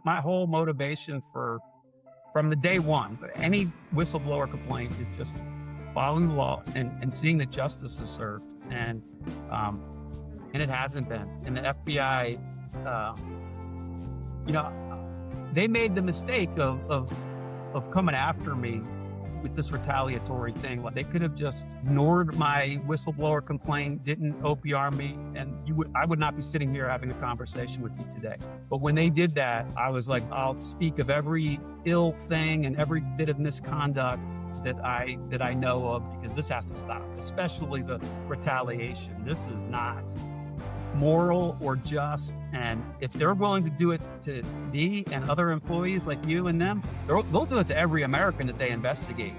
My whole motivation from the day one, any whistleblower complaint is just following the law and seeing that justice is served. And it hasn't been. And the FBI, they made the mistake of coming after me with this retaliatory thing. Like, they could have just ignored my whistleblower complaint, didn't OPR me, and I would not be sitting here having a conversation with you today. But when they did that, I was like, I'll speak of every ill thing and every bit of misconduct that I know of, because this has to stop, especially the retaliation. This is not moral or just, and if they're willing to do it to me and other employees like you and them, they'll do it to every American that they investigate.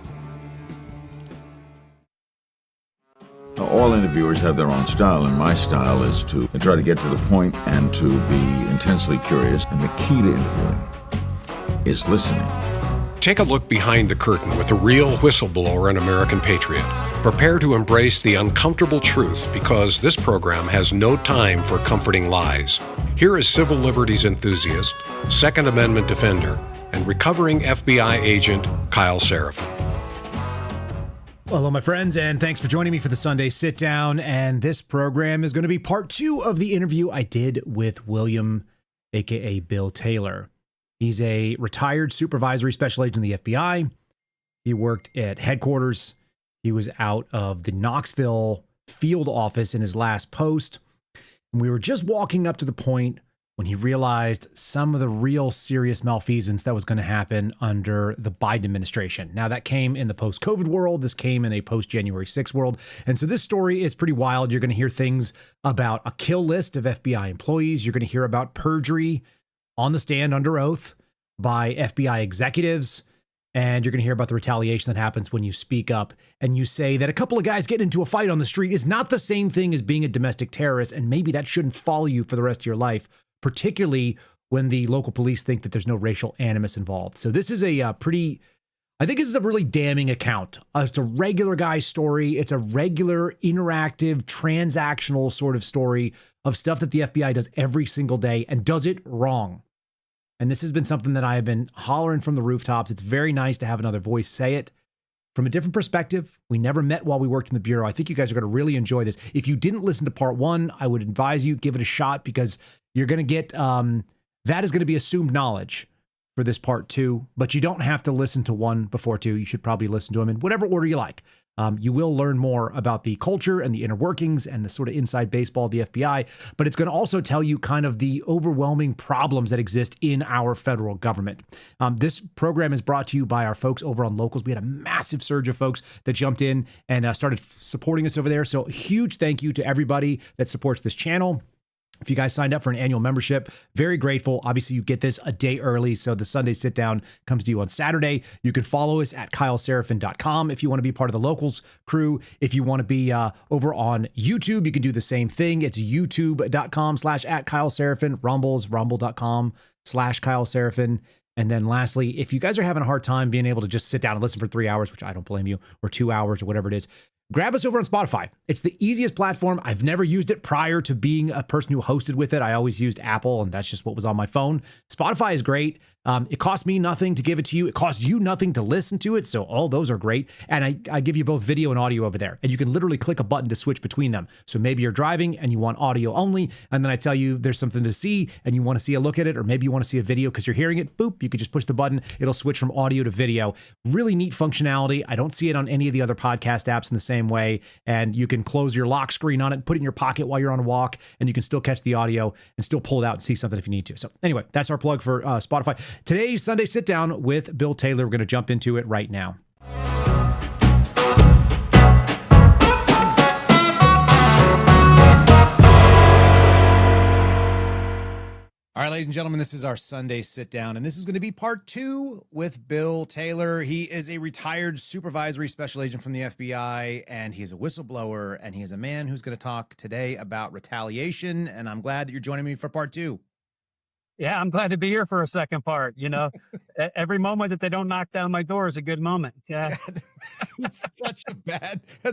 All interviewers have their own style, and my style is to try to get to the point and to be intensely curious. And the key to interviewing is listening. Take a look behind the curtain with a real whistleblower and American patriot. Prepare to embrace the uncomfortable truth, because this program has no time for comforting lies. Here is civil liberties enthusiast, Second Amendment defender, and recovering FBI agent Kyle Seraphin. Well, hello, my friends, and thanks for joining me for the Sunday Sit Down. And this program is going to be part 2 of the interview I did with William, aka Bill Taylor. He's a retired supervisory special agent in the FBI. He worked at headquarters. He was out of the Knoxville field office in his last post. And we were just walking up to the point when he realized some of the real serious malfeasance that was going to happen under the Biden administration. Now, that came in the post-COVID world. This came in a post-January 6th world. And so this story is pretty wild. You're going to hear things about a kill list of FBI employees. You're going to hear about perjury on the stand under oath by FBI executives. And you're going to hear about the retaliation that happens when you speak up and you say that a couple of guys getting into a fight on the street is not the same thing as being a domestic terrorist. And maybe that shouldn't follow you for the rest of your life, particularly when the local police think that there's no racial animus involved. So this is I think this is a really damning account. It's a regular guy's story. It's a regular, interactive, transactional sort of story of stuff that the FBI does every single day and does it wrong. And this has been something that I have been hollering from the rooftops. It's very nice to have another voice say it from a different perspective. We never met while we worked in the Bureau. I think you guys are going to really enjoy this. If you didn't listen to part 1, I would advise you give it a shot, because you're going to get, that is going to be assumed knowledge for this part 2, but you don't have to listen to 1 before 2. You should probably listen to them in whatever order you like. You will learn more about the culture and the inner workings and the sort of inside baseball of the FBI, but it's going to also tell you kind of the overwhelming problems that exist in our federal government. This program is brought to you by our folks over on Locals. We had a massive surge of folks that jumped in and started supporting us over there. So a huge thank you to everybody that supports this channel. If you guys signed up for an annual membership, very grateful. Obviously, you get this a day early, so the Sunday Sit Down comes to you on Saturday. You can follow us at KyleSeraphin.com if you want to be part of the Locals crew. If you want to be over on YouTube, you can do the same thing. It's youtube.com/@KyleSeraphin. Rumble's rumble.com/KyleSeraphin. And then lastly, if you guys are having a hard time being able to just sit down and listen for 3 hours, which I don't blame you, or 2 hours or whatever it is, grab us over on Spotify. It's the easiest platform. I've never used it prior to being a person who hosted with it. I always used Apple, and that's just what was on my phone. Spotify is great. It costs me nothing to give it to you. It costs you nothing to listen to it. So all those are great. And I give you both video and audio over there. And you can literally click a button to switch between them. So maybe you're driving and you want audio only. And then I tell you there's something to see and you want to see a look at it. Or maybe you want to see a video because you're hearing it. Boop. You can just push the button. It'll switch from audio to video. Really neat functionality. I don't see it on any of the other podcast apps in the same way. And you can close your lock screen on it, put it in your pocket while you're on a walk, and you can still catch the audio and still pull it out and see something if you need to. So anyway, that's our plug for Spotify. Today's Sunday Sit Down with Bill Taylor. We're going to jump into it right now. All right, ladies and gentlemen, this is our Sunday Sit Down, and this is going to be part 2 with Bill Taylor. He is a retired supervisory special agent from the FBI, and he is a whistleblower, and he is a man who's going to talk today about retaliation, and I'm glad that you're joining me for part 2. Yeah, I'm glad to be here for a second part. You know, every moment that they don't knock down my door is a good moment. Yeah. That's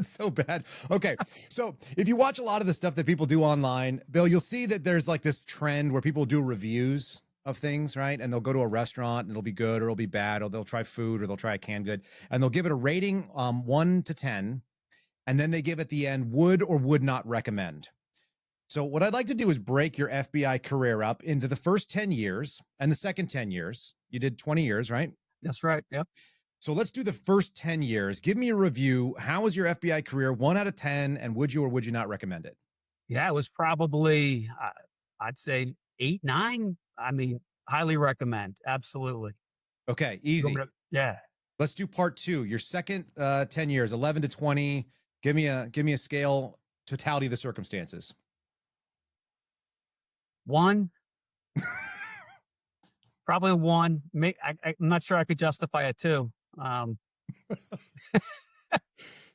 so bad. Okay. So if you watch a lot of the stuff that people do online, Bill, you'll see that there's like this trend where people do reviews of things, right? And they'll go to a restaurant and it'll be good or it'll be bad, or they'll try food or they'll try a canned good, and they'll give it a rating 1 to 10, and then they give at the end would or would not recommend. So what I'd like to do is break your FBI career up into the first 10 years and the second 10 years. You did 20 years, right? That's right. Yep. So let's do the first 10 years. Give me a review. How was your FBI career? 1 out of 10, and would you or would you not recommend it? Yeah, it was probably, I'd say 8, 9. I mean, highly recommend. Absolutely. Okay, easy. Yeah. Let's do part 2. Your second 10 years, 11 to 20. Give me a scale, totality of the circumstances. 1. Probably 1. I'm not sure I could justify a 2.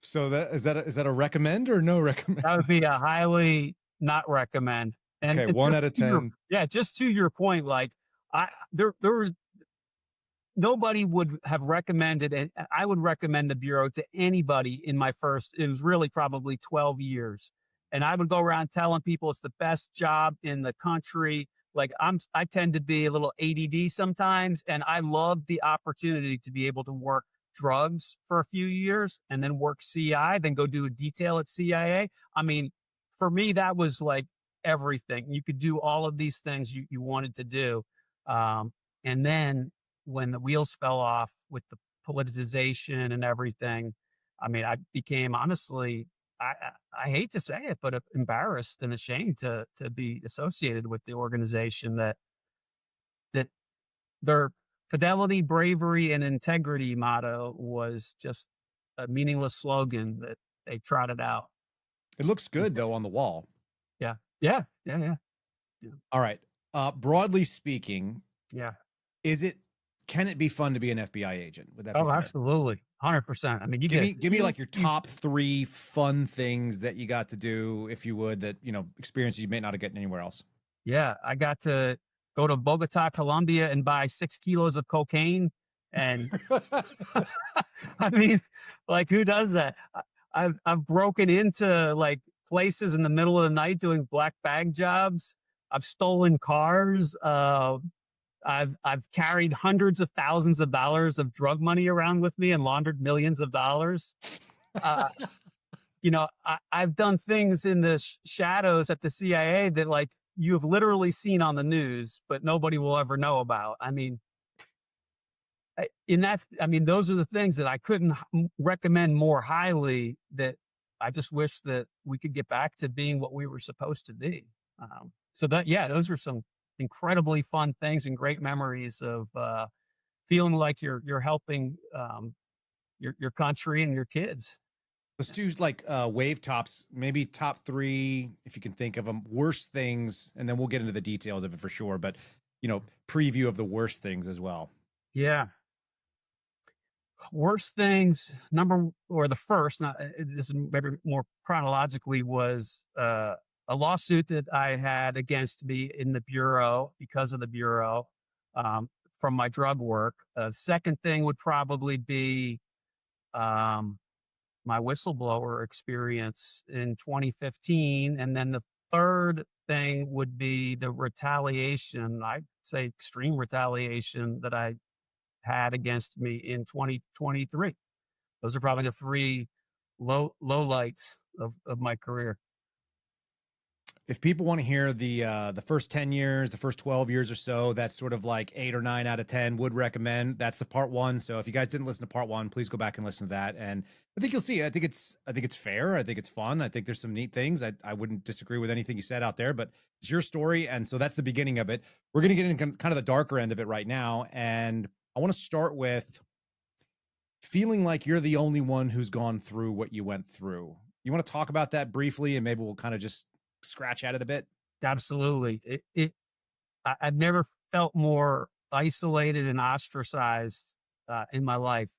So is that a recommend or no recommend? That would be a highly not recommend. And okay, 1 out of 10. Just to your point, like there was nobody would have recommended, and I would recommend the Bureau to anybody in my first. It was really probably 12 years, and I would go around telling people it's the best job in the country. Like I tend to be a little ADD sometimes, and I love the opportunity to be able to work drugs for a few years and then work CI, then go do a detail at CIA. I mean, for me, that was like everything. You could do all of these things you wanted to do. And then when the wheels fell off with the politicization and everything, I mean, I became honestly, I hate to say it, but embarrassed and ashamed to be associated with the organization that their fidelity, bravery, and integrity motto was just a meaningless slogan that they trotted out. It looks good though on the wall. Yeah. All right. Broadly speaking, Yeah. Can it be fun to be an FBI agent? Would that be Oh, fair? absolutely. 100%. I mean, give me like your top 3 fun things that you got to do, if you would, that, experiences you may not have gotten anywhere else. Yeah. I got to go to Bogota, Colombia and buy 6 kilos of cocaine. And I mean, like, who does that? I've broken into like places in the middle of the night doing black bag jobs. I've stolen cars. I've carried hundreds of thousands of dollars of drug money around with me and laundered millions of dollars. I've done things in the shadows at the CIA that like you have literally seen on the news, but nobody will ever know about. I mean, those are the things that I couldn't recommend more highly, that I just wish that we could get back to being what we were supposed to be. Those are some incredibly fun things and great memories of feeling like you're helping your country and your kids. Let's do like wave tops, maybe top 3, if you can think of them, worst things, and then we'll get into the details of it for sure. But, preview of the worst things as well. Yeah. Worst things, the first, this is maybe more chronologically, was a lawsuit that I had against me in the Bureau because of the Bureau from my drug work. Second thing would probably be my whistleblower experience in 2015. And then the third thing would be the retaliation, I'd say extreme retaliation, that I had against me in 2023. Those are probably the 3 low lights of my career. If people want to hear the first 10 years, the first 12 years or so, that's sort of like 8 or 9 out of 10, would recommend. That's the part 1. So if you guys didn't listen to part 1, please go back and listen to that. And I think you'll see. I think it's fair. I think it's fun. I think there's some neat things. I wouldn't disagree with anything you said out there, but it's your story. And so that's the beginning of it. We're going to get into kind of the darker end of it right now. And I want to start with feeling like you're the only one who's gone through what you went through. You want to talk about that briefly, and maybe we'll kind of just scratch at it a bit? Absolutely. I've never felt more isolated and ostracized in my life.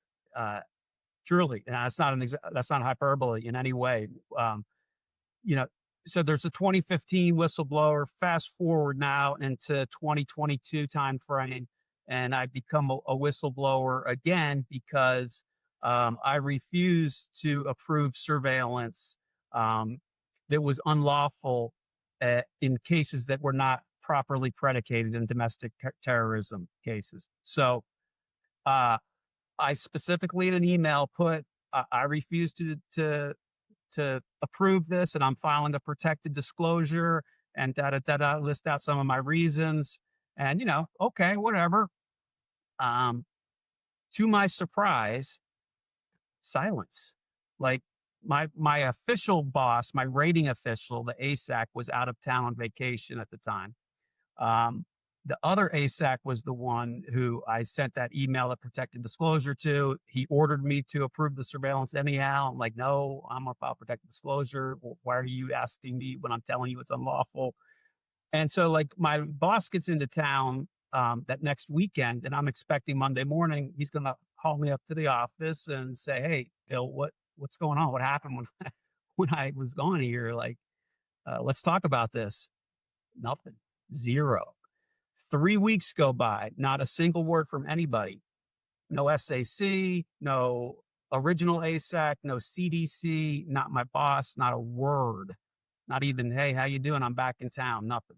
Truly, and that's not hyperbole in any way. So there's a 2015 whistleblower. Fast forward now into 2022 timeframe, and I become a whistleblower again because I refused to approve surveillance that was unlawful in cases that were not properly predicated in domestic terrorism cases. So I specifically in an email put, I refuse to approve this, and I'm filing a protected disclosure, and list out some of my reasons. And okay, whatever. Um, to my surprise, silence. Like my official boss, my rating official, the ASAC, was out of town on vacation at the time. Um, the other ASAC was the one who I sent that email of protected disclosure to. He ordered me to approve the surveillance anyhow. I'm like, no, I'm gonna file protected disclosure. Why are you asking me when I'm telling you it's unlawful? And so, like, my boss gets into town that next weekend, and I'm expecting Monday morning he's gonna call me up to the office and say, "Hey, Bill, what's going on? What happened when when I was gone here? Like, let's talk about this." Nothing. Zero. 3 weeks go by, not a single word from anybody. No SAC, no original ASAC, no CDC, not my boss, not a word. Not even, "Hey, how you doing? I'm back in town." Nothing.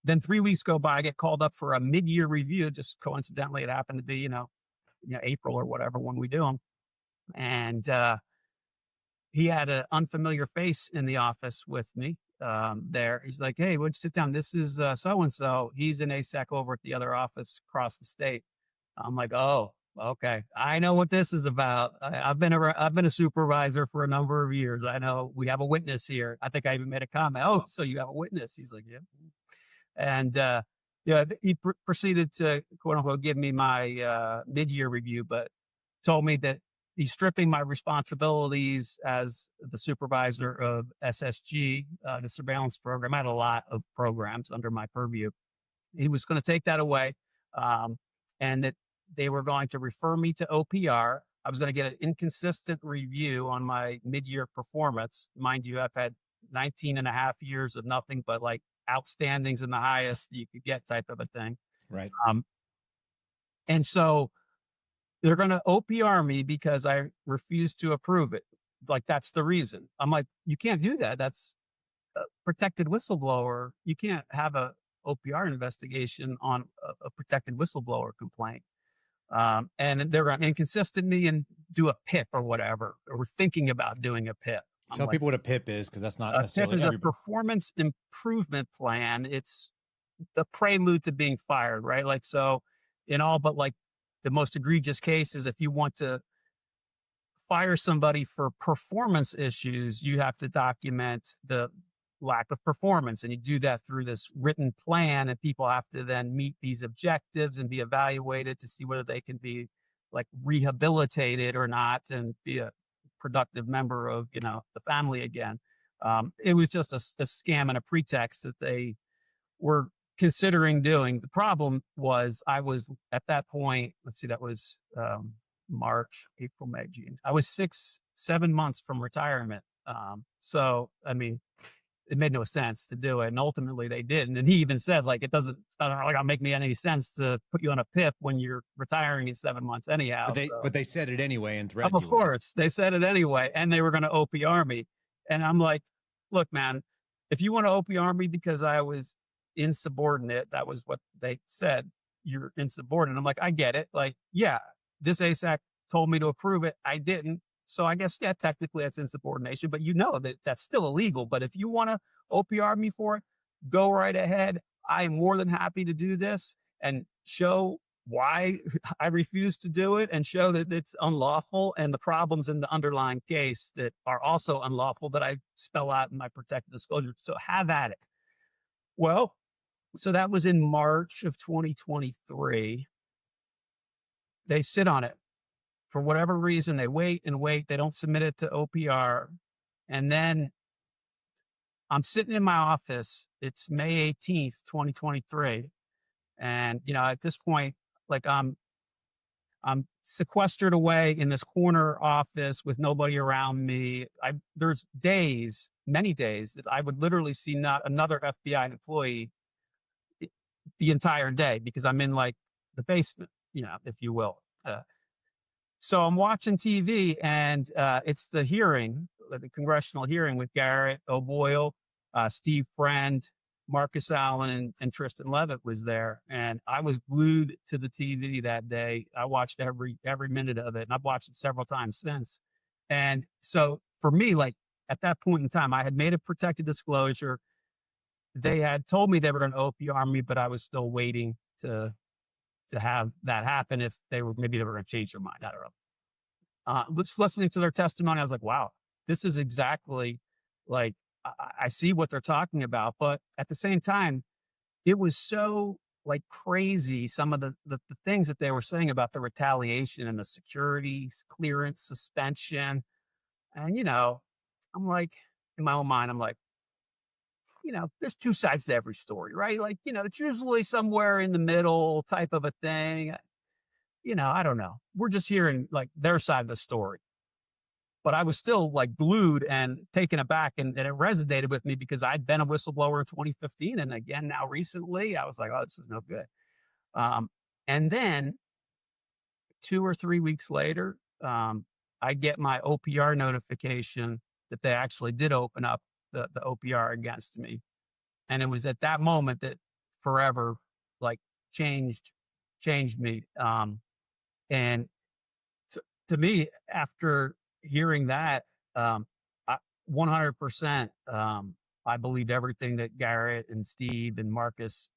Then 3 weeks go by, I get called up for a mid-year review. Just coincidentally, it happened to be, April or whatever when we do them. And he had an unfamiliar face in the office with me there. He's like, "Hey, would you sit down? This is so-and-so. He's an ASAC over at the other office across the state." I'm like, "Oh, okay. I know what this is about. I've been a supervisor for a number of years. I know we have a witness here." I think I even made a comment. "Oh, so you have a witness?" He's like, "Yeah." And he proceeded to quote unquote give me my mid-year review, but told me that he's stripping my responsibilities as the supervisor of SSG, the surveillance program. I had a lot of programs under my purview. He was going to take that away, and that they were going to refer me to OPR. I was going to get an inconsistent review on my mid-year performance. Mind you, I've had 19 and a half years of nothing but like outstandings in the highest you could get type of a thing. Right. And so they're going to OPR me because I refuse to approve it. Like, that's the reason. I'm like, you can't do that. That's a protected whistleblower. You can't have a OPR investigation on a protected whistleblower complaint. And they're going to inconsistent me and do a PIP or whatever, or we're thinking about doing a PIP. Tell people what a PIP is, because that's not A PIP necessarily is a performance improvement plan. It's the prelude to being fired, right? Like, so in all but like the most egregious cases, if you want to fire somebody for performance issues, you have to document the lack of performance. And you do that through this written plan, and people have to then meet these objectives and be evaluated to see whether they can be like rehabilitated or not and be a productive member of, the family again. It was just a scam and a pretext that they were considering doing. The problem was I was at that point, let's see, that was March, April, May, June. I was 6-7 months from retirement. So, I mean, it made no sense to do it. And ultimately they didn't. And he even said, like, it's not like it'll make me any sense to put you on a PIP when you're retiring in 7 months anyhow. But they said it anyway and threatened you. Of course, they said it anyway. And they were going to OPR me. And I'm like, look, man, if you want to OPR me because I was insubordinate, that was what they said, you're insubordinate. I'm like, I get it. Like, yeah, this ASAC told me to approve it. I didn't. So I guess, yeah, technically that's insubordination, but that's still illegal. But if you want to OPR me for it, go right ahead. I'm more than happy to do this and show why I refuse to do it and show that it's unlawful and the problems in the underlying case that are also unlawful that I spell out in my protected disclosure. So have at it. Well, so that was in March of 2023. They sit on it. For whatever reason, they wait and wait. They don't submit it to OPR. And then I'm sitting in my office. It's May 18th, 2023. And, at this point, like I'm sequestered away in this corner office with nobody around me. There's days, many days, that I would literally see not another FBI employee the entire day because I'm in like the basement, if you will. So I'm watching TV, and it's the hearing, the congressional hearing with Garrett O'Boyle, Steve Friend, Marcus Allen and Tristan Levitt was there, and I was glued to the TV that day. I watched every minute of it, and I've watched it several times since. And so for me, like at that point in time, I had made a protected disclosure. They had told me they were going to OPR me, but I was still waiting to have that happen. If maybe they were going to change their mind. I don't know. Just listening to their testimony, I was like, wow, this is exactly like, I see what they're talking about. But at the same time, it was so like crazy. Some of the things that they were saying about the retaliation and the security clearance suspension. And, I'm like, in my own mind, I'm like, there's two sides to every story, right? Like, it's usually somewhere in the middle type of a thing. I don't know. We're just hearing like their side of the story. But I was still like glued and taken aback, and it resonated with me because I'd been a whistleblower in 2015. And again, now recently, I was like, oh, this is no good. And then 2 or 3 weeks later, I get my OPR notification that they actually did open up the OPR against me. And it was at that moment that forever like changed me. And so to me, after hearing that, I 100%, I believed everything that Garrett and Steve and Marcus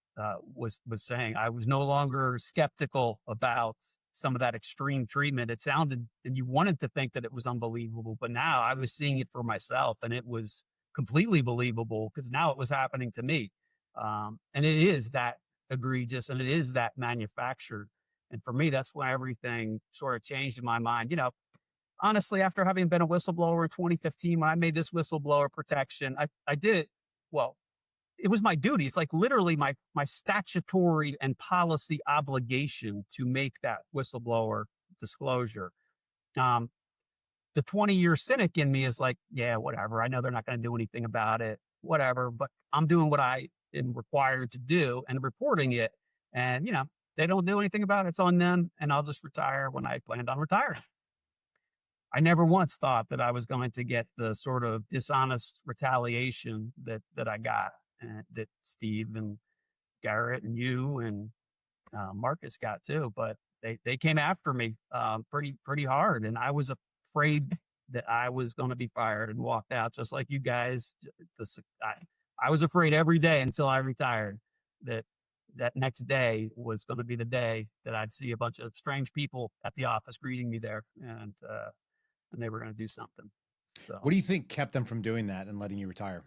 was saying. I was no longer skeptical about some of that extreme treatment. It sounded, and you wanted to think that it was unbelievable, but now I was seeing it for myself, and it was completely believable because now it was happening to me. And it is that egregious, and it is that manufactured. And for me, that's why everything sort of changed in my mind. Honestly, after having been a whistleblower in 2015, when I made this whistleblower protection, I did it. Well, it was my duty. It's like literally my statutory and policy obligation to make that whistleblower disclosure. The 20-year cynic in me is like, yeah, whatever. I know they're not going to do anything about it, whatever, but I'm doing what I am required to do and reporting it. And, they don't do anything about it. It's on them. And I'll just retire when I planned on retiring. I never once thought that I was going to get the sort of dishonest retaliation that I got, and that Steve and Garrett and you and Marcus got too. But they came after me pretty hard, and I was afraid that I was going to be fired and walked out, just like you guys. I was afraid every day until I retired that next day was going to be the day that I'd see a bunch of strange people at the office greeting me there, and they were going to do something. So, what do you think kept them from doing that and letting you retire?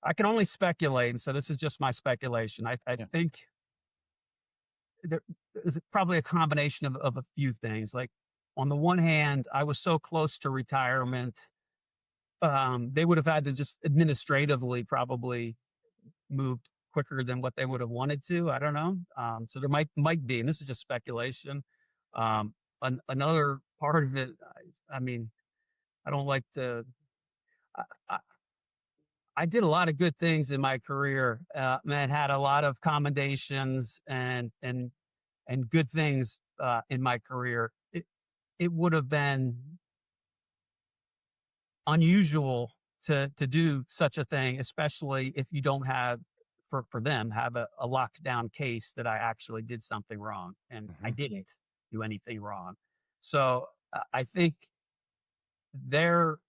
I can only speculate, and so this is just my speculation. I think there is probably a combination of a few things. Like, on the one hand, I was so close to retirement, they would have had to just administratively probably move quicker than what they would have wanted to. I don't know. So there might be, and this is just speculation. Another part of it, I mean, I don't like to. I did a lot of good things in my career, and had a lot of commendations and good things in my career. It would have been unusual to do such a thing, especially if you don't have, for them, have a locked down case that I actually did something wrong, and I didn't do anything wrong. So I think their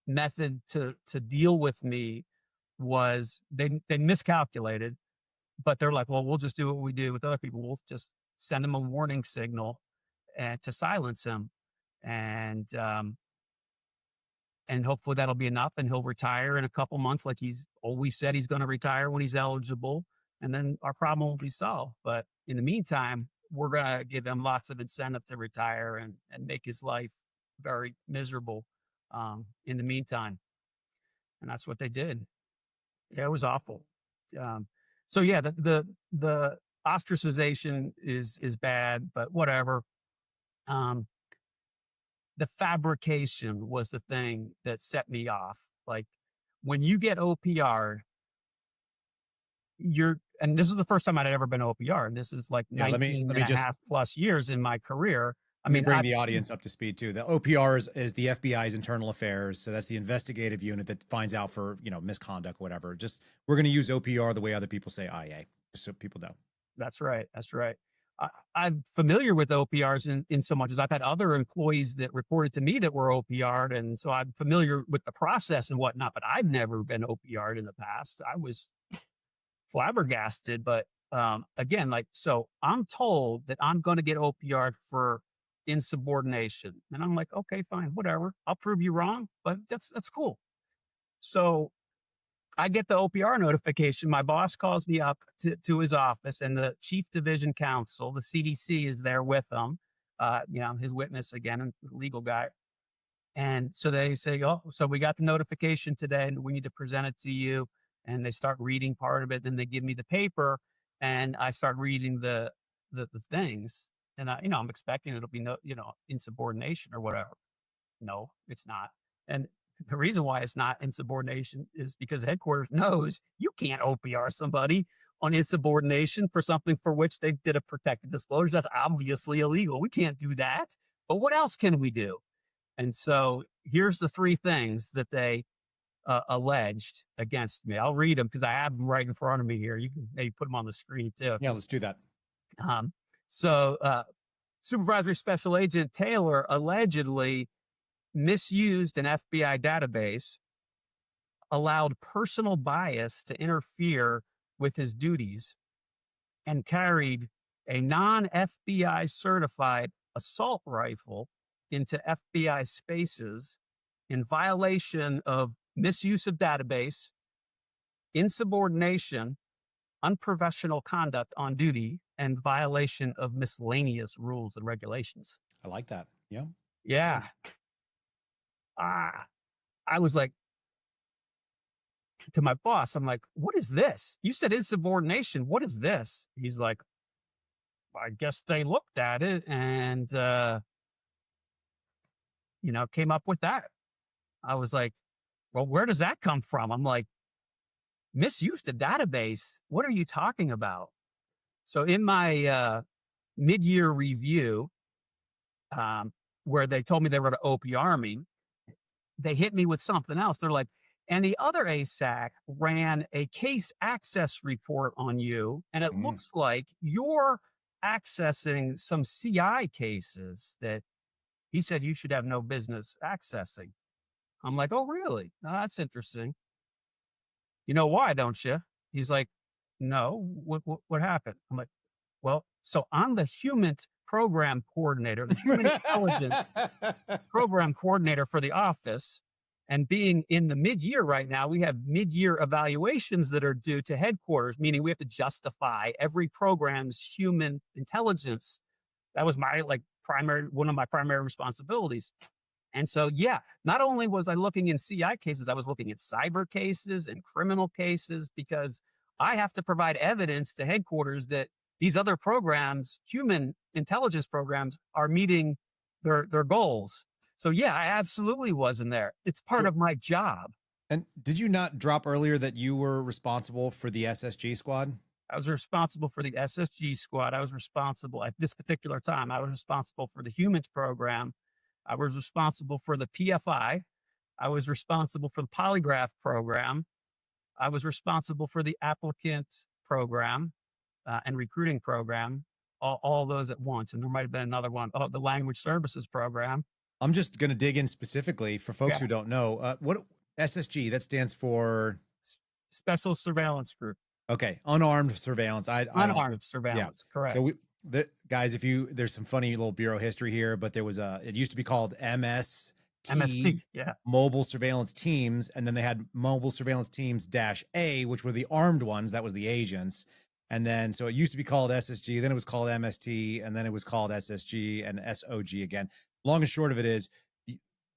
method to deal with me was they miscalculated, but they're like, well, we'll just do what we do with other people. We'll just send him a warning signal and to silence him, and hopefully that'll be enough, and he'll retire in a couple months, like he's always said he's going to retire when he's eligible, and then our problem will be solved. But in the meantime, we're going to give him lots of incentive to retire and make his life very miserable in the meantime. And that's what they did. Yeah, it was awful. So yeah, the ostracization is bad, but whatever. The fabrication was the thing that set me off. Like, when you get OPR, and this is the first time I'd ever been OPR, and this is like 19 and a half plus years in my career. Let me bring the audience up to speed too. The OPR is the FBI's internal affairs. So that's the investigative unit that finds out for, misconduct, whatever. Just, we're going to use OPR the way other people say IA, just so people know. That's right. That's right. I'm familiar with OPRs in so much as I've had other employees that reported to me that were OPR'd. And so I'm familiar with the process and whatnot, but I've never been OPR'd in the past. I was flabbergasted, but again, so I'm told that I'm going to get OPR'd for insubordination. And I'm like, okay, fine, whatever. I'll prove you wrong, but that's cool. So I get the OPR notification. My boss calls me up to his office, and the chief division counsel, the CDC, is there with him. His witness again, and the legal guy. And so they say, oh, so we got the notification today, and we need to present it to you. And they start reading part of it. Then they give me the paper, and I start reading the things. And I'm expecting it'll be insubordination or whatever. No, it's not. And the reason why it's not insubordination is because headquarters knows you can't OPR somebody on insubordination for something for which they did a protected disclosure. That's obviously illegal. We can't do that. But what else can we do? And so here's the three things that they alleged against me. I'll read them because I have them right in front of me here. You can maybe put them on the screen too. Yeah, let's do that. Supervisory Special Agent Taylor allegedly misused an FBI database, allowed personal bias to interfere with his duties, and carried a non-FBI certified assault rifle into FBI spaces in violation of misuse of database, insubordination, unprofessional conduct on duty, and violation of miscellaneous rules and regulations. I like that. Yeah. Yeah. I was like, to my boss, I'm like, what is this? You said insubordination. What is this? He's like, I guess they looked at it and, came up with that. I was like, well, where does that come from? I'm like, misused a database. What are you talking about? So in my mid-year review, where they told me they were going to OPR me, they hit me with something else. They're like, and the other ASAC ran a case access report on you, and it looks like you're accessing some CI cases that he said you should have no business accessing. I'm like, oh, really? Oh, that's interesting. You know why, don't you? He's like, no, what happened? I'm like, well, so I'm the human program coordinator, the human intelligence program coordinator for the office. And being in the mid-year right now, we have mid-year evaluations that are due to headquarters, meaning we have to justify every program's human intelligence. That was one of my primary responsibilities. And so, yeah, not only was I looking in CI cases, I was looking at cyber cases and criminal cases, because I have to provide evidence to headquarters that these other programs, human intelligence programs, are meeting their goals. So, yeah, I absolutely was in there. It's part of my job. And did you not drop earlier that you were responsible for the SSG squad? I was responsible for the SSG squad. I was responsible at this particular time. I was responsible for the humans program. I was responsible for the PFI. I was responsible for the polygraph program. I was responsible for the applicant program and recruiting program, all those at once. And there might have been another one, the language services program. I'm just going to dig in specifically for folks who don't know. What SSG, that stands for? Special Surveillance Group. Okay. Unarmed surveillance. Unarmed surveillance, correct. So guys, there's some funny little bureau history here, but there was it used to be called MST, Mobile Surveillance Teams. And then they had Mobile Surveillance Teams -A, which were the armed ones. That was the agents. And then, so it used to be called SSG, then it was called MST, and then it was called SSG and SOG again. Long and short of it is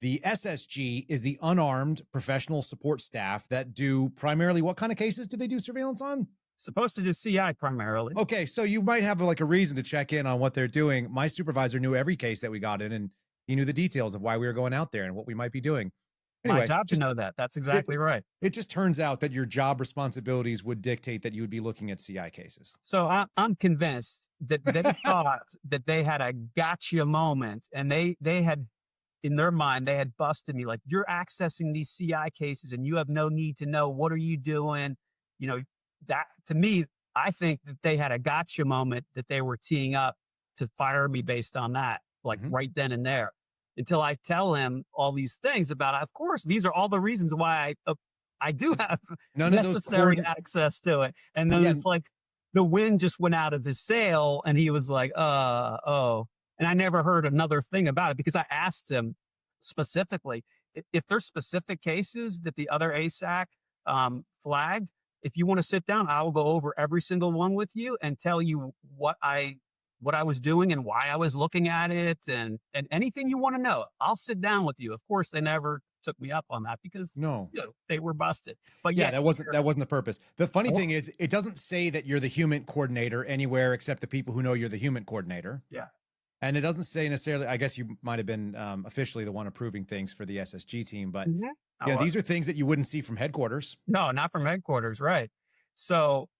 the SSG is the unarmed professional support staff that do primarily, what kind of cases do they do surveillance on? Supposed to do CI primarily. Okay, so you might have a reason to check in on what they're doing. My supervisor knew every case that we got in, and he knew the details of why we were going out there and what we might be doing. Anyway, my job to know that. That's exactly right. It just turns out that your job responsibilities would dictate that you would be looking at CI cases. So I'm convinced that they thought that they had a gotcha moment, and they had, in their mind, they had busted me. Like, you're accessing these CI cases and you have no need to know. What are you doing? You know, that to me, I think that they had a gotcha moment that they were teeing up to fire me based on that, like right then and there. Until I tell him all these things about, of course, these are all the reasons why I do have None of necessary those access to it. And then it's like the wind just went out of his sail, and he was like, oh. And I never heard another thing about it, because I asked him specifically if there's specific cases that the other ASAC flagged. If you want to sit down, I will go over every single one with you and tell you what I was doing and why I was looking at it, and anything you want to know. I'll sit down with you. Of course, they never took me up on that, because they were busted. But that wasn't the purpose. The funny thing is, it doesn't say that you're the human coordinator anywhere except the people who know you're the human coordinator. Yeah. And it doesn't say necessarily, I guess you might have been officially the one approving things for the SSG team, but these are things that you wouldn't see from headquarters. No, not from headquarters. Right. So,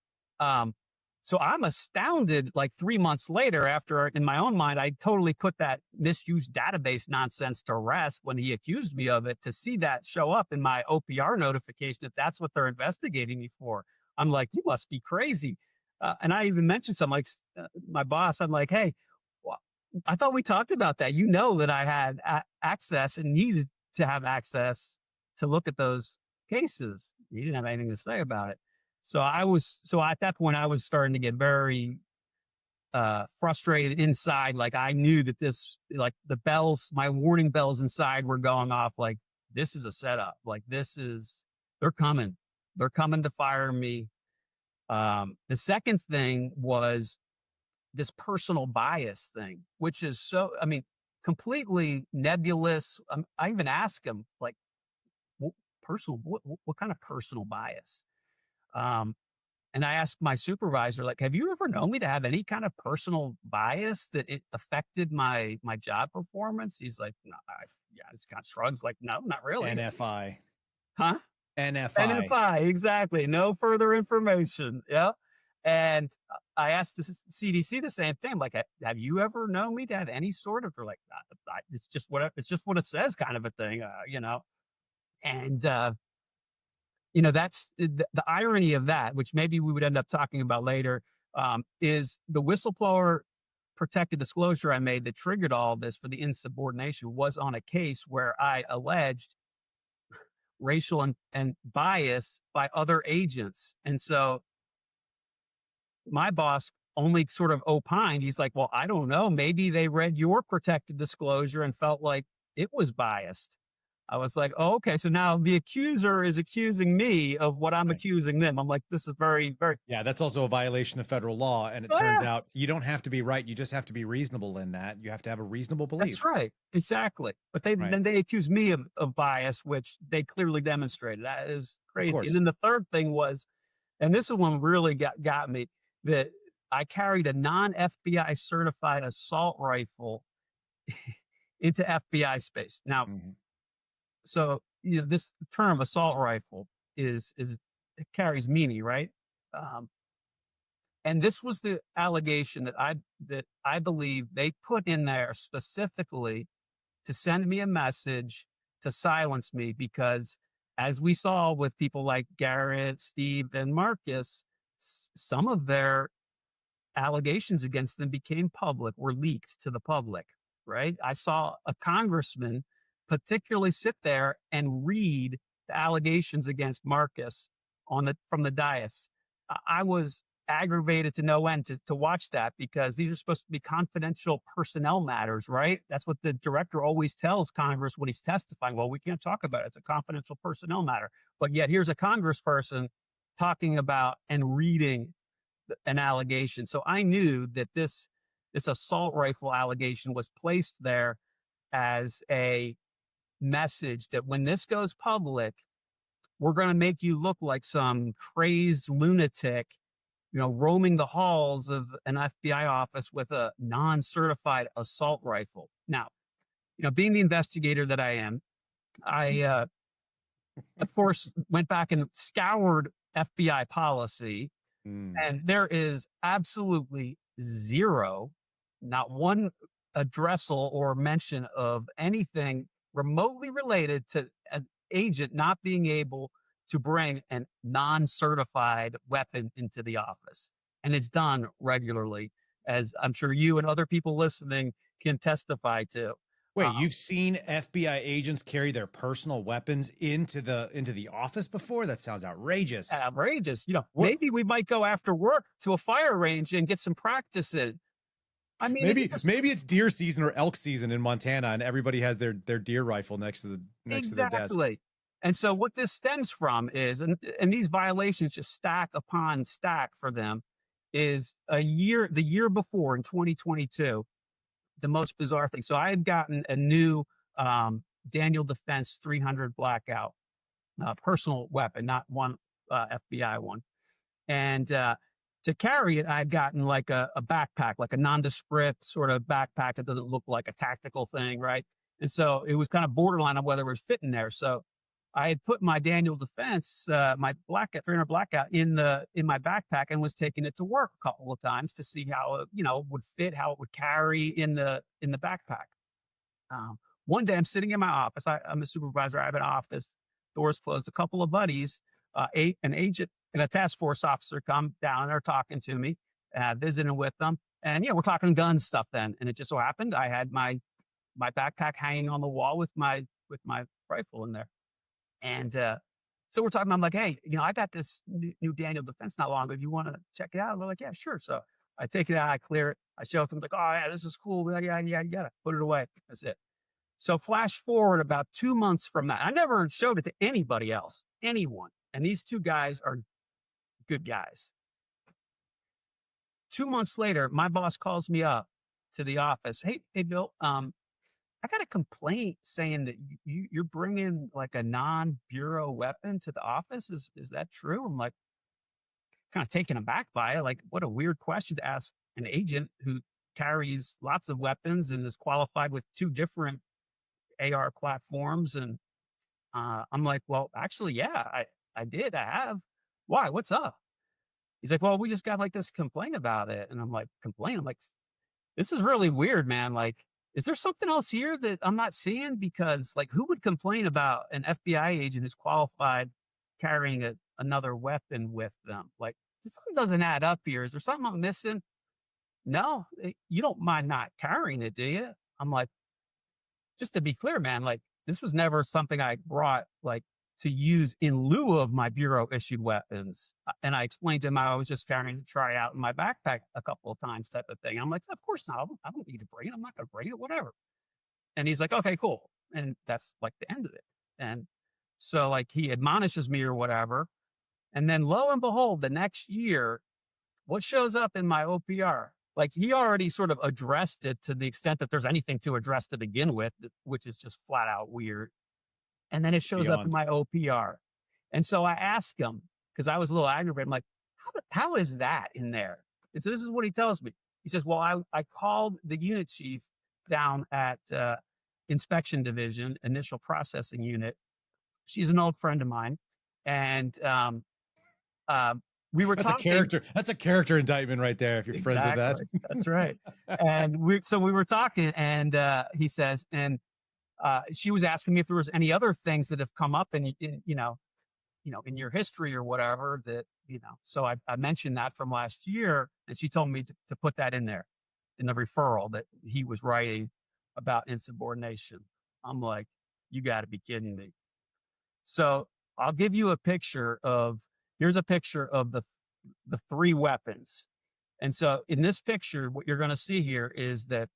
so I'm astounded, like 3 months later, after, in my own mind, I totally put that misused database nonsense to rest when he accused me of it, to see that show up in my OPR notification, if that's what they're investigating me for. I'm like, you must be crazy. And I even mentioned something, like my boss, I'm like, hey, I thought we talked about that. You know that I had access and needed to have access to look at those cases. He didn't have anything to say about it. So at that point, I was starting to get very frustrated inside. Like, I knew that this, like, the bells, my warning bells inside were going off. Like, this is a setup. Like, they're coming to fire me. The second thing was this personal bias thing, which is completely nebulous. I even asked him, like, what kind of personal bias? And I asked my supervisor, like, have you ever known me to have any kind of personal bias that it affected my job performance? He's like, no, it's kind of shrugs, like, no, not really. NFI. Huh? NFI. Exactly. No further information. Yeah. And I asked the CDC the same thing. Like, have you ever known me to have any sort of, they're like, it's just what it says, kind of a thing, And, that's the irony of that, which maybe we would end up talking about later, is the whistleblower protected disclosure I made that triggered all of this for the insubordination was on a case where I alleged racial and bias by other agents. And so my boss only sort of opined. He's like, well, I don't know. Maybe they read your protected disclosure and felt like it was biased. I was like, oh, okay. So now the accuser is accusing me of what I'm accusing them. I'm like, this is very, very. Yeah, that's also a violation of federal law. And it turns out you don't have to be right. You just have to be reasonable in that. You have to have a reasonable belief. That's right. Exactly. But then they accuse me of bias, which they clearly demonstrated. That is crazy. And then the third thing was, and this is one really got me, that I carried a non-FBI certified assault rifle into FBI space. Now, so, this term assault rifle it carries meaning, right? And this was the allegation that I believe they put in there specifically to send me a message to silence me, because as we saw with people like Garrett, Steve, and Marcus, some of their allegations against them became public, were leaked to the public, right? I saw a congressman particularly sit there and read the allegations against Marcus from the dais. I was aggravated to no end to watch that, because these are supposed to be confidential personnel matters, right? That's what the director always tells Congress when he's testifying. Well, we can't talk about it. It's a confidential personnel matter. But yet here's a congressperson talking about and reading an allegation. So I knew that this assault rifle allegation was placed there as a message that when this goes public, we're going to make you look like some crazed lunatic, roaming the halls of an FBI office with a non-certified assault rifle. Now, being the investigator that I am, I of course, went back and scoured FBI policy, Mm. and there is absolutely zero, not one addressal or mention of anything remotely related to an agent not being able to bring a non-certified weapon into the office. And it's done regularly, as I'm sure you and other people listening can testify to. Wait, you've seen FBI agents carry their personal weapons into the office before? That sounds outrageous. Outrageous. You know, What- maybe we might go after work to a fire range and get some practice in. I mean, Maybe it's deer season or elk season in Montana, and everybody has their deer rifle next to their desk. exactly. And so what this stems from is, and these violations just stack upon stack for them, is the year before in 2022, the most bizarre thing. So I had gotten a new Daniel Defense 300 Blackout personal weapon, not one FBI one. And to carry it, I'd gotten like a backpack, like a nondescript sort of backpack that doesn't look like a tactical thing, right? And so it was kind of borderline on whether it was fitting there. So I had put my Daniel Defense, my Blackout 300 Blackout in my backpack and was taking it to work a couple of times to see how it, would fit, how it would carry in the backpack. One day I'm sitting in my office. I'm a supervisor. I have an office. Doors closed. A couple of buddies, an agent and a task force officer come down and are talking to me, visiting with them. And, we're talking gun stuff then. And it just so happened I had my backpack hanging on the wall with my rifle in there. And so we're talking. I'm like, hey, I got this new Daniel Defense not long ago. Do you want to check it out? And they're like, yeah, sure. So I take it out, I clear it, I show it to them, like, oh yeah, this is cool. Yeah, you gotta put it away. That's it. So flash forward about 2 months from that. I never showed it to anybody else, anyone. And these two guys are good guys. 2 months later, my boss calls me up to the office. Hey, Bill, I got a complaint saying that you're bringing like a non-bureau weapon to the office. Is that true? I'm like, kind of taken aback by it. Like, what a weird question to ask an agent who carries lots of weapons and is qualified with 2 different AR platforms. And I'm like, well, actually, yeah, I did. I have. Why? What's up? He's like, well, we just got like this complaint about it. And I'm like, complaint? I'm like, this is really weird, man. Like, is there something else here that I'm not seeing? Because like, who would complain about an FBI agent who's qualified carrying another weapon with them? Like, something doesn't add up here. Is there something I'm missing? No, you don't mind not carrying it, do you? I'm like, just to be clear, man, like this was never something I brought like to use in lieu of my bureau issued weapons. And I explained to him I was just carrying to try out in my backpack a couple of times type of thing. I'm like, of course not. I don't need to bring it. I'm not going to bring it, whatever. And he's like, okay, cool. And that's like the end of it. And so like he admonishes me or whatever. And then lo and behold, the next year, what shows up in my OPR? Like he already sort of addressed it to the extent that there's anything to address to begin with, which is just flat out weird. And then it shows up in my OPR. And so I asked him, because I was a little aggravated, I'm like, how is that in there? And so this is what he tells me. He says, well, I called the unit chief down at inspection division, initial processing unit. She's an old friend of mine. And we were talking. That's a character indictment right there. If you're friends with that. That's right. And we were talking, and he says, and she was asking me if there was any other things that have come up in your history or whatever that, so I mentioned that from last year, and she told me to put that in there in the referral that he was writing about insubordination. I'm like, you got to be kidding me. So I'll give you here's a picture of the 3 weapons. And so in this picture, what you're going to see here is that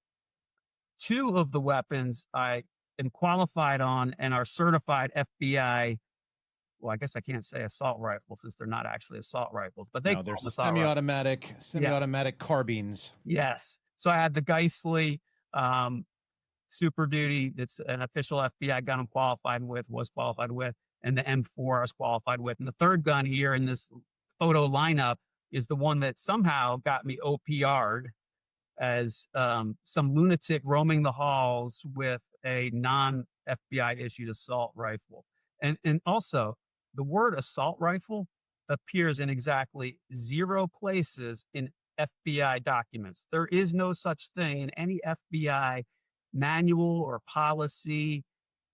2 of the weapons I am qualified on and are certified FBI. Well, I guess I can't say assault rifles since they're not actually assault rifles, but they're semi-automatic carbines. Yes. So I had the Geissele Super Duty. That's an official FBI gun I'm was qualified with, and the M4 I was qualified with. And the third gun here in this photo lineup is the one that somehow got me OPR'd as some lunatic roaming the halls with a non-FBI issued assault rifle. And also, the word assault rifle appears in exactly 0 places in FBI documents. There is no such thing in any FBI manual or policy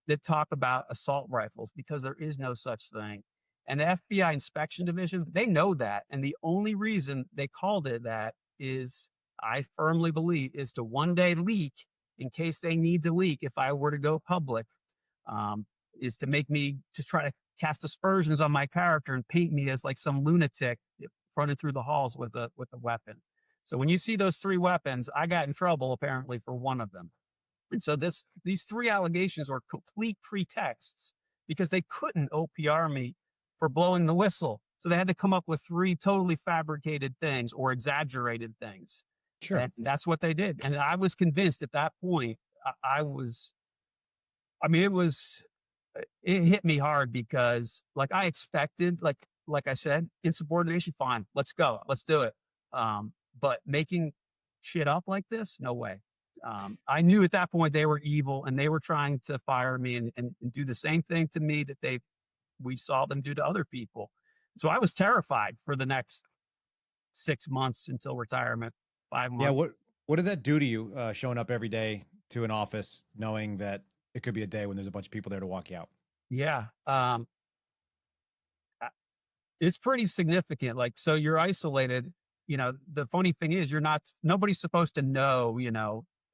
that talk about assault rifles, because there is no such thing. And the FBI Inspection Division, they know that. And the only reason they called it that is, I firmly believe, is to one day leak, in case they need to leak if I were to go public, is to make me, to try to cast aspersions on my character and paint me as like some lunatic running through the halls with a weapon. So when you see those 3 weapons, I got in trouble apparently for one of them. And so these 3 allegations were complete pretexts, because they couldn't OPR me for blowing the whistle. So they had to come up with 3 totally fabricated things or exaggerated things. Sure. And that's what they did. And I was convinced at that point, it hit me hard, because like I expected, like I said, insubordination, fine, let's go, let's do it. But making shit up like this, no way. I knew at that point they were evil, and they were trying to fire me and do the same thing to me that we saw them do to other people. So I was terrified for the next 6 months until retirement, 5 months. Yeah. What did that do to you, showing up every day to an office, knowing that it could be a day when there's a bunch of people there to walk you out? Yeah. It's pretty significant. Like, so you're isolated. The funny thing is, nobody's supposed to know,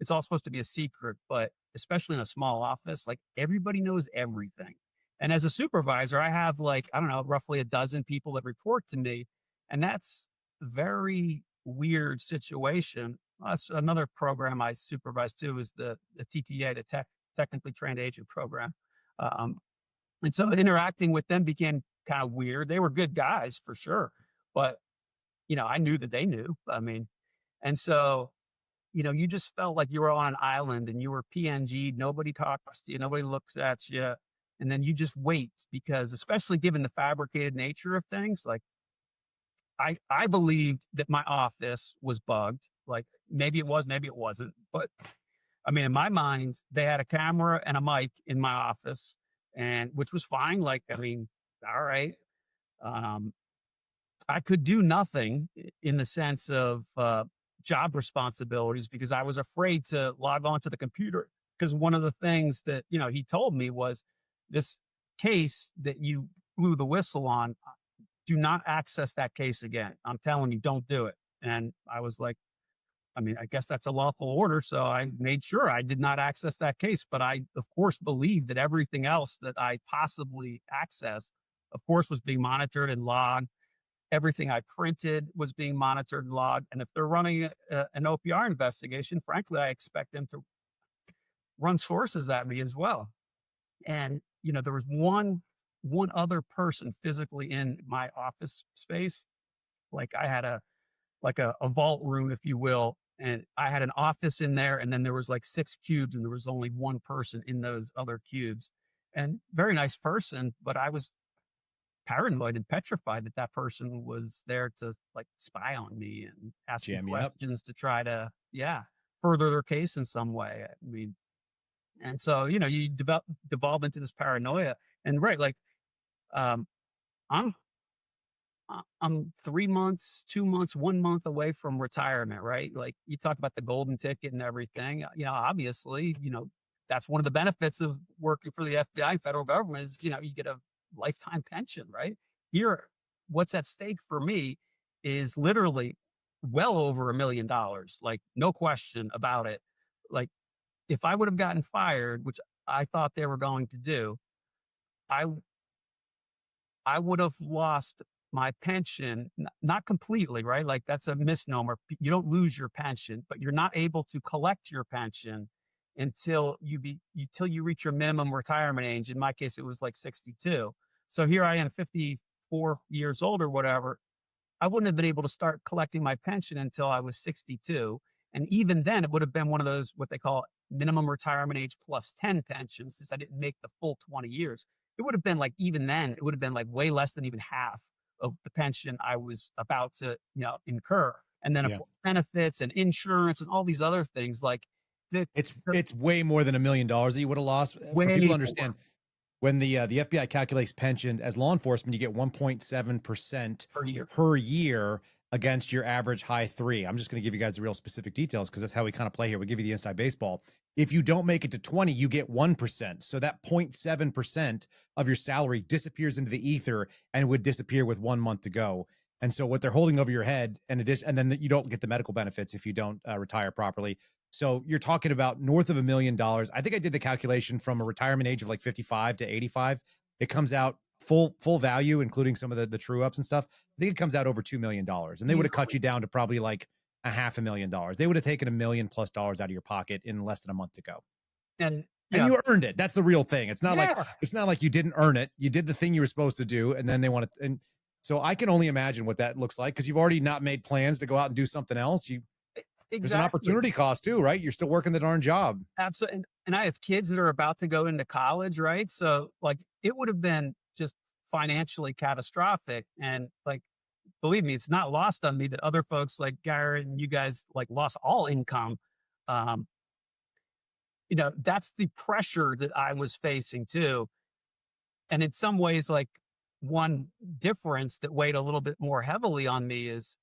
it's all supposed to be a secret, but especially in a small office, like everybody knows everything. And as a supervisor, I have like, I don't know, roughly a dozen people that report to me. And that's a very weird situation. That's another program I supervise too, is the TTA, the Technically Trained Agent program. And so interacting with them became kind of weird. They were good guys for sure, but I knew that they knew. And so, you just felt like you were on an island and you were PNG'd. Nobody talks to you. Nobody looks at you. And then you just wait, because especially given the fabricated nature of things, like I believed that my office was bugged. Like maybe it was, maybe it wasn't. But in my mind, they had a camera and a mic in my office, and which was fine. Like, all right. I could do nothing in the sense of job responsibilities, because I was afraid to log on to the computer. Because one of the things that, he told me was, this case that you blew the whistle on, do not access that case again. I'm telling you, don't do it. And I was like, I guess that's a lawful order. So I made sure I did not access that case. But I, of course, believed that everything else that I possibly accessed, of course, was being monitored and logged. Everything I printed was being monitored and logged. And if they're running an OPR investigation, frankly, I expect them to run sources at me as well. And, there was one other person physically in my office space. Like I had a vault room, if you will. And I had an office in there, and then there was like 6 cubes, and there was only one person in those other cubes. And very nice person, but I was paranoid and petrified that that person was there to like spy on me and ask me questions to try to, further their case in some way. And so, you devolve into this paranoia, and I'm 3 months, 2 months, 1 month away from retirement, right? Like you talk about the golden ticket and everything, obviously, that's one of the benefits of working for the FBI, federal government, is, you get a lifetime pension, right? Here, what's at stake for me is literally well over $1 million, like no question about it. Like if I would have gotten fired, which I thought they were going to do, I would have lost my pension, not completely, right? Like that's a misnomer. You don't lose your pension, but you're not able to collect your pension until you reach your minimum retirement age. In my case, it was like 62. So here I am, 54 years old or whatever. I wouldn't have been able to start collecting my pension until I was 62. And even then, it would have been one of those, what they call minimum retirement age plus 10 pensions, since I didn't make the full 20 years. It would have been like, even then, it would have been like way less than even half of the pension I was about to, incur. And then of course, benefits and insurance and all these other things, like it's way more than $1 million that you would have lost. For people to understand, when the FBI calculates pension as law enforcement, you get 1.7% per year against your average high 3. I'm just going to give you guys the real specific details because that's how we kind of play here. We give you the inside baseball. If you don't make it to 20, you get 1%. So that 0.7% of your salary disappears into the ether and would disappear with 1 month to go. And so what they're holding over your head, and then you don't get the medical benefits if you don't retire properly. So you're talking about north of $1 million. I think I did the calculation from a retirement age of like 55 to 85. It comes out full value, including some of the true ups and stuff. I think it comes out over $2 million. And they would have cut you down to probably like $500,000. They would have taken $1 million+ out of your pocket in less than a month to go. And you earned it. That's the real thing. It's not like you didn't earn it. You did the thing you were supposed to do, and then they want to. And so I can only imagine what that looks like because you've already not made plans to go out and do something else. There's an opportunity cost too, right? You're still working the darn job. Absolutely. And I have kids that are about to go into college, right? So like it would have been just financially catastrophic. And like, believe me, it's not lost on me that other folks like Garrett and you guys like lost all income. That's the pressure that I was facing too. And in some ways, like one difference that weighed a little bit more heavily on me is,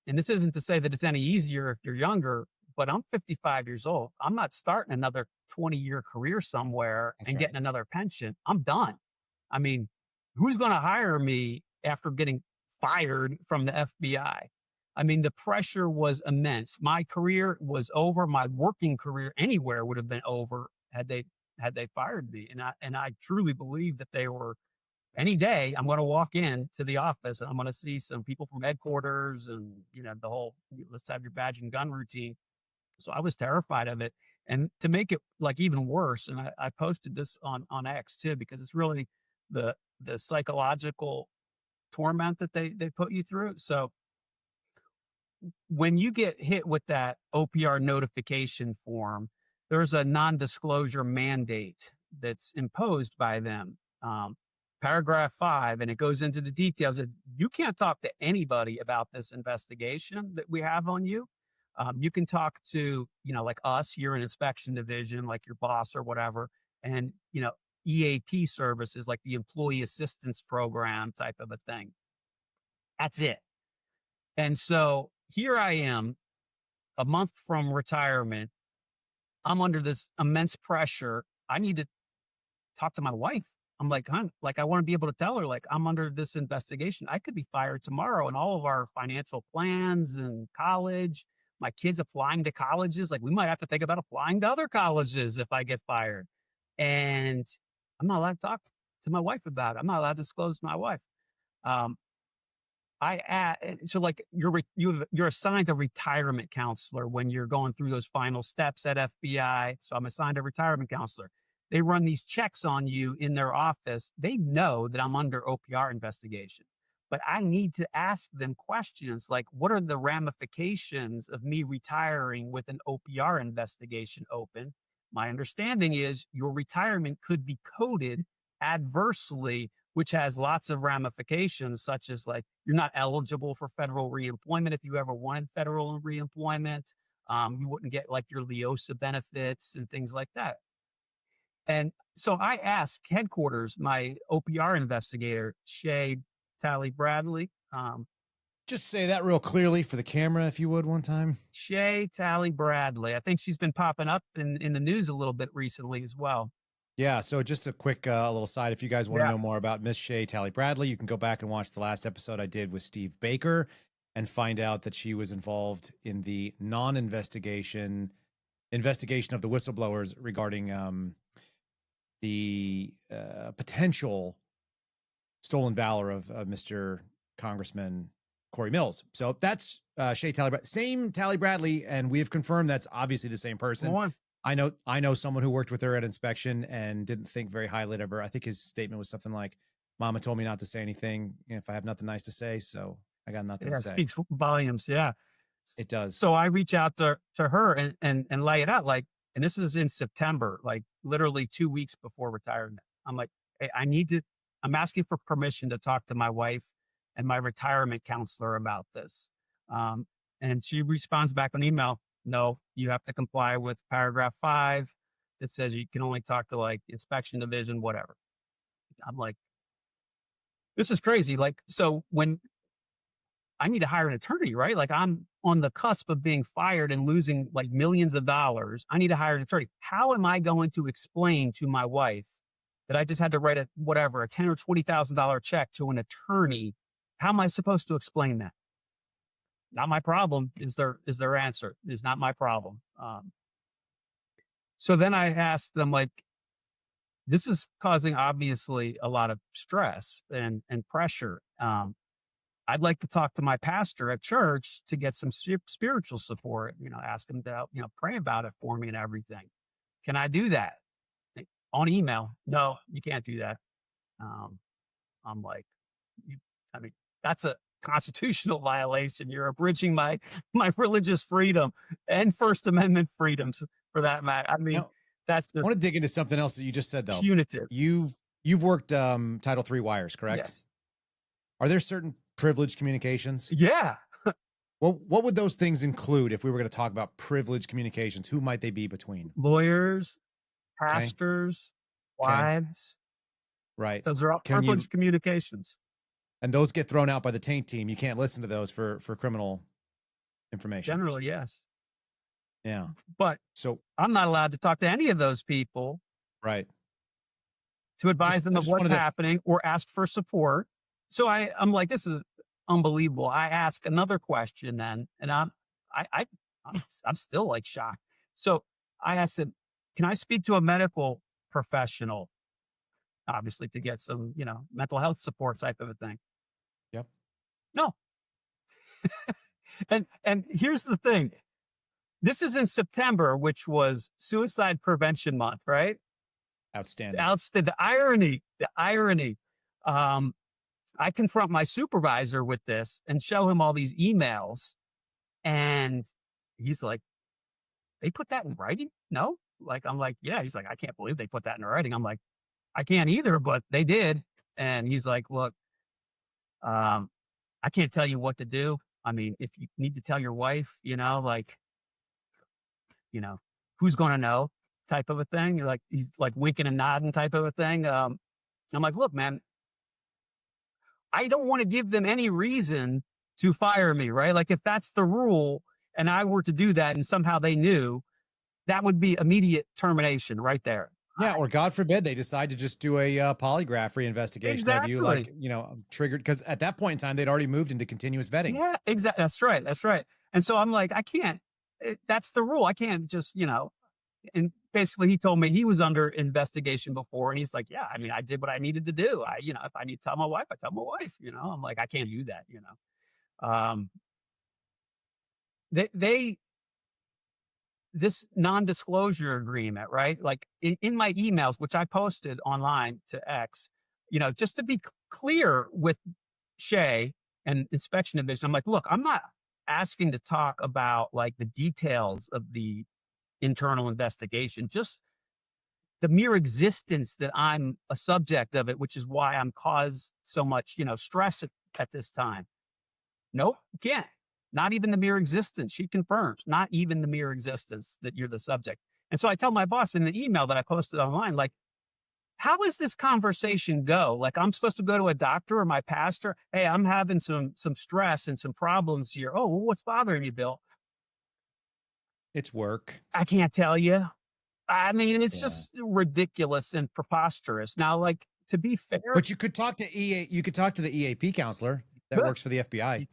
and this isn't to say that it's any easier if you're younger, but I'm 55 years old. I'm not starting another 20-year career somewhere getting another pension. I'm done. I mean, who's going to hire me after getting fired from the FBI? I mean, the pressure was immense. My career was over. My working career anywhere would have been over had they fired me. And I truly believe that they were. Any day, I'm going to walk in to the office and I'm going to see some people from headquarters and, the whole, let's have your badge and gun routine. So I was terrified of it. And to make it like even worse, and I posted this on X too, because it's really the psychological torment that they put you through. So when you get hit with that OPR notification form, there's a non-disclosure mandate that's imposed by them. Paragraph 5, and it goes into the details that you can't talk to anybody about this investigation that we have on you. You can talk to, like us here in inspection division, like your boss or whatever, and, EAP services like the employee assistance program type of a thing. That's it. And so here I am a month from retirement. I'm under this immense pressure. I need to talk to my wife. I'm like, I want to be able to tell her, like, I'm under this investigation. I could be fired tomorrow, and all of our financial plans and college, my kids applying to colleges, like we might have to think about applying to other colleges if I get fired. And I'm not allowed to talk to my wife about it. I'm not allowed to disclose to my wife. So like you're assigned a retirement counselor when you're going through those final steps at FBI. So I'm assigned a retirement counselor. They run these checks on you in their office. They know that I'm under OPR investigation, but I need to ask them questions like, what are the ramifications of me retiring with an OPR investigation open? My understanding is your retirement could be coded adversely, which has lots of ramifications, such as like, you're not eligible for federal reemployment if you ever wanted federal reemployment. You wouldn't get like your LEOSA benefits and things like that. And so I asked headquarters, my OPR investigator, Shay Tally Bradley. Just say that real clearly for the camera, if you would, one time. Shay Tally Bradley. I think she's been popping up in the news a little bit recently as well. Yeah. So just a quick little side. If you guys want to know more about Miss Shay Tally Bradley, you can go back and watch the last episode I did with Steve Baker and find out that she was involved in the investigation of the whistleblowers regarding the potential stolen valor of Mr. Congressman Corey Mills. So that's Shay Tally Bradley, same Tally Bradley, and we have confirmed that's obviously the same person. I know someone who worked with her at inspection and didn't think very highly of her. I think his statement was something like, "Mama told me not to say anything if I have nothing nice to say, so I got nothing to say." That speaks volumes. Yeah, it does. So I reach out to her and lay it out, like, and this is in September, like literally 2 weeks before retirement. I'm like, hey, I'm asking for permission to talk to my wife and my retirement counselor about this. And she responds back on email, no, you have to comply with paragraph 5 that says you can only talk to like inspection division, whatever. I'm like, this is crazy. Like, so when I need to hire an attorney, right? Like I'm on the cusp of being fired and losing like millions of dollars. I need to hire an attorney. How am I going to explain to my wife that I just had to write a whatever, a $10,000 or $20,000 check to an attorney? How am I supposed to explain that? Not my problem is their answer. Is not my problem. So then I asked them, like, this is causing obviously a lot of stress and pressure. I'd like to talk to my pastor at church to get some spiritual support, ask him to, pray about it for me and everything. Can I do that? On email? No, you can't do that. I'm like, that's a constitutional violation. You're abridging my religious freedom and First Amendment freedoms for that matter. Now, that's just I want to dig into something else that you just said, though. punitive. You've worked Title III wires, correct? Yes. Are there certain privileged communications? Yeah. Well, what would those things include if we were going to talk about privileged communications? Who might they be between? Lawyers, pastors, Okay. wives. Right. Those are all Can you- privileged communications. And those get thrown out by the taint team. You can't listen to those for criminal information. Generally, yes. Yeah. But So, I'm not allowed to talk to any of those people right. to advise Just- them I of just what's wanted to- happening or ask for support. So I'm like, this is unbelievable. I ask another question then, and I'm still like shocked. So I asked him, can I speak to a medical professional? Obviously to get some, mental health support type of a thing. Yep. No. and here's the thing. This is in September, which was Suicide Prevention Month, right? Outstanding. The irony. I confront my supervisor with this and show him all these emails. And he's like, they put that in writing? No? Like, I'm like, yeah. He's like, I can't believe they put that in writing. I'm like, I can't either, but they did. And he's like, look, I can't tell you what to do. If you need to tell your wife, who's going to know type of a thing. He's like winking and nodding type of a thing. I'm like, look, man, I don't want to give them any reason to fire me, right? Like if that's the rule and I were to do that and somehow they knew, that would be immediate termination right there. Yeah, or God forbid they decide to just do a polygraph reinvestigation of you, like, triggered, because at that point in time, they'd already moved into continuous vetting. Yeah, exactly. That's right. That's right. And so I'm like, I can't, that's the rule. I can't just, and basically he told me he was under investigation before. And he's like, yeah, I did what I needed to do. If I need to tell my wife, I tell my wife, I'm like, I can't do that, this non-disclosure agreement, right? Like in my emails, which I posted online to X, just to be clear with Shay and Inspection Division, I'm like, look, I'm not asking to talk about like the details of the internal investigation, just the mere existence that I'm a subject of it, which is why I'm caused so much, stress at this time. Nope, you can't. Not even the mere existence. She confirms, not even the mere existence that you're the subject. And so I tell my boss in the email that I posted online, like, how does this conversation go? Like, I'm supposed to go to a doctor or my pastor. Hey, I'm having some stress and some problems here. Oh, well, what's bothering you, Bill? It's work. I can't tell you. It's just ridiculous and preposterous. Now, like, to be fair, But you could talk to you could talk to the EAP counselor that Good. works for the FBI. you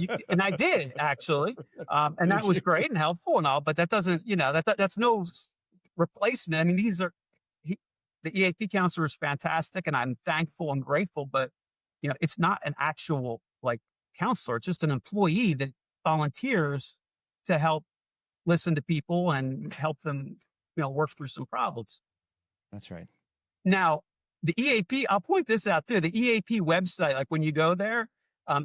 could, and I did actually, and that was great and helpful and all. But that doesn't, that's no replacement. The EAP counselor is fantastic, and I'm thankful and grateful. But it's not an actual like counselor. It's just an employee that volunteers to help listen to people and help them, work through some problems. That's right. Now, the EAP, I'll point this out too. The EAP website, like when you go there,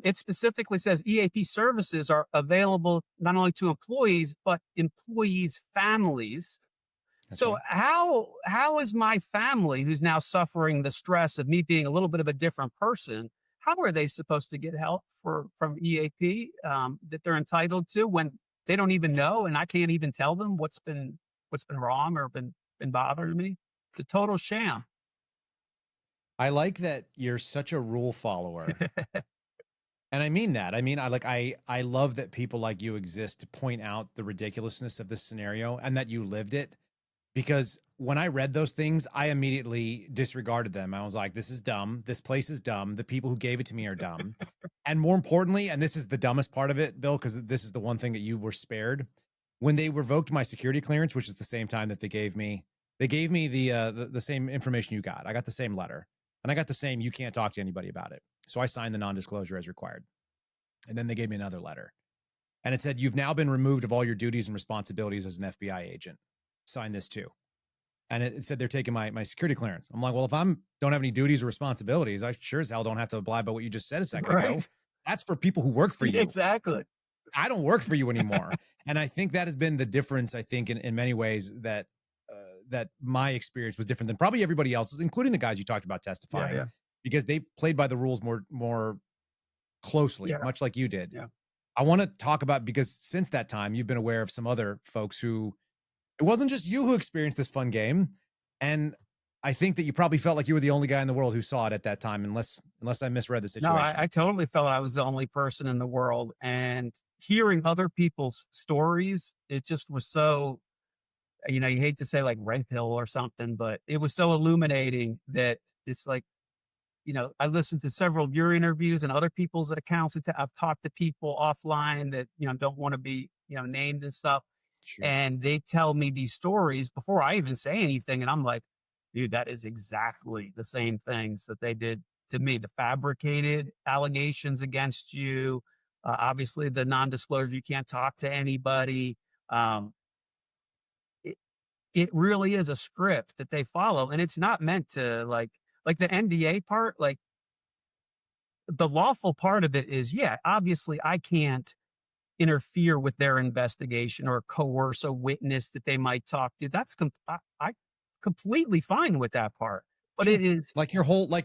it specifically says EAP services are available not only to employees, but employees' families. That's So right. how is my family, who's now suffering the stress of me being a little bit of a different person, how are they supposed to get help from EAP that they're entitled to when they don't even know and I can't even tell them what's been wrong or been bothering me? It's a total sham. I like that you're such a rule follower. And I mean that. I mean, I love that people like you exist to point out the ridiculousness of this scenario and that you lived it. Because when I read those things, I immediately disregarded them. I was like, this is dumb. This place is dumb. The people who gave it to me are dumb. And more importantly, and this is the dumbest part of it, Bill, because this is the one thing that you were spared. When they revoked my security clearance, which is the same time that they gave me the same information you got. I got the same letter. And I got the same, you can't talk to anybody about it. So I signed the non-disclosure as required. And then they gave me another letter. And it said, you've now been removed of all your duties and responsibilities as an FBI agent. Sign this too. And it said they're taking my security clearance. I'm like, well, if don't have any duties or responsibilities, I sure as hell don't have to abide by what you just said a second ago. That's for people who work for you. Exactly. I don't work for you anymore. And I think that has been the difference, I think, in many ways that my experience was different than probably everybody else's, including the guys you talked about testifying, because they played by the rules more closely, much like you did. Yeah. I want to talk about, because since that time, you've been aware of some other folks who, it wasn't just you who experienced this fun game. And I think that you probably felt like you were the only guy in the world who saw it at that time, unless I misread the situation. No, I totally felt I was the only person in the world. And hearing other people's stories, it just was so, you hate to say like red pill or something, but it was so illuminating that it's like, I listened to several of your interviews and other people's accounts. I've talked to people offline that, don't want to be, named and stuff. Sure. And they tell me these stories before I even say anything. And I'm like, dude, that is exactly the same things that they did to me. The fabricated allegations against you, obviously the non-disclosure, you can't talk to anybody. It really is a script that they follow. And it's not meant to like the NDA part, like the lawful part of it is, obviously I can't interfere with their investigation or coerce a witness that they might talk to. That's I completely fine with that part. But sure. It is like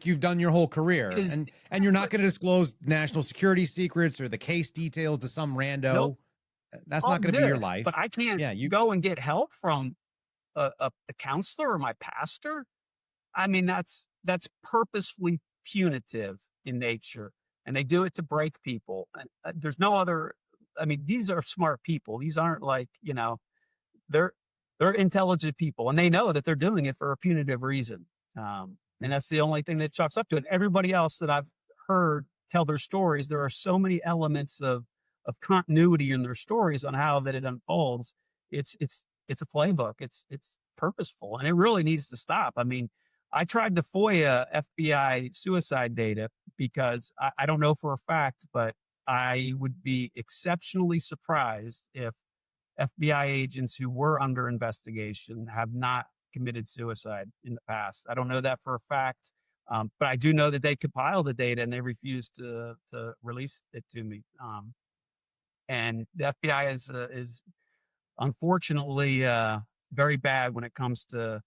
you've done your whole career, and you're not going to disclose national security secrets or the case details to some rando. Nope. That's not going to be your life. But I can't go and get help from a counselor or my pastor. I mean, that's purposefully punitive in nature, and they do it to break people. And there's no other. I mean, these are smart people. These aren't like, they're intelligent people, and they know that they're doing it for a punitive reason. And that's the only thing that chalks up to it. Everybody else that I've heard tell their stories, there are so many elements of continuity in their stories on how that it unfolds. It's a playbook. It's purposeful, and it really needs to stop. I mean, I tried to FOIA FBI suicide data because I don't know for a fact, but I would be exceptionally surprised if FBI agents who were under investigation have not committed suicide in the past. I don't know that for a fact, but I do know that they compiled the data and they refused to release it to me. And the FBI is unfortunately very bad when it comes to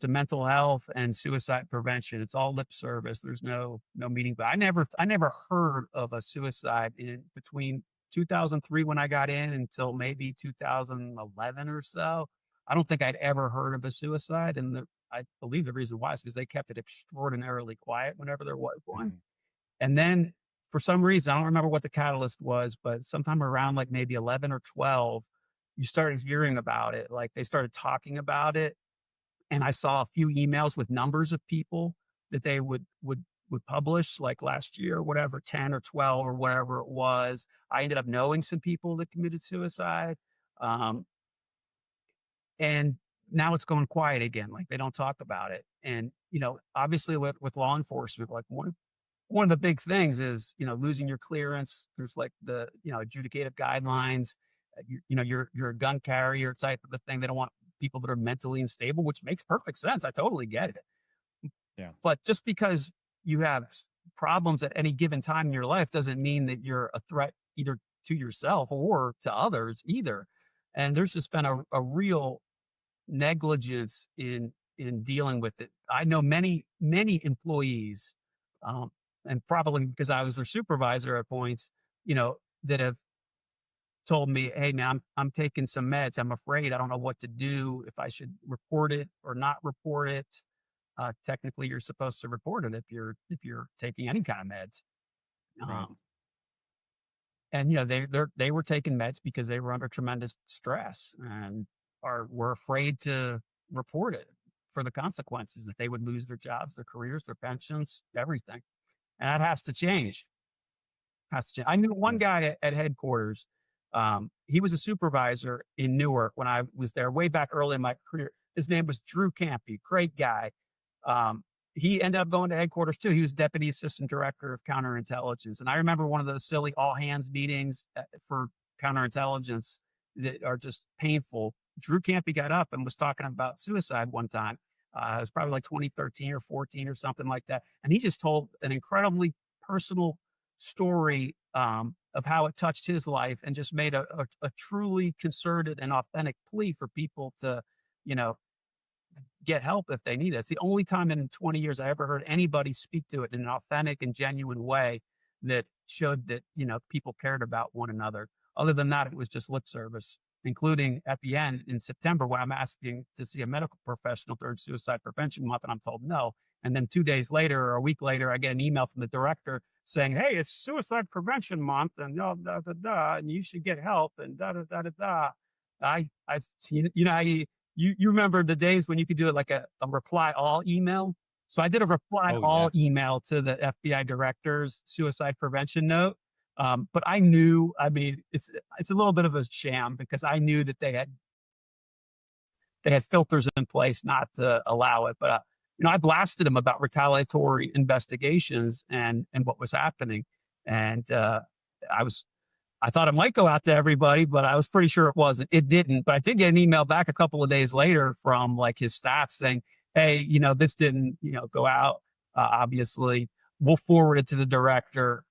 mental health and suicide prevention. It's all lip service. There's no meaning. But I never heard of a suicide in between 2003 when I got in until maybe 2011 or so. I don't think I'd ever heard of a suicide, and I believe the reason why is because they kept it extraordinarily quiet whenever there was one. Mm-hmm. And then for some reason, I don't remember what the catalyst was, but sometime around like maybe 11 or 12, you started hearing about it. Like they started talking about it. And I saw a few emails with numbers of people that they would publish, like last year, whatever, 10 or 12 or whatever it was. I ended up knowing some people that committed suicide. And now it's going quiet again. Like they don't talk about it. And, obviously with law enforcement, like one of the big things is, losing your clearance. There's like the, adjudicative guidelines, you're a gun carrier type of a thing. They don't want people that are mentally unstable, which makes perfect sense. I totally get it. Yeah. But just because you have problems at any given time in your life doesn't mean that you're a threat either to yourself or to others either. And there's just been a real negligence in dealing with it. I know many employees, and probably because I was their supervisor at points, that have told me, hey man, I'm taking some meds. I'm afraid I don't know what to do, if I should report it or not report it. technically you're supposed to report it if you're taking any kind of meds. Right. And they were taking meds because they were under tremendous stress and were afraid to report it for the consequences that they would lose their jobs, their careers, their pensions, everything. And that has to change. I knew one guy at headquarters. He was a supervisor in Newark when I was there way back early in my career. His name was Drew Campy, great guy. He ended up going to headquarters too. He was deputy assistant director of counterintelligence. And I remember one of those silly all hands meetings for counterintelligence that are just painful. Drew Campy got up and was talking about suicide one time. It was probably like 2013 or 14 or something like that. And he just told an incredibly personal story of how it touched his life and just made a truly concerted and authentic plea for people to, get help if they need it. It's the only time in 20 years I ever heard anybody speak to it in an authentic and genuine way that showed that, people cared about one another. Other than that, it was just lip service, including at the end in September when I'm asking to see a medical professional during Suicide Prevention Month, and I'm told no. And then 2 days later or a week later, I get an email from the director saying, "Hey, it's Suicide Prevention Month, and and you should get help." And You remember the days when you could do it like a reply all email? So I did a reply all email to the FBI director's suicide prevention note. But I knew, it's a little bit of a sham because I knew that they had filters in place not to allow it. But I blasted him about retaliatory investigations and what was happening. And I thought it might go out to everybody, but I was pretty sure it wasn't. It didn't. But I did get an email back a couple of days later from like his staff saying, "Hey, this didn't, go out. Obviously, we'll forward it to the director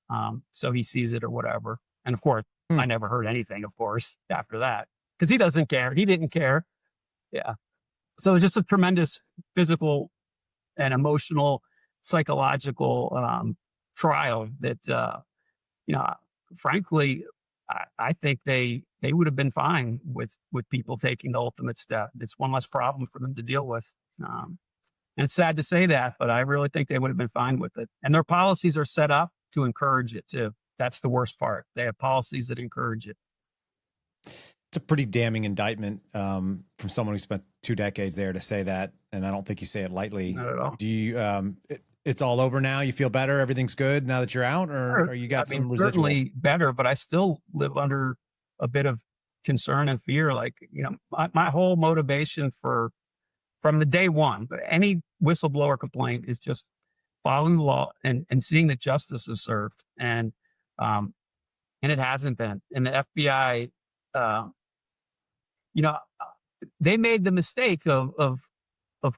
so he sees it or whatever." And of course, I never heard anything, of course, after that because he doesn't care. He didn't care. Yeah. So it's just a tremendous physical and emotional, psychological trial that, frankly, I think they would have been fine with people taking the ultimate step. It's one less problem for them to deal with. And it's sad to say that, but I really think they would have been fine with it. And their policies are set up to encourage it too. That's the worst part. They have policies that encourage it. It's a pretty damning indictment from someone who spent 2 decades there to say that. And I don't think you say it lightly. Not at all. Do you, it's all over now? You feel better? Everything's good now that you're out, or you got some residual? Certainly better, but I still live under a bit of concern and fear. Like, my whole motivation from the day one, but any whistleblower complaint is just following the law and seeing that justice is served. And it hasn't been. And the FBI, they made the mistake of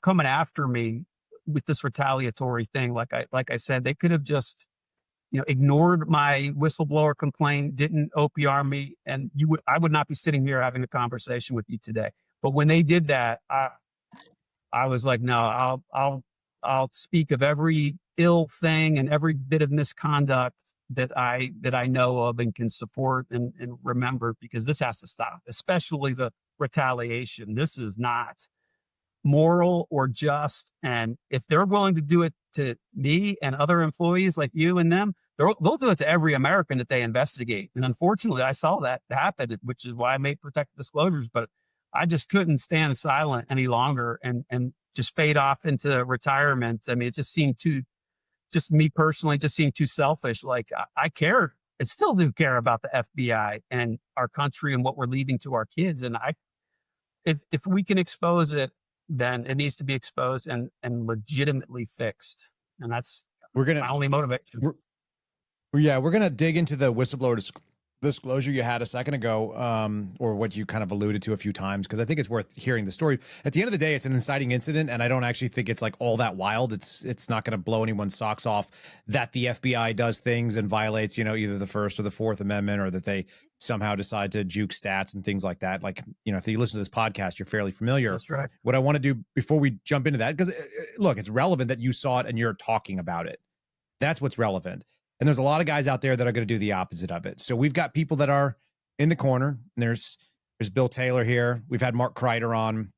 coming after me with this retaliatory thing. Like I said, they could have just, ignored my whistleblower complaint, didn't OPR me, and I would not be sitting here having a conversation with you today. But when they did that, I was like, no, I'll speak of every ill thing and every bit of misconduct that I know of and can support and remember, because this has to stop, especially the retaliation. This is not moral or just. And if they're willing to do it to me and other employees like you and them, they'll do it to every American that they investigate. And unfortunately, I saw that happen, which is why I made protected disclosures. But I just couldn't stand silent any longer and just fade off into retirement. It just seemed just me personally, just seemed too selfish. Like I care. I still do care about the FBI and our country and what we're leaving to our kids. And if we can expose it, then it needs to be exposed and legitimately fixed. And that's my only motivation. We're going to dig into the whistleblower disclosure you had a second ago, or what you kind of alluded to a few times, because I think it's worth hearing the story. At the end of the day, it's an inciting incident, and I don't actually think it's like all that wild. It's not going to blow anyone's socks off that the FBI does things and violates, either the First or the Fourth Amendment, or that they somehow decide to juke stats and things like that. Like, if you listen to this podcast, you're fairly familiar. That's right. What I want to do before we jump into that, because look, it's relevant that you saw it and you're talking about it. That's what's relevant. And there's a lot of guys out there that are going to do the opposite of it. So we've got people that are in the corner. And there's Bill Taylor here. We've had Mark Kreider on.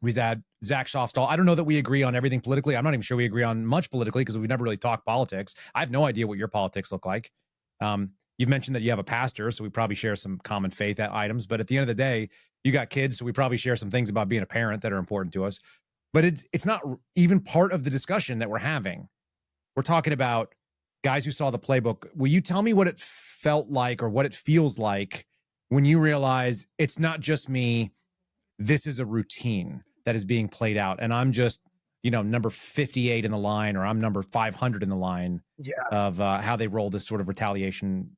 We've had Zach Schofstall. I don't know that we agree on everything politically. I'm not even sure we agree on much politically because we've never really talked politics. I have no idea what your politics look like. You've mentioned that you have a pastor, so we probably share some common faith items. But at the end of the day, you got kids, so we probably share some things about being a parent that are important to us. But it's not even part of the discussion that we're having. We're talking about guys who saw the playbook. Will you tell me what it felt like or what it feels like when you realize it's not just me, this is a routine that is being played out, and I'm just, number 58 in the line, or I'm number 500 in the line of how they roll this sort of retaliation,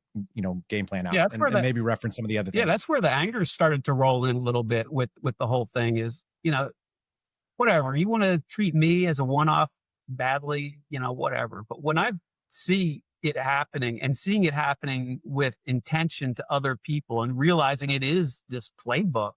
game plan out. Yeah, and maybe reference some of the other things. Yeah, that's where the anger started to roll in a little bit with the whole thing is, whatever, you want to treat me as a one-off badly, whatever. But when I see it happening and seeing it happening with intention to other people and realizing it is this playbook,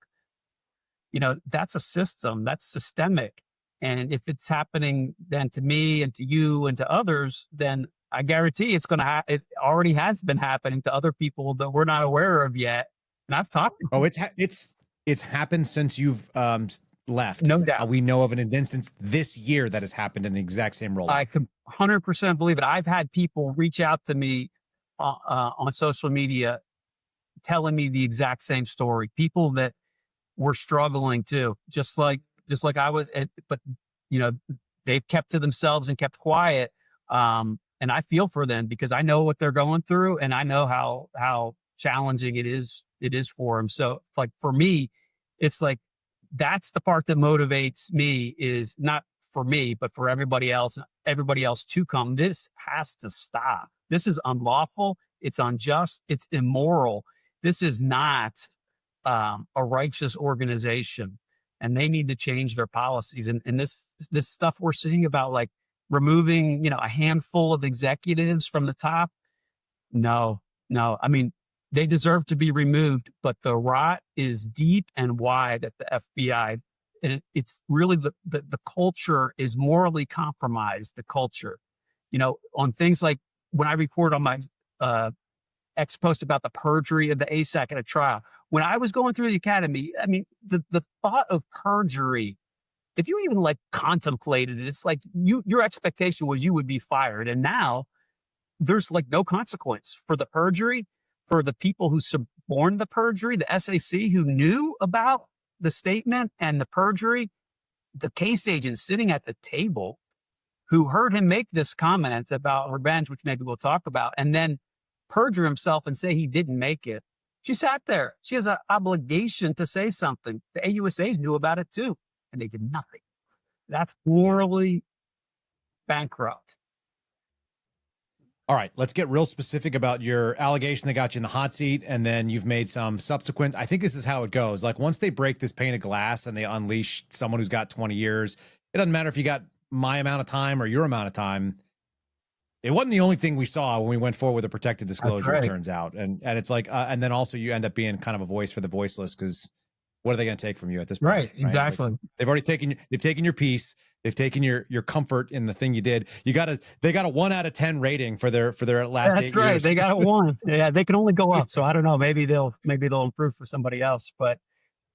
that's a system, that's systemic. And if it's happening then to me and to you and to others, then I guarantee it already has been happening to other people that we're not aware of yet. And I've talked. Oh, it's happened since you've left. No doubt. We know of an instance this year that has happened in the exact same role. I can 100% believe it. I've had people reach out to me on social media telling me the exact same story. People that were struggling too, just like I was, but they've kept to themselves and kept quiet. And I feel for them because I know what they're going through, and I know how challenging it is for them. So it's like, for me, it's like, that's the part that motivates me, is not for me, but for everybody else to come. This has to stop. This is unlawful. It's unjust. It's immoral. This is not a righteous organization, and they need to change their policies. And this stuff we're seeing about, like, removing, a handful of executives from the top. No. I mean, they deserve to be removed, but the rot is deep and wide at the FBI. And it's really the culture is morally compromised, the culture, on things like when I report on my ex post about the perjury of the ASAC at a trial. When I was going through the academy, I mean, the thought of perjury, if you even contemplated it, it's like your expectation was you would be fired. And now there's no consequence for the perjury, for the people who suborned the perjury, the SAC who knew about the statement and the perjury, the case agent sitting at the table who heard him make this comment about revenge, which maybe we'll talk about, and then perjure himself and say he didn't make it. She sat there. She has an obligation to say something. The AUSAs knew about it too, and they did nothing. That's morally bankrupt. All right, let's get real specific about your allegation that got you in the hot seat, and then you've made some subsequent. I think this is how it goes. Once they break this pane of glass and they unleash someone who's got 20 years, it doesn't matter if you got my amount of time or your amount of time. It wasn't the only thing we saw when we went forward with a protected disclosure, it turns out. And it's and then also you end up being kind of a voice for the voiceless, because what are they going to take from you at this point? Right, exactly. They've already taken your piece. They've taken your comfort in the thing you did. They got a 1 out of 10 rating for their last 8 years. That's right. They got a 1. Yeah, they can only go up. So I don't know. Maybe they'll improve for somebody else. But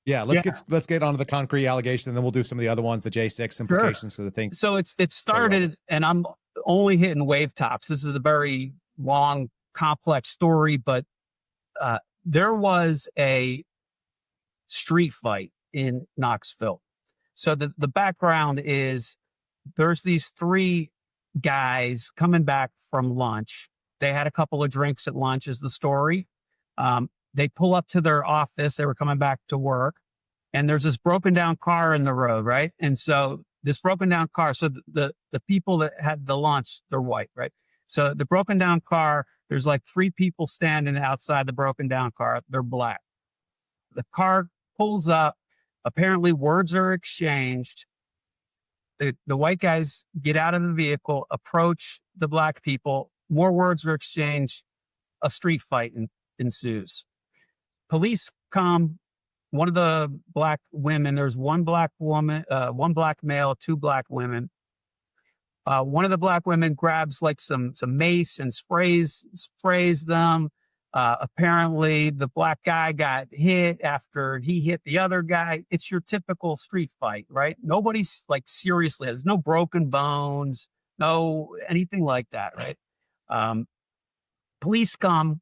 yeah, let's get onto the concrete allegation, and then we'll do some of the other ones, the J6 implications for the thing. So it started, and I'm only hitting wave tops. This is a very long, complex story, but there was a street fight in Knoxville. So the background is there's these 3 guys coming back from lunch. They had a couple of drinks at lunch is the story. They pull up to their office. They were coming back to work, and there's this broken down car in the road, right? And so this broken down car, so the people that had the lunch, they're white, right? So the broken down car, there's 3 people standing outside the broken down car. They're black. The car pulls up. Apparently words are exchanged. The white guys get out of the vehicle, approach the black people. More words are exchanged. A street fight ensues. Police come. One of the black women, there's one black woman, 1 black male, 2 black women. One of the black women grabs some mace and sprays them. Apparently, the black guy got hit after he hit the other guy. It's your typical street fight, right? Nobody's like seriously, there's no broken bones, no anything like that, right? Um, Police come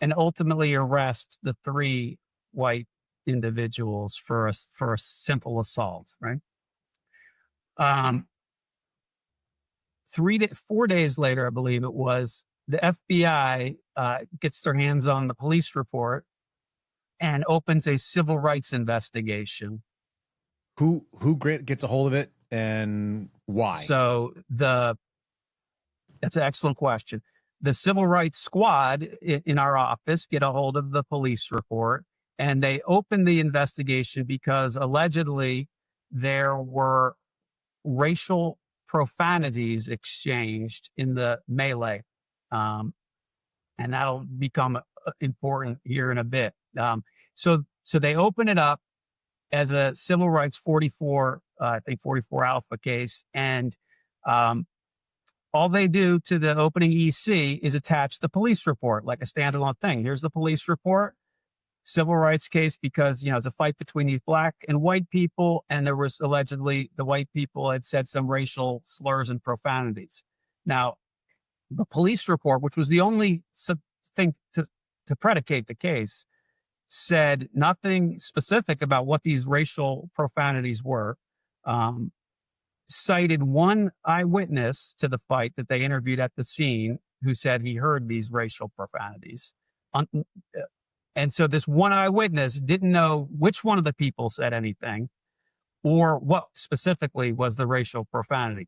and ultimately arrest the three white individuals for a simple assault, right? Um, 4 days later, I believe it was, the FBI gets their hands on the police report and opens a civil rights investigation. Who gets a hold of it and why? So that's an excellent question. The civil rights squad in our office get a hold of the police report, and they open the investigation because allegedly there were racial profanities exchanged in the melee. And that'll become important here in a bit. So they open it up as a civil rights 44, I think 44 alpha case. And all they do to the opening EC is attach the police report like a standalone thing. Here's the police report, civil rights case, because, it's a fight between these black and white people. And there was allegedly the white people had said some racial slurs and profanities. Now, the police report, which was the only thing to predicate the case, said nothing specific about what these racial profanities were. Cited one eyewitness to the fight that they interviewed at the scene who said he heard these racial profanities. And so this one eyewitness didn't know which one of the people said anything or what specifically was the racial profanity.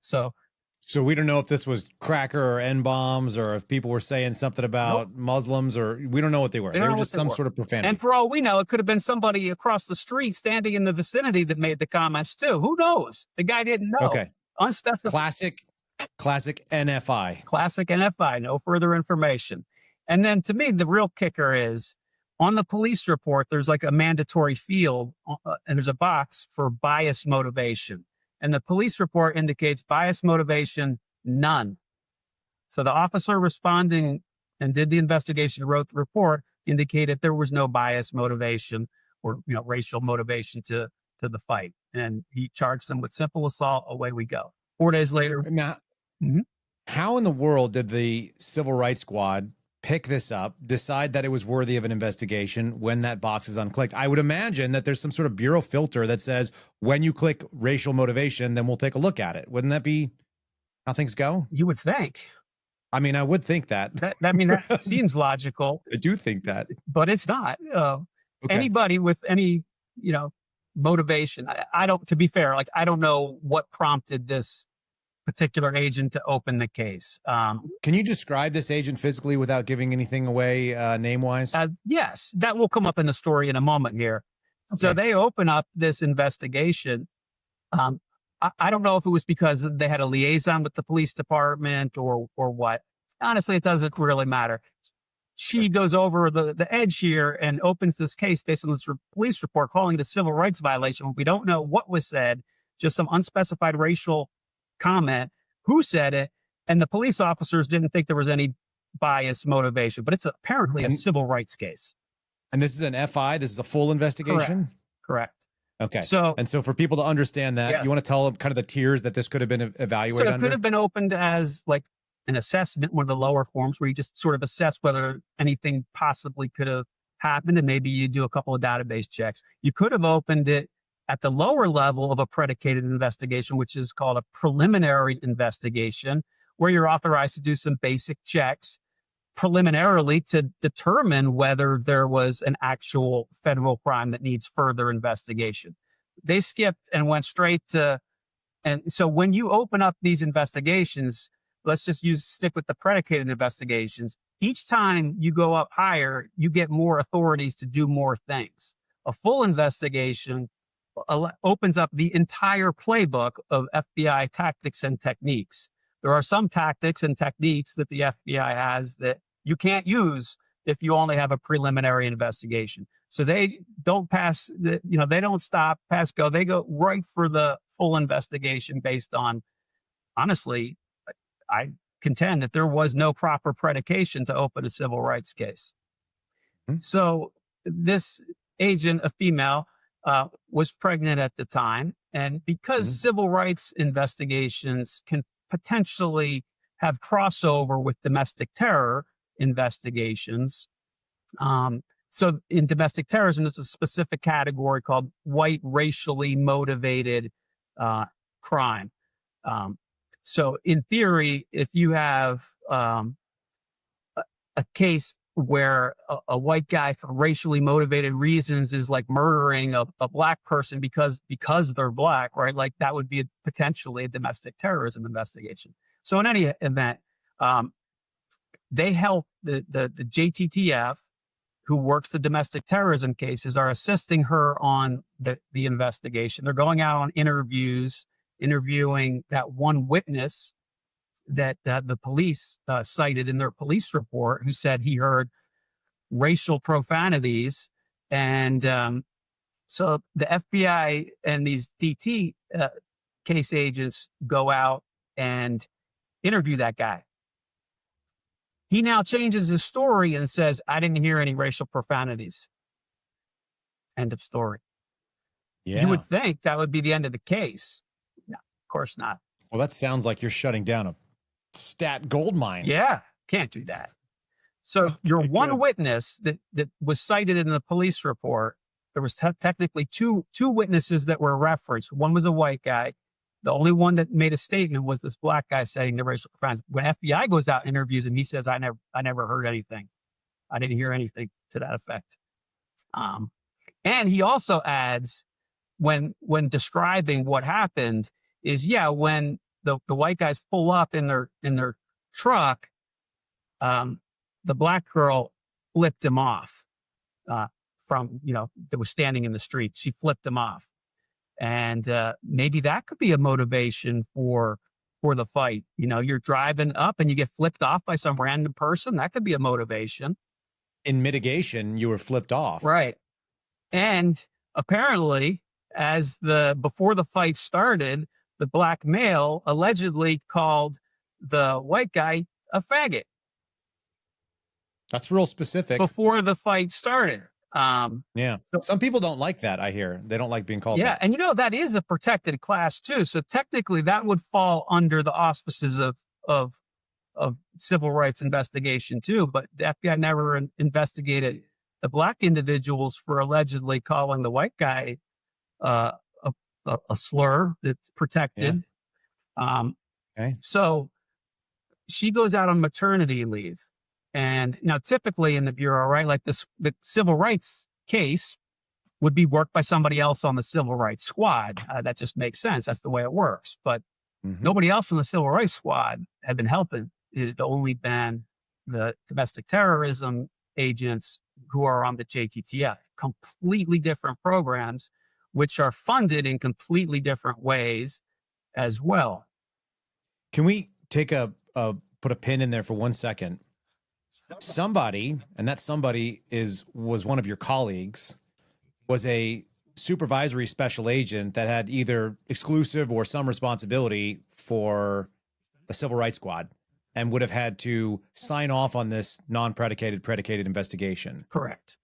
So we don't know if this was cracker or N-bombs or if people were saying something about Muslims, or we don't know what they were. They were just some sort of profanity. And for all we know, it could have been somebody across the street standing in the vicinity that made the comments too. Who knows? The guy didn't know. Okay. Unspecified. Classic NFI. Classic NFI. No further information. And then to me, the real kicker is on the police report, there's like a mandatory field and there's a box for bias motivation. And the police report indicates bias motivation, none. So the officer responding and did the investigation, wrote the report, indicated there was no bias motivation or racial motivation to the fight. And he charged them with simple assault. Away we go. 4 days later. Now, how in the world did the Civil Rights Squad pick this up, decide that it was worthy of an investigation when that box is unclicked? I would imagine that there's some sort of bureau filter that says when you click racial motivation, then we'll take a look at it. Wouldn't that be how things go? You would think. I mean, I would think that. That seems logical. I do think that. But it's not. Okay. Anybody with any, motivation, I don't, to be fair, I don't know what prompted this particular agent to open the case. Can you describe this agent physically without giving anything away name-wise? Yes, that will come up in the story in a moment here. Okay. So they open up this investigation. I don't know if it was because they had a liaison with the police department or what. Honestly, it doesn't really matter. She goes over the edge here and opens this case based on this police report, calling it a civil rights violation. We don't know what was said, just some unspecified racial comment, who said it, and the police officers didn't think there was any bias motivation, but it's apparently a civil rights case. And this is an FI? This is a full investigation? Correct. Okay. So for people to understand that, you want to tell them kind of the tiers that this could have been evaluated under? So it could have been opened as like an assessment, one of the lower forms where you just sort of assess whether anything possibly could have happened, and maybe you do a couple of database checks. You could have opened it at the lower level of a predicated investigation, which is called a preliminary investigation, where you're authorized to do some basic checks preliminarily to determine whether there was an actual federal crime that needs further investigation. They skipped and went straight to, and so when you open up these investigations, let's just stick with the predicated investigations. Each time you go up higher, you get more authorities to do more things. A full investigation opens up the entire playbook of FBI tactics and techniques. There are some tactics and techniques that the FBI has that you can't use if you only have a preliminary investigation. So they don't they don't stop, pass go. They go right for the full investigation based on, honestly, I contend that there was no proper predication to open a civil rights case. So this agent, a female, was pregnant at the time. And because civil rights investigations can potentially have crossover with domestic terror investigations, so in domestic terrorism, there's a specific category called white racially motivated crime. So in theory, if you have a case where a white guy for racially motivated reasons is like murdering a black person because they're black, right? Like that would be potentially a domestic terrorism investigation. So in any event, they help the JTTF, who works the domestic terrorism cases, are assisting her on the investigation. They're going out on interviews, interviewing that one witness that the police cited in their police report, who said he heard racial profanities. And so the FBI and these DT case agents go out and interview that guy. He now changes his story and says, I didn't hear any racial profanities. End of story. Yeah. You would think that would be the end of the case. No, of course not. Well, that sounds like you're shutting down a stat gold mine. Yeah, can't do that. So your one witness that was cited in the police report, there was technically two witnesses that were referenced. One was a white guy. The only one that made a statement was this black guy saying the racial profanities. When FBI goes out and interviews him, he says, I never heard anything. I didn't hear anything to that effect. And he also adds, when describing what happened, is when the white guys pull up in their truck, the black girl flipped him off from, that was standing in the street. She flipped him off. And maybe that could be a motivation for the fight. You're driving up and you get flipped off by some random person. That could be a motivation. In mitigation, you were flipped off. Right. And apparently, before the fight started, the black male allegedly called the white guy a faggot. That's real specific. Before the fight started. Yeah. So, some people don't like that, I hear. They don't like being called that. And that is a protected class too. So technically that would fall under the auspices of civil rights investigation too. But the FBI never investigated the black individuals for allegedly calling the white guy a slur that's protected. Yeah. Okay. So she goes out on maternity leave. And now typically in the Bureau, right, like the civil rights case would be worked by somebody else on the civil rights squad. That just makes sense. That's the way it works. But nobody else from the civil rights squad had been helping. It had only been the domestic terrorism agents who are on the JTTF. Completely different programs, which are funded in completely different ways as well. Can we take put a pin in there for 1 second? Somebody, and that somebody was one of your colleagues, was a supervisory special agent that had either exclusive or some responsibility for a civil rights squad and would have had to sign off on this predicated investigation. Correct.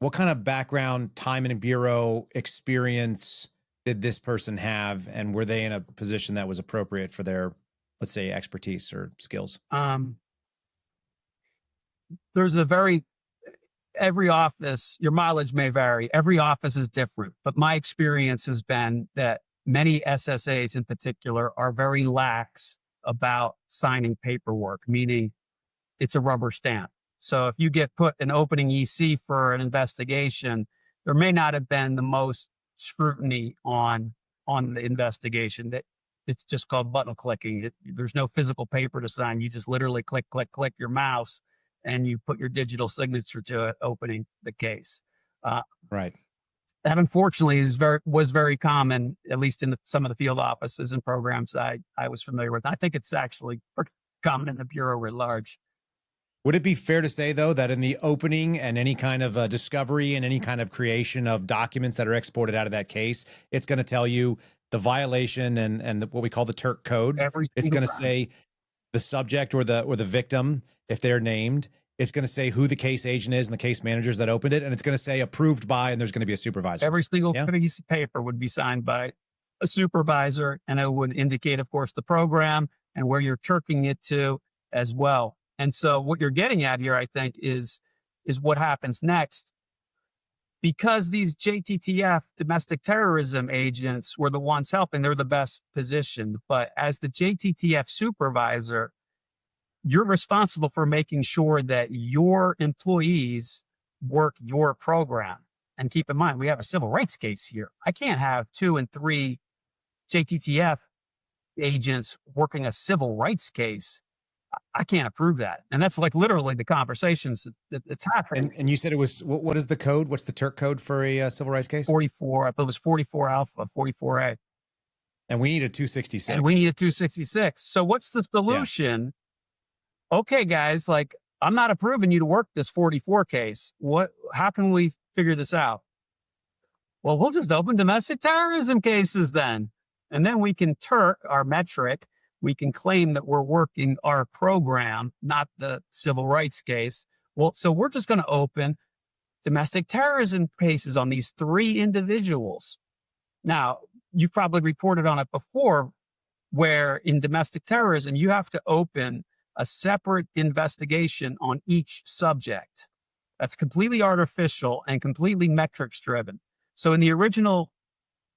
What kind of background, time in a bureau experience did this person have, and were they in a position that was appropriate for their, let's say, expertise or skills? There's every office, your mileage may vary. Every office is different, but my experience has been that many SSAs in particular are very lax about signing paperwork, meaning it's a rubber stamp. So if you get put an opening EC for an investigation, there may not have been the most scrutiny on the investigation. That it's just called button clicking. There's no physical paper to sign. You just literally click your mouse and you put your digital signature to it, opening the case. Right. That unfortunately was very common, at least in some of the field offices and programs I was familiar with. I think it's actually common in the Bureau at large. Would it be fair to say, though, that in the opening and any kind of discovery and any kind of creation of documents that are exported out of that case, it's going to tell you the violation and what we call the Turk code? It's going to say the subject or the victim, if they're named. It's going to say who the case agent is and the case managers that opened it. And it's going to say approved by, and there's going to be a supervisor. Every single Yeah. piece of paper would be signed by a supervisor, and it would indicate, of course, the program and where you're turking it to as well. And so what you're getting at here, I think, is what happens next. Because these JTTF domestic terrorism agents were the ones helping, they're the best positioned. But as the JTTF supervisor, you're responsible for making sure that your employees work your program. And keep in mind, we have a civil rights case here. I can't have 2 and 3 JTTF agents working a civil rights case. I can't approve that. And that's like literally the conversations that's happening. And you said it was, what is the code? What's the Turk code for a civil rights case? 44, I thought it was 44 alpha, 44A. And we need a 266. And we need a 266. So what's the solution? Yeah. Okay, guys, like, I'm not approving you to work this 44 case. How can we figure this out? Well, we'll just open domestic terrorism cases then. And then we can Turk our metric. We can claim that we're working our program, not the civil rights case. Well, so we're just going to open domestic terrorism cases on these 3 individuals. Now, you've probably reported on it before, where in domestic terrorism, you have to open a separate investigation on each subject. That's completely artificial and completely metrics driven. So in the original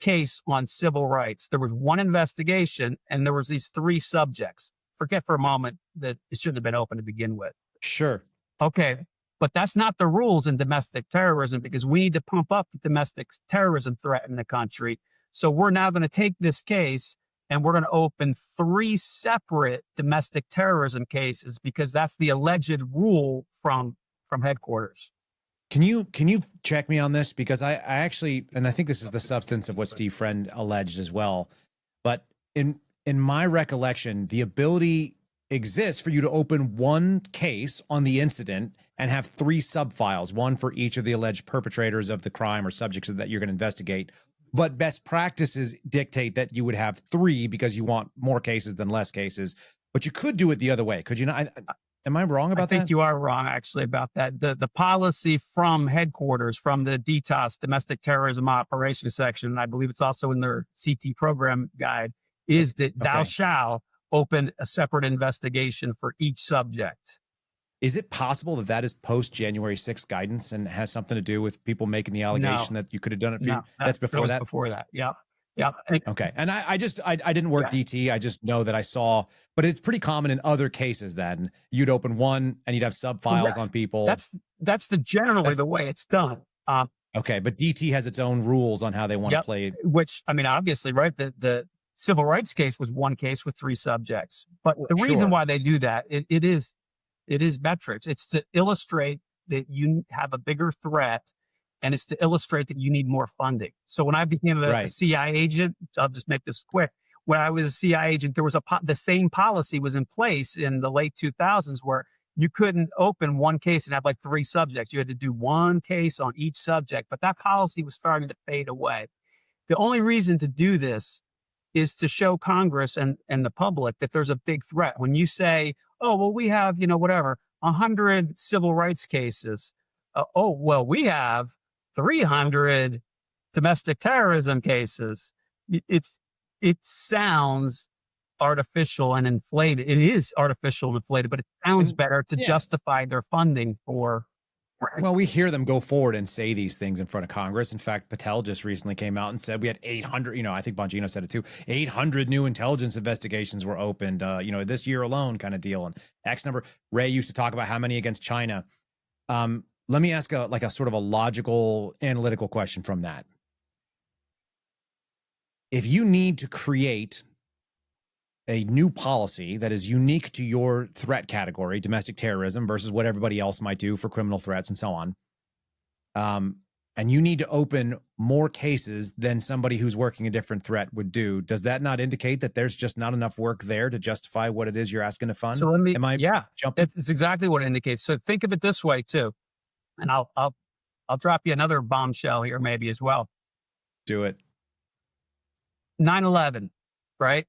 case on civil rights, there was 1 investigation and there was these 3 subjects. Forget for a moment that it shouldn't have been open to begin with. Sure. Okay. But that's not the rules in domestic terrorism, because we need to pump up the domestic terrorism threat in the country. So we're now going to take this case and we're going to open 3 separate domestic terrorism cases, because that's the alleged rule from headquarters. Can you check me on this? Because I actually, and I think this is the substance of what Steve Friend alleged as well, but in my recollection, the ability exists for you to open 1 case on the incident and have 3 subfiles, 1 for each of the alleged perpetrators of the crime or subjects that you're going to investigate. But best practices dictate that you would have 3 because you want more cases than less cases. But you could do it the other way, could you not? Am I wrong about that? I think you are wrong, actually, about that. The policy from headquarters, from the DTOS, Domestic Terrorism Operations Section, and I believe it's also in their CT program guide, is that thou shalt open a separate investigation for each subject. Is it possible that that is post January 6th guidance and has something to do with people making the allegation that you could have done it for you? That's before that? Before that, yep. Okay. And I didn't work DT. I just know that I saw, but it's pretty common in other cases that you'd open 1 and you'd have sub-files on people. That's generally the way it's done. Okay. But DT has its own rules on how they want to play it. Which, I mean, obviously, right, the civil rights case was 1 case with 3 subjects. But the reason why they do that, it is metrics. It's to illustrate that you have a bigger threat, and it's to illustrate that you need more funding. So when I became a CI agent, I'll just make this quick. When I was a CI agent, there was the same policy was in place in the late 2000s, where you couldn't open 1 case and have like 3 subjects. You had to do 1 case on each subject, but that policy was starting to fade away. The only reason to do this is to show Congress and the public that there's a big threat. When you say, oh, well, we have, 100 civil rights cases. We have 300 domestic terrorism cases. It sounds artificial and inflated. It is artificial and inflated, but it sounds better to justify their funding for. Well, we hear them go forward and say these things in front of Congress. In fact, Patel just recently came out and said we had 800, I think Bongino said it too, 800 new intelligence investigations were opened, this year alone kind of deal. And X number, Ray used to talk about how many against China. Let me ask a sort of a logical, analytical question from that. If you need to create a new policy that is unique to your threat category, domestic terrorism versus what everybody else might do for criminal threats and so on, and you need to open more cases than somebody who's working a different threat would do, does that not indicate that there's just not enough work there to justify what it is you're asking to fund? So let me, jumping? It's exactly what it indicates. So think of it this way too, and I'll drop you another bombshell here maybe as well. Do it. 9/11, right?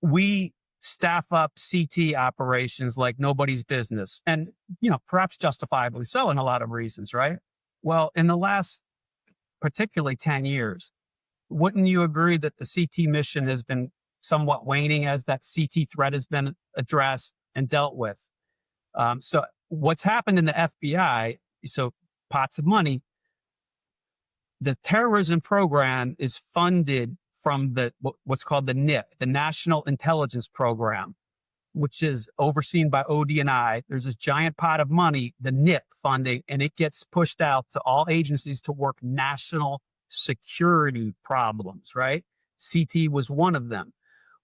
We staff up CT operations like nobody's business. And, perhaps justifiably so in a lot of reasons, right? Well, in the last particularly 10 years, wouldn't you agree that the CT mission has been somewhat waning as that CT threat has been addressed and dealt with? So what's happened in the FBI, so pots of money, the terrorism program is funded from what's called the NIP, the National Intelligence Program, which is overseen by OD&I. There's this giant pot of money, the NIP funding, and it gets pushed out to all agencies to work national security problems, right? CT was one of them.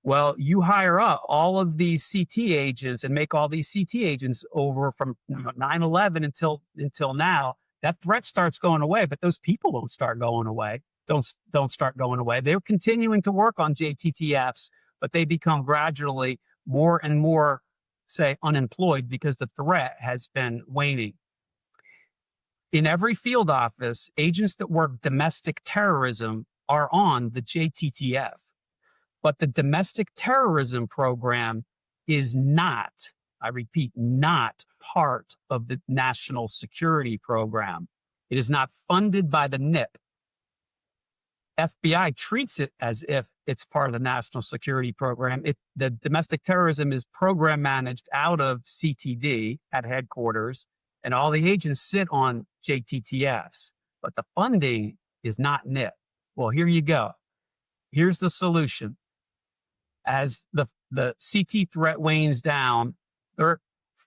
Well, you hire up all of these CT agents and make all these CT agents over from 9/11 until now. That threat starts going away, but those people don't start going away. Don't start going away. They're continuing to work on JTTFs, but they become gradually more and more, say, unemployed because the threat has been waning. In every field office, agents that work domestic terrorism are on the JTTF, but the domestic terrorism program is not, I repeat, not part of the national security program. It is not funded by the NIP. FBI treats it as if it's part of the national security program. The domestic terrorism is program managed out of CTD at headquarters, and all the agents sit on JTTFs, but the funding is not NIP. Well, here you go. Here's the solution. As the CT threat wanes down, they're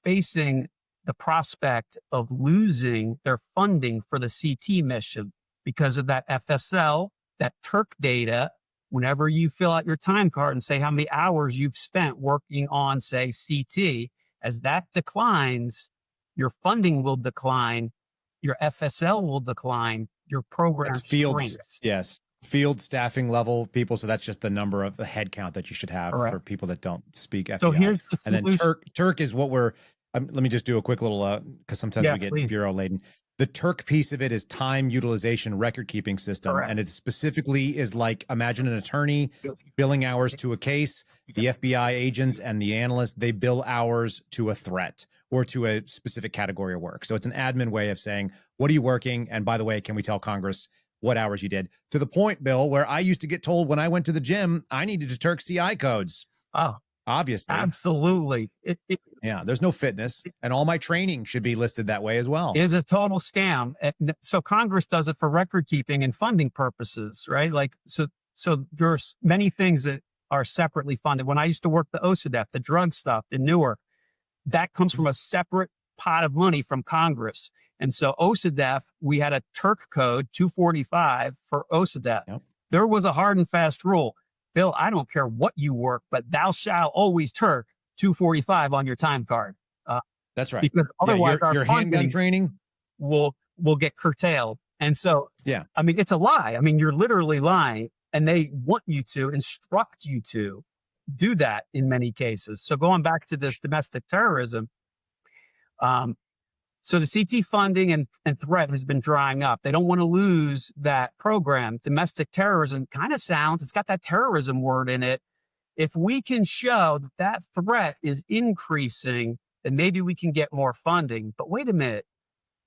facing the prospect of losing their funding for the CT mission because of that FSL, that Turk data. Whenever you fill out your time card and say how many hours you've spent working on, say, CT, as that declines, your funding will decline, your FSL will decline, your program shrinks. Yes. Field staffing level people. So that's just the number of the head count that you should have for people that don't speak FBI. So here's the solution. And then Turk is what we're, let me just do a quick little, because sometimes we get bureau laden. The Turk piece of it is time utilization record keeping system. Correct. And it specifically is like, imagine an attorney billing hours to a case. The FBI agents and the analysts, they bill hours to a threat or to a specific category of work. So it's an admin way of saying, what are you working? And by the way, can we tell Congress what hours you did? To the point, Bill, where I used to get told when I went to the gym, I needed to Turk CI codes. Oh, obviously. Absolutely. Yeah, there's no fitness, and all my training should be listed that way as well. It is a total scam. So Congress does it for record keeping and funding purposes, right? Like, so there's many things that are separately funded. When I used to work the OCDEF, the drug stuff in Newark, that comes from a separate pot of money from Congress. And so OCDEF, we had a Turk code 245 for OCDEF. Yep. There was a hard and fast rule. Bill, I don't care what you work, but thou shalt always Turk 245 on your time card. That's right. Because otherwise your handgun training will get curtailed. And so, yeah, I mean, it's a lie. I mean, you're literally lying, and they want you to instruct you to do that in many cases. So going back to this domestic terrorism, so the CT funding and threat has been drying up. They don't want to lose that program. Domestic terrorism kind of sounds, it's got that terrorism word in it. If we can show that that threat is increasing, then maybe we can get more funding. But wait a minute,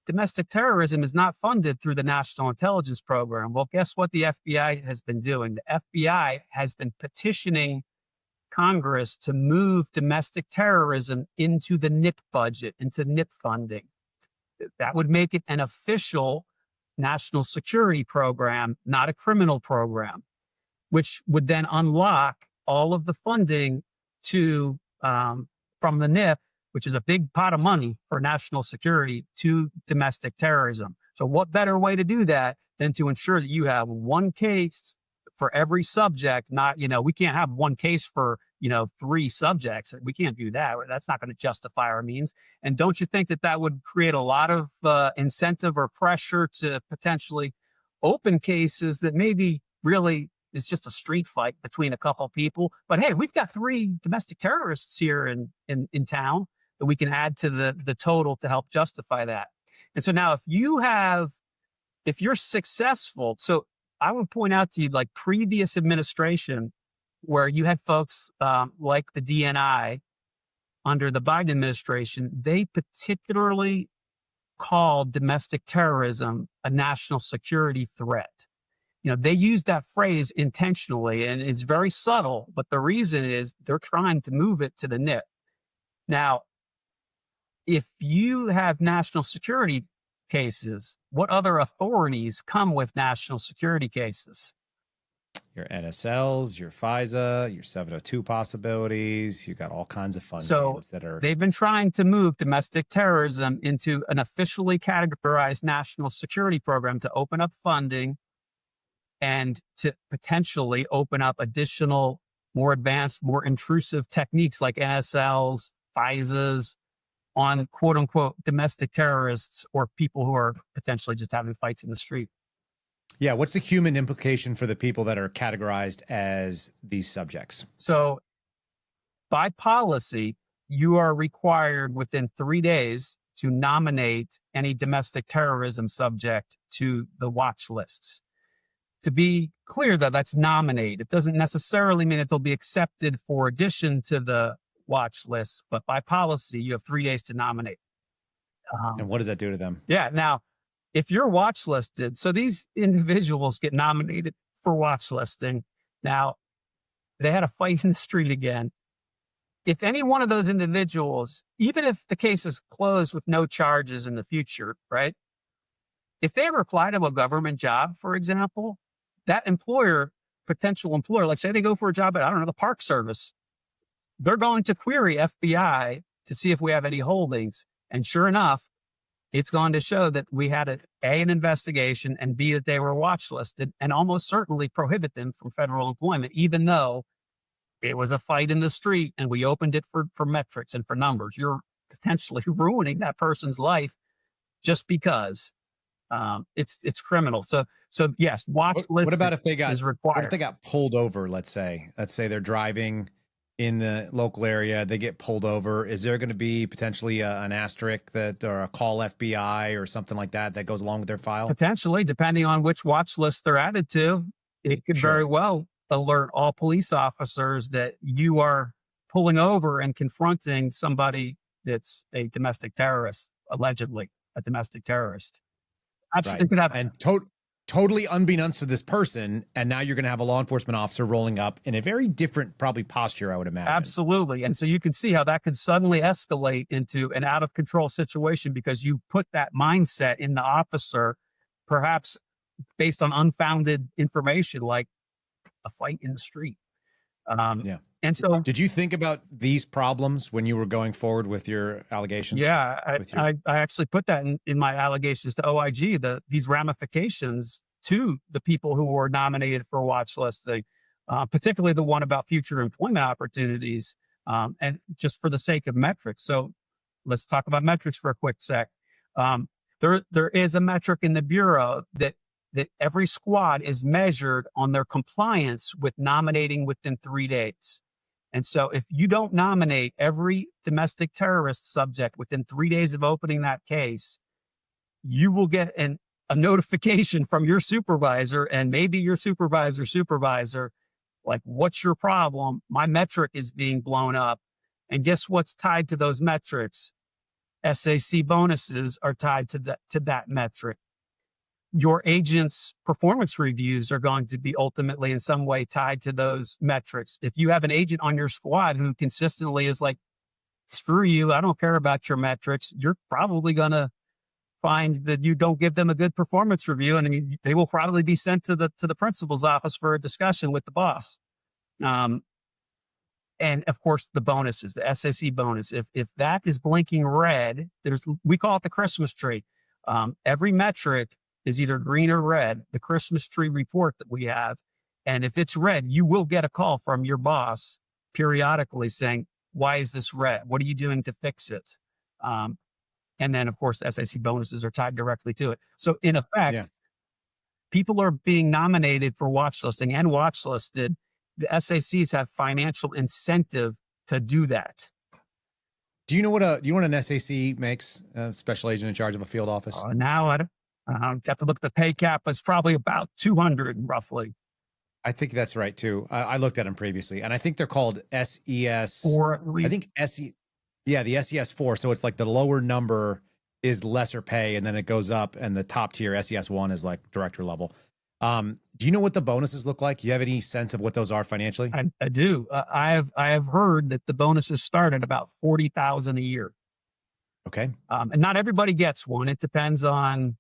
domestic terrorism is not funded through the National Intelligence Program. Well, guess what the FBI has been doing? The FBI has been petitioning Congress to move domestic terrorism into the NIP budget, into NIP funding. That would make it an official national security program, not a criminal program, which would then unlock all of the funding to from the NIP, which is a big pot of money for national security, to domestic terrorism. So what better way to do that than to ensure that you have one case for every subject? Not, we can't have one case for 3 subjects. We can't do that. That's not going to justify our means. And don't you think that would create a lot of incentive or pressure to potentially open cases that maybe really is just a street fight between a couple people? But hey, we've got 3 domestic terrorists here in town that we can add to the total to help justify that. And so now if you're successful, so I would point out to you, like previous administration where you had folks like the DNI under the Biden administration. They particularly called domestic terrorism a national security threat. They use that phrase intentionally, and it's very subtle, but the reason is they're trying to move it to the NIP. Now, if you have national security cases, what other authorities come with national security cases? Your NSLs, your FISA, your 702 possibilities. You got all kinds of fun games that are. They've been trying to move domestic terrorism into an officially categorized national security program to open up funding and to potentially open up additional, more advanced, more intrusive techniques like NSLs, FISAs on quote unquote domestic terrorists or people who are potentially just having fights in the street. Yeah. What's the human implication for the people that are categorized as these subjects? So by policy, you are required within 3 days to nominate any domestic terrorism subject to the watch lists. To be clear, that's nominate. It doesn't necessarily mean that they'll be accepted for addition to the watch list, but by policy, you have 3 days to nominate. And what does that do to them? Yeah. Now, if you're watch listed, so these individuals get nominated for watch listing. Now, they had a fight in the street again. If any one of those individuals, even if the case is closed with no charges in the future, right? If they ever apply to a government job, for example, that potential employer, like say they go for a job at, I don't know, the Park Service, they're going to query FBI to see if we have any holdings. And sure enough, it's going to show that we had an investigation, and B, that they were watch listed, and almost certainly prohibit them from federal employment, even though it was a fight in the street and we opened it for metrics and for numbers. You're potentially ruining that person's life just because it's criminal. So yes, watch list. What about if they got is required? What if they got pulled over? Let's say they're driving in the local area, they get pulled over. Is there going to be potentially an asterisk or a call FBI or something like that goes along with their file? Potentially, depending on which watch list they're added to, it could very well alert all police officers that you are pulling over and confronting somebody that's a domestic terrorist, allegedly a domestic terrorist. Absolutely, right. Could happen. And totally unbeknownst to this person, and now you're going to have a law enforcement officer rolling up in a very different, probably, posture, I would imagine. Absolutely. And so you can see how that could suddenly escalate into an out of control situation because you put that mindset in the officer, perhaps based on unfounded information like a fight in the street. Yeah. And so, did you think about these problems when you were going forward with your allegations? Yeah, I actually put that in my allegations to OIG, these ramifications to the people who were nominated for watch listing, particularly the one about future employment opportunities, and just for the sake of metrics. So let's talk about metrics for a quick sec. There is a metric in the Bureau that every squad is measured on their compliance with nominating within 3 days. And so if you don't nominate every domestic terrorist subject within 3 days of opening that case, you will get a notification from your supervisor, and maybe your supervisor, like, what's your problem? My metric is being blown up. And guess what's tied to those metrics? SAC bonuses are tied to that metric. Your agent's performance reviews are going to be ultimately in some way tied to those metrics. If you have an agent on your squad who consistently is like, screw you, I don't care about your metrics, you're probably going to find that you don't give them a good performance review, and they will probably be sent to the principal's office for a discussion with the boss. And of course, the bonuses, the SAC bonus, if that is blinking red, we call it the Christmas tree. Every metric is either green or red, the Christmas tree report that we have. And if it's red, you will get a call from your boss periodically saying, why is this red? What are you doing to fix it? And then, of course, the SAC bonuses are tied directly to it. So in effect, people are being nominated for watch listing and watch listed. The SACs have financial incentive to do that. Do you know what an SAC makes, a special agent in charge of a field office? Now I have to look at the pay cap. It's probably about 200 roughly. I think that's right too. I looked at them previously, and I think they're called SES. Or at least, I think the SES 4. So it's like the lower number is lesser pay, and then it goes up, and the top tier SES 1 is like director level. Do you know what the bonuses look like? Do you have any sense of what those are financially? I do. I have heard that the bonuses start at about 40,000 a year. Okay. And not everybody gets one. It depends on,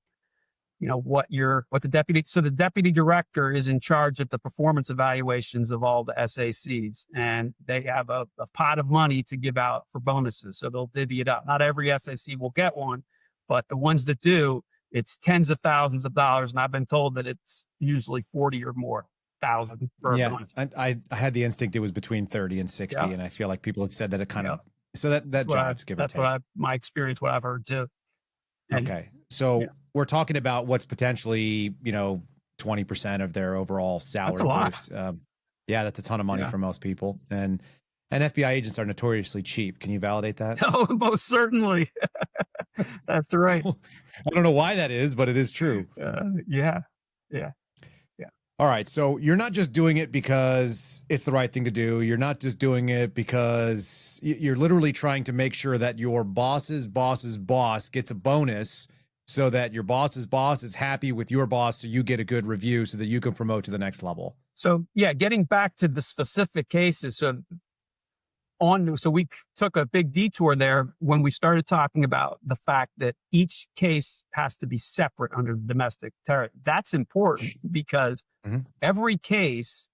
what the deputy. So the deputy director is in charge of the performance evaluations of all the SACs, and they have a pot of money to give out for bonuses. So they'll divvy it up. Not every SAC will get one, but the ones that do, it's tens of thousands of dollars. And I've been told that it's usually 40 or more thousand for a bonus. I had the instinct it was between 30 and 60, and I feel like people had said that it kind of, so that drives, give or take. That's my experience, what I've heard too. And, okay. So we're talking about what's potentially, 20% of their overall salary. That's a lot. Boost. That's a ton of money for most people. And FBI agents are notoriously cheap. Can you validate that? Oh, most certainly. That's right. I don't know why that is, but it is true. Yeah. All right. So you're not just doing it because it's the right thing to do. You're not just doing it because you're literally trying to make sure that your boss's boss's boss gets a bonus so that your boss's boss is happy with your boss. So you get a good review so that you can promote to the next level. So getting back to the specific cases. So we took a big detour there when we started talking about the fact that each case has to be separate under domestic terror. That's important because every case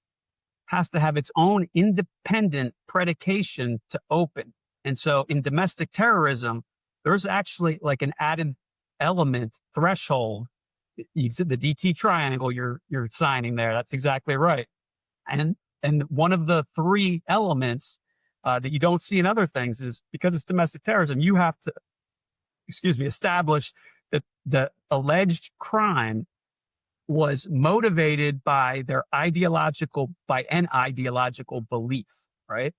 has to have its own independent predication to open. And so in domestic terrorism, there's actually like an added element threshold. You said the DT triangle you're signing there. That's exactly right. And one of the three elements that you don't see in other things is because it's domestic terrorism, you have to, establish that the alleged crime was motivated by an ideological belief, right?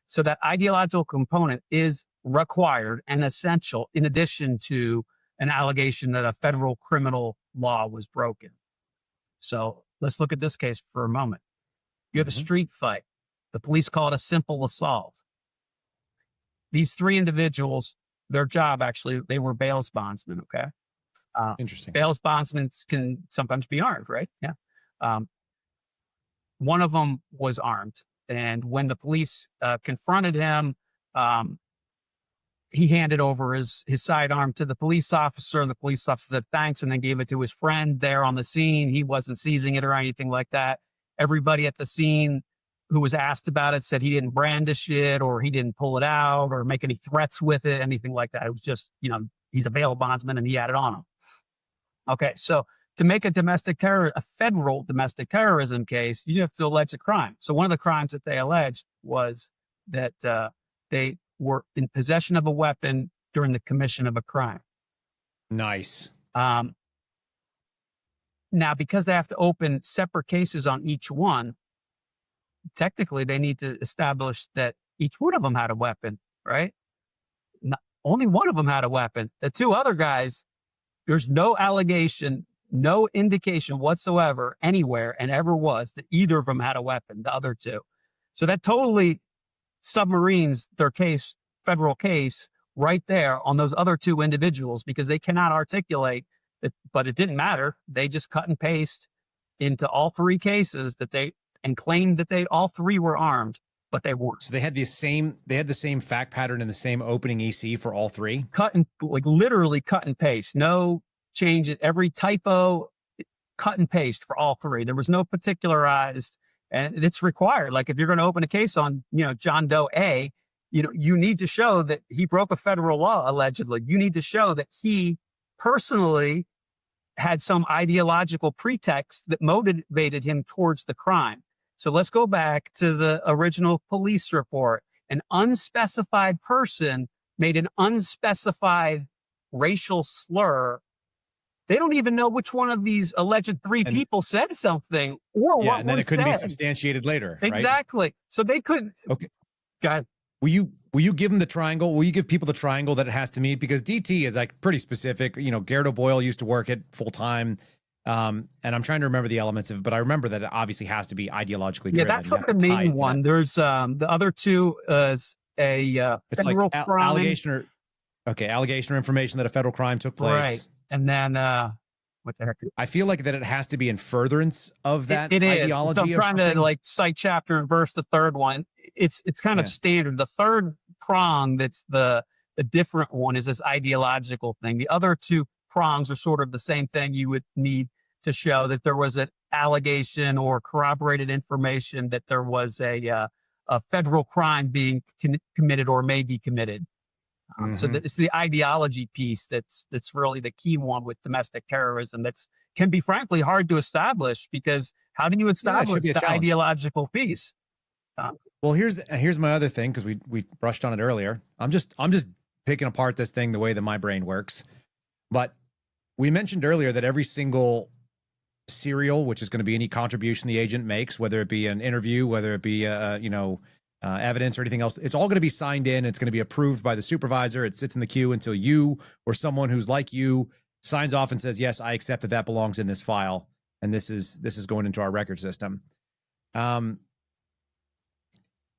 So that ideological component is required and essential in addition to an allegation that a federal criminal law was broken. So let's look at this case for a moment. You have a street fight. The police call it a simple assault. These three individuals, their job actually, they were bail bondsmen, okay? Interesting. Bail bondsmen can sometimes be armed, right? Yeah. One of them was armed. And when the police confronted him, he handed over his sidearm to the police officer, and the police officer said thanks, and then gave it to his friend there on the scene. He wasn't seizing it or anything like that. Everybody at the scene who was asked about it said he didn't brandish it or he didn't pull it out or make any threats with it, anything like that. It was just, he's a bail bondsman and he had it on him. Okay, so to make a federal domestic terrorism case, you have to allege a crime. So one of the crimes that they alleged was that they were in possession of a weapon during the commission of a crime. Nice. Now, because they have to open separate cases on each one, technically they need to establish that each one of them had a weapon, right? Only one of them had a weapon. The two other guys, there's no allegation, no indication whatsoever anywhere and ever was that either of them had a weapon, the other two. So that totally submarines their case, federal case, right there on those other two individuals because they cannot articulate it, but it didn't matter. They just cut and paste into all three cases and claimed that all three were armed, but they weren't. So they had the same fact pattern and the same opening EC for all three? Literally cut and paste. No change at every typo, cut and paste for all three. There was no particularized, and it's required. Like if you're going to open a case on, John Doe A, you need to show that he broke a federal law, allegedly. You need to show that he personally had some ideological pretext that motivated him towards the crime. So let's go back to the original police report. An unspecified person made an unspecified racial slur. They don't even know which one of these alleged three people said something or what. And then it couldn't be substantiated later. Exactly. Right? So they couldn't. Okay. Go ahead. Will you give them the triangle? Will you give people the triangle that it has to meet? Because DT is like pretty specific. Garrett O'Boyle used to work it full time. And I'm trying to remember the elements of it, but I remember that it obviously has to be ideologically Yeah, driven. that's You like have the to tie it main to one. that. There's the other two is a It's like federal crime. allegation or information that a federal crime took place. Right. And then what the heck? I feel like that it has to be in furtherance of that It is. ideology. So I'm or trying something. to like cite chapter and verse the third one. It's kind of standard. The third prong that's the different one is this ideological thing. The other two prongs are sort of the same thing. You would need to show that there was an allegation or corroborated information that there was a federal crime being committed or may be committed. So that it's the ideology piece that's really the key one with domestic terrorism. That's can be frankly hard to establish, because how do you establish the challenge. ideological piece? Well, here's my other thing, because we brushed on it earlier. I'm just picking apart this thing the way that my brain works. But we mentioned earlier that every single serial, which is going to be any contribution the agent makes, whether it be an interview, whether it be evidence or anything else, it's all going to be signed in. It's going to be approved by the supervisor. It sits in the queue until you or someone who's like you signs off and says, yes, I accept that belongs in this file, and this is going into our record system.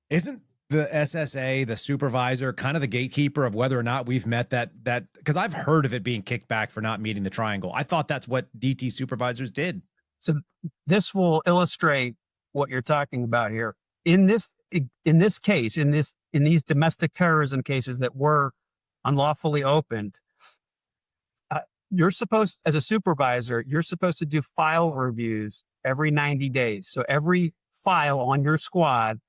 Isn't the SSA, the supervisor, kind of the gatekeeper of whether or not we've met that? Because I've heard of it being kicked back for not meeting the triangle. I thought that's what DT supervisors did. So this will illustrate what you're talking about here. In this case, in these domestic terrorism cases that were unlawfully opened, you're supposed, as a supervisor, you're supposed to do file reviews every 90 days. So every file on your squad,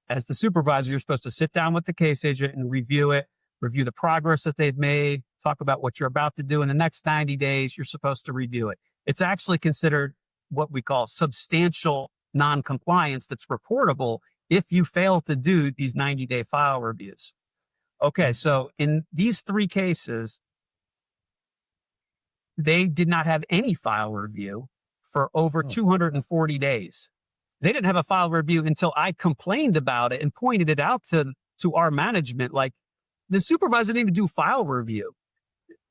as the supervisor, you're supposed to sit down with the case agent and review it, review the progress that they've made, talk about what you're about to do in the next 90 days. You're supposed to review it. It's actually considered what we call substantial non-compliance that's reportable if you fail to do these 90-day file reviews. Okay, so in these three cases, they did not have any file review for over 240 days. They didn't have a file review until I complained about it and pointed it out to our management. Like, the supervisor didn't even do file review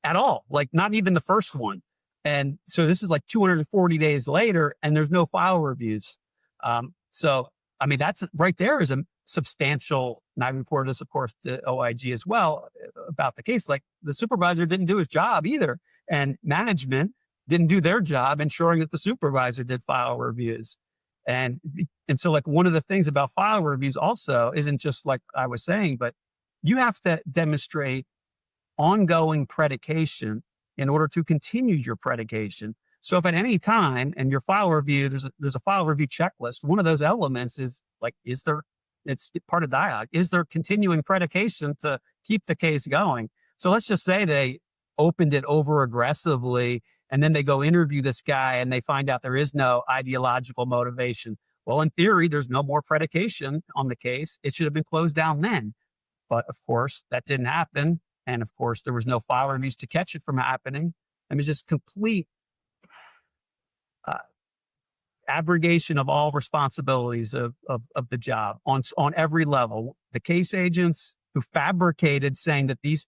at all, like not even the first one. And so this is like 240 days later, and there's no file reviews. So, I mean, that's right there is a substantial, and I reported this, of course, to OIG as well about the case. Like, the supervisor didn't do his job either, and management didn't do their job ensuring that the supervisor did file reviews. And so, like, one of the things about file reviews also isn't just like I was saying, but you have to demonstrate ongoing predication in order to continue your predication. So if at any time in your file review, there's a file review checklist, one of those elements is like, it's part of dialogue, is there continuing predication to keep the case going? So let's just say they opened it over aggressively, and then they go interview this guy and they find out there is no ideological motivation. Well, in theory, there's no more predication on the case. It should have been closed down then. But of course, that didn't happen. And of course, there was no file reviews to catch it from happening. I mean, just complete abrogation of all responsibilities of the job on every level. The case agents who fabricated saying that these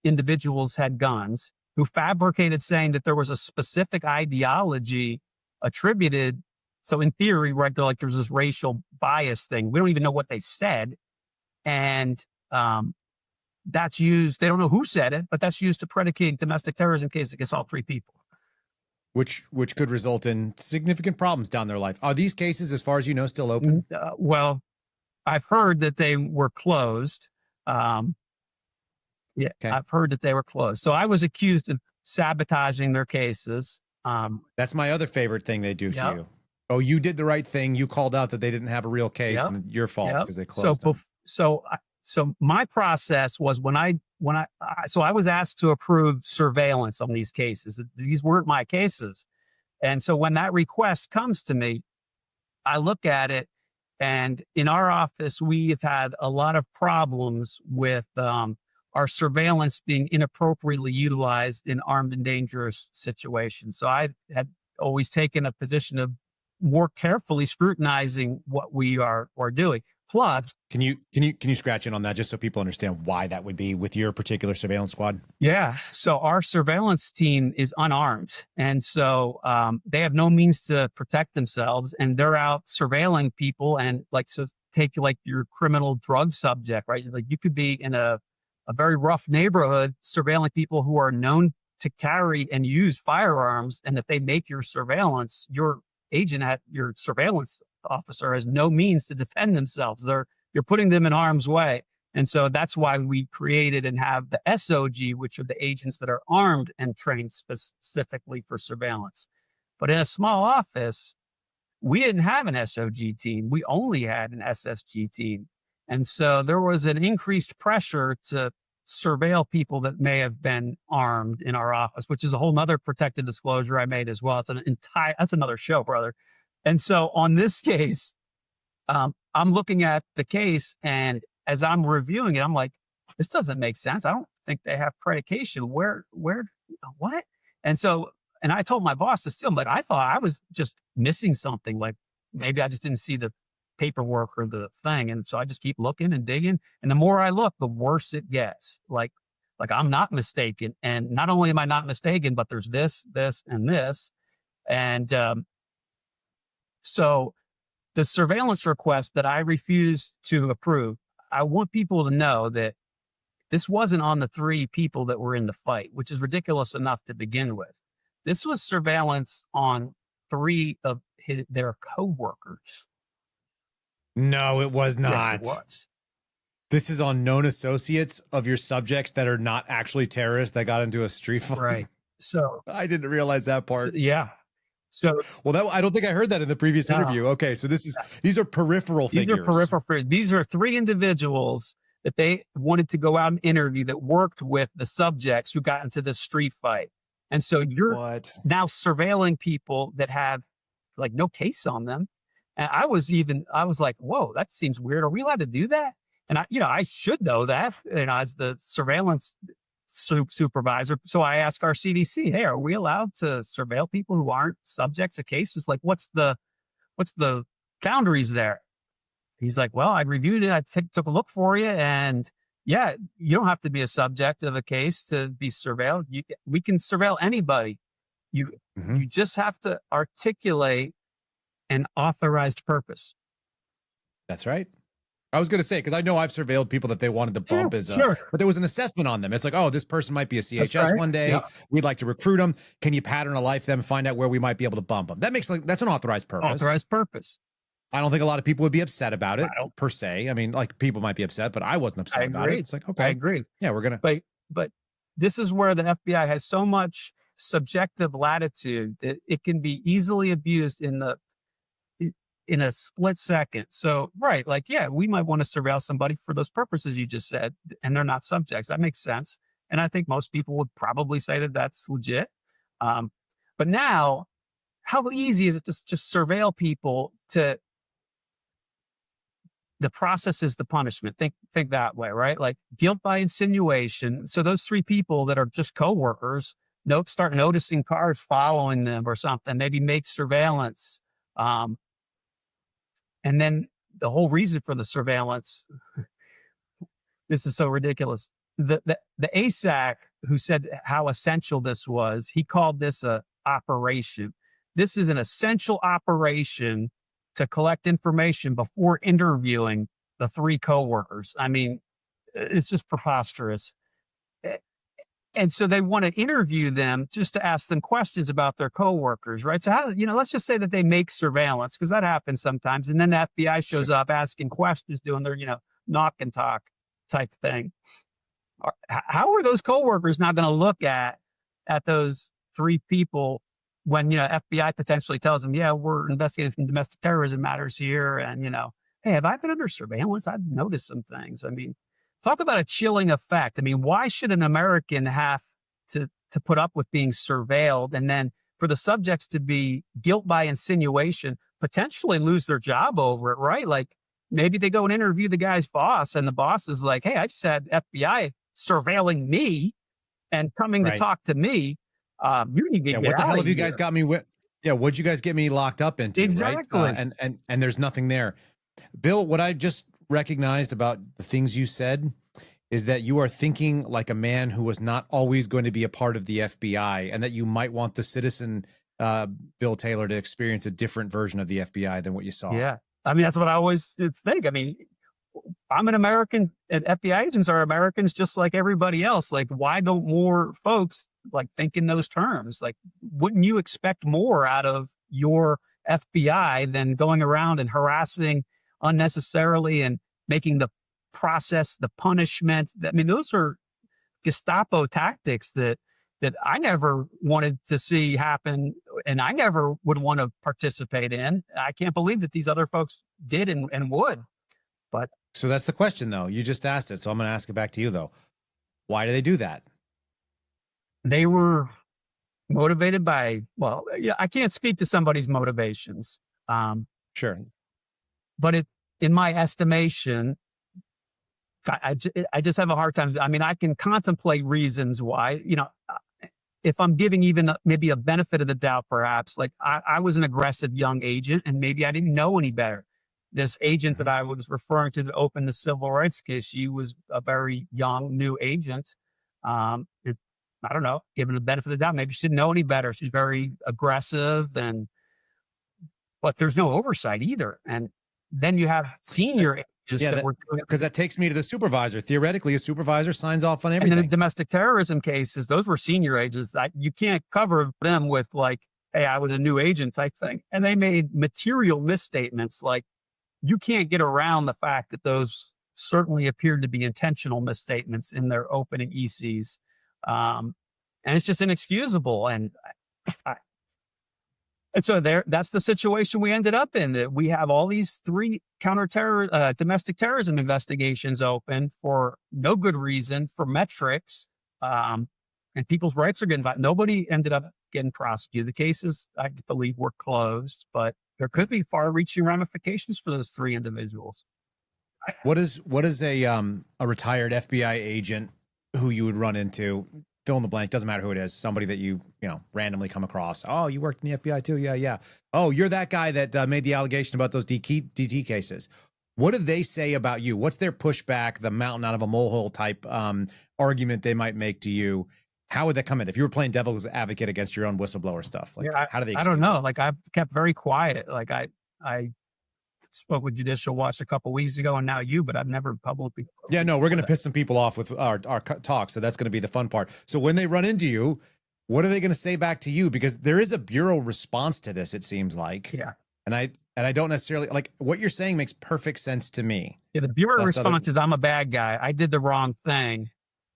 individuals had guns, who fabricated saying that there was a specific ideology attributed. So in theory, right, they're like, there's this racial bias thing. We don't even know what they said. And that's used, they don't know who said it, but that's used to predicate domestic terrorism cases against all three people. Which could result in significant problems down their life. Are these cases, as far as you know, still open? Well, I've heard that they were closed. I've heard that they were closed. So I was accused of sabotaging their cases. That's my other favorite thing they do to you. Oh, you did the right thing. You called out that they didn't have a real case, and your fault because they closed them. So my process was when I was asked to approve surveillance on these cases. These weren't my cases. And so when that request comes to me, I look at it, and in our office, we have had a lot of problems with our surveillance being inappropriately utilized in armed and dangerous situations. So I had always taken a position of more carefully scrutinizing what we are doing. Plus, Can you scratch in on that just so people understand why that would be with your particular surveillance squad? yeah. So our surveillance team is unarmed. And so they have no means to protect themselves. And they're out surveilling people. And like, so take like your criminal drug subject, right? Like you could be in a very rough neighborhood surveilling people who are known to carry and use firearms. And if they make your surveillance, your agent at your surveillance officer has no means to defend themselves. You're putting them in harm's way. And so that's why we created and have the SOG, which are the agents that are armed and trained specifically for surveillance. But in a small office, we didn't have an SOG team. We only had an SSG team. And so there was an increased pressure to surveil people that may have been armed in our office, which is a whole nother protected disclosure I made as well. That's another show, brother. And so on this case, I'm looking at the case, and as I'm reviewing it, I'm like, this doesn't make sense. I don't think they have predication. What? And I told my boss to steal, but I thought I was just missing something. Like maybe I just didn't see the paperwork or the thing. And so I just keep looking and digging. And the more I look, the worse it gets. Like I'm not mistaken. And not only am I not mistaken, but there's this, and this. And so the surveillance request that I refused to approve, I want people to know that this wasn't on the 3 people that were in the fight, which is ridiculous enough to begin with. This was surveillance on 3 of their coworkers. No, it was not. Yes, it was. This is on known associates of your subjects that are not actually terrorists that got into a street fight. Right. So I didn't realize that part. Yeah. So, well, I don't think I heard that in the previous interview. Okay, so these are peripheral figures. These are 3 individuals that they wanted to go out and interview that worked with the subjects who got into this street fight. And so you're now surveilling people that have like no case on them. And I was like, whoa, that seems weird. Are we allowed to do that? And I should know that, as the surveillance supervisor. So I asked our CDC, hey, are we allowed to surveil people who aren't subjects of cases? Like, what's the boundaries there? He's like, well, I reviewed it. I took a look for you. And yeah, you don't have to be a subject of a case to be surveilled. We can surveil anybody. You just have to articulate an authorized purpose. That's right. I was going to say, because I know I've surveilled people that they wanted to bump but there was an assessment on them. It's like, oh, this person might be a CHS one day. Yeah. We'd like to recruit them. Can you pattern a life them, find out where we might be able to bump them? That's an authorized purpose. I don't think a lot of people would be upset about it per se. I mean, like people might be upset, but I wasn't upset about it. It's like, okay. I agree. Yeah, we're going to. But this is where the FBI has so much subjective latitude that it can be easily abused in a split second. So, right, like, yeah, we might want to surveil somebody for those purposes you just said, and they're not subjects. That makes sense. And I think most people would probably say that that's legit. But now, how easy is it to just surveil people to the process is the punishment? Think that way, right? Like guilt by insinuation. So those 3 people that are just coworkers, start noticing cars following them or something, maybe make surveillance. And then the whole reason for the surveillance, this is so ridiculous. The ASAC who said how essential this was, he called this a operation. This is an essential operation to collect information before interviewing the 3 coworkers. I mean, it's just preposterous. And so they want to interview them just to ask them questions about their coworkers, right? So let's just say that they make surveillance, because that happens sometimes. And then the FBI shows up asking questions, doing their, knock and talk type thing. How are those coworkers not going to look at those 3 people when, FBI potentially tells them, yeah, we're investigating domestic terrorism matters here. And, hey, have I been under surveillance? I've noticed some things. I mean, talk about a chilling effect. I mean, why should an American have to put up with being surveilled, and then for the subjects to be guilt by insinuation, potentially lose their job over it, right? Like maybe they go and interview the guy's boss, and the boss is like, hey, I just had FBI surveilling me and coming to talk to me. You need to get what the hell have you guys got me with? Yeah, what'd you guys get me locked up into? Exactly. Right? And there's nothing there. Bill, what I just recognized about the things you said is that you are thinking like a man who was not always going to be a part of the FBI, and that you might want the citizen Bill Taylor to experience a different version of the FBI than what you saw. Yeah. I mean, that's what I always think. I mean, I'm an American, and FBI agents are Americans just like everybody else. Like, why don't more folks like think in those terms? Like, wouldn't you expect more out of your FBI than going around and harassing unnecessarily and making the process, the punishment? I mean, those are Gestapo tactics that I never wanted to see happen, and I never would want to participate in. I can't believe that these other folks did and would. But so that's the question, though. You just asked it, so I'm going to ask it back to you, though. Why do they do that? They were motivated by, well, yeah, I can't speak to somebody's motivations. Sure. But in my estimation, I just have a hard time. I mean, I can contemplate reasons why, if I'm giving even maybe a benefit of the doubt, perhaps, like I was an aggressive young agent and maybe I didn't know any better. This agent that I was referring to that opened the civil rights case, she was a very young, new agent. I don't know, given the benefit of the doubt, maybe she didn't know any better. She's very aggressive, but there's no oversight either. And then you have senior agents that were doing it. Because that takes me to the supervisor. Theoretically, a supervisor signs off on everything. And then the domestic terrorism cases, those were senior agents. You can't cover them with like, hey, I was a new agent type thing. And they made material misstatements. Like, you can't get around the fact that those certainly appeared to be intentional misstatements in their opening ECs. And it's just inexcusable. And so that's the situation we ended up in. That we have all these 3 domestic terrorism investigations open for no good reason, for metrics, and people's rights are getting violated. Nobody ended up getting prosecuted. The cases, I believe, were closed, but there could be far-reaching ramifications for those 3 individuals. What is a retired FBI agent who you would run into? Fill in the blank, doesn't matter who it is, somebody that you randomly come across. Oh, you worked in the FBI too? Yeah. Oh, you're that guy that made the allegation about those DT cases. What do they say about you? What's their pushback, the mountain out of a molehill type argument they might make to you? How would that come in? If you were playing devil's advocate against your own whistleblower stuff, like, how do they? I don't know. Like, I've kept very quiet. Like, I spoke with Judicial Watch a couple weeks ago, and now but I've never publicly. Yeah, no, we're going to piss some people off with our talk, so that's going to be the fun part. So when they run into you, what are they going to say back to you? Because there is a bureau response to this, it seems like. Yeah. And I don't necessarily like what you're saying. Makes perfect sense to me. Yeah, the bureau response is, I'm a bad guy. I did the wrong thing,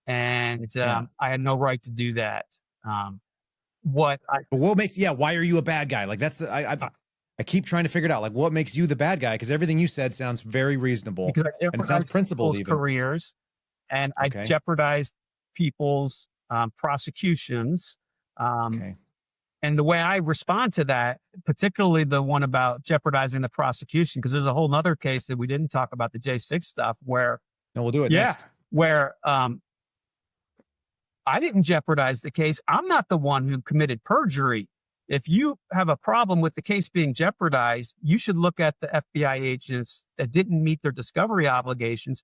and I had no right to do that. But what makes why are you a bad guy? Like, that's I keep trying to figure it out. Like, what makes you the bad guy? Because everything you said sounds very reasonable, and it sounds principled even. Careers, and I jeopardized people's prosecutions. And the way I respond to that, particularly the one about jeopardizing the prosecution, because there's a whole other case that we didn't talk about, the J6 stuff, where we'll do it next. Where I didn't jeopardize the case. I'm not the one who committed perjury. If you have a problem with the case being jeopardized, you should look at the FBI agents that didn't meet their discovery obligations,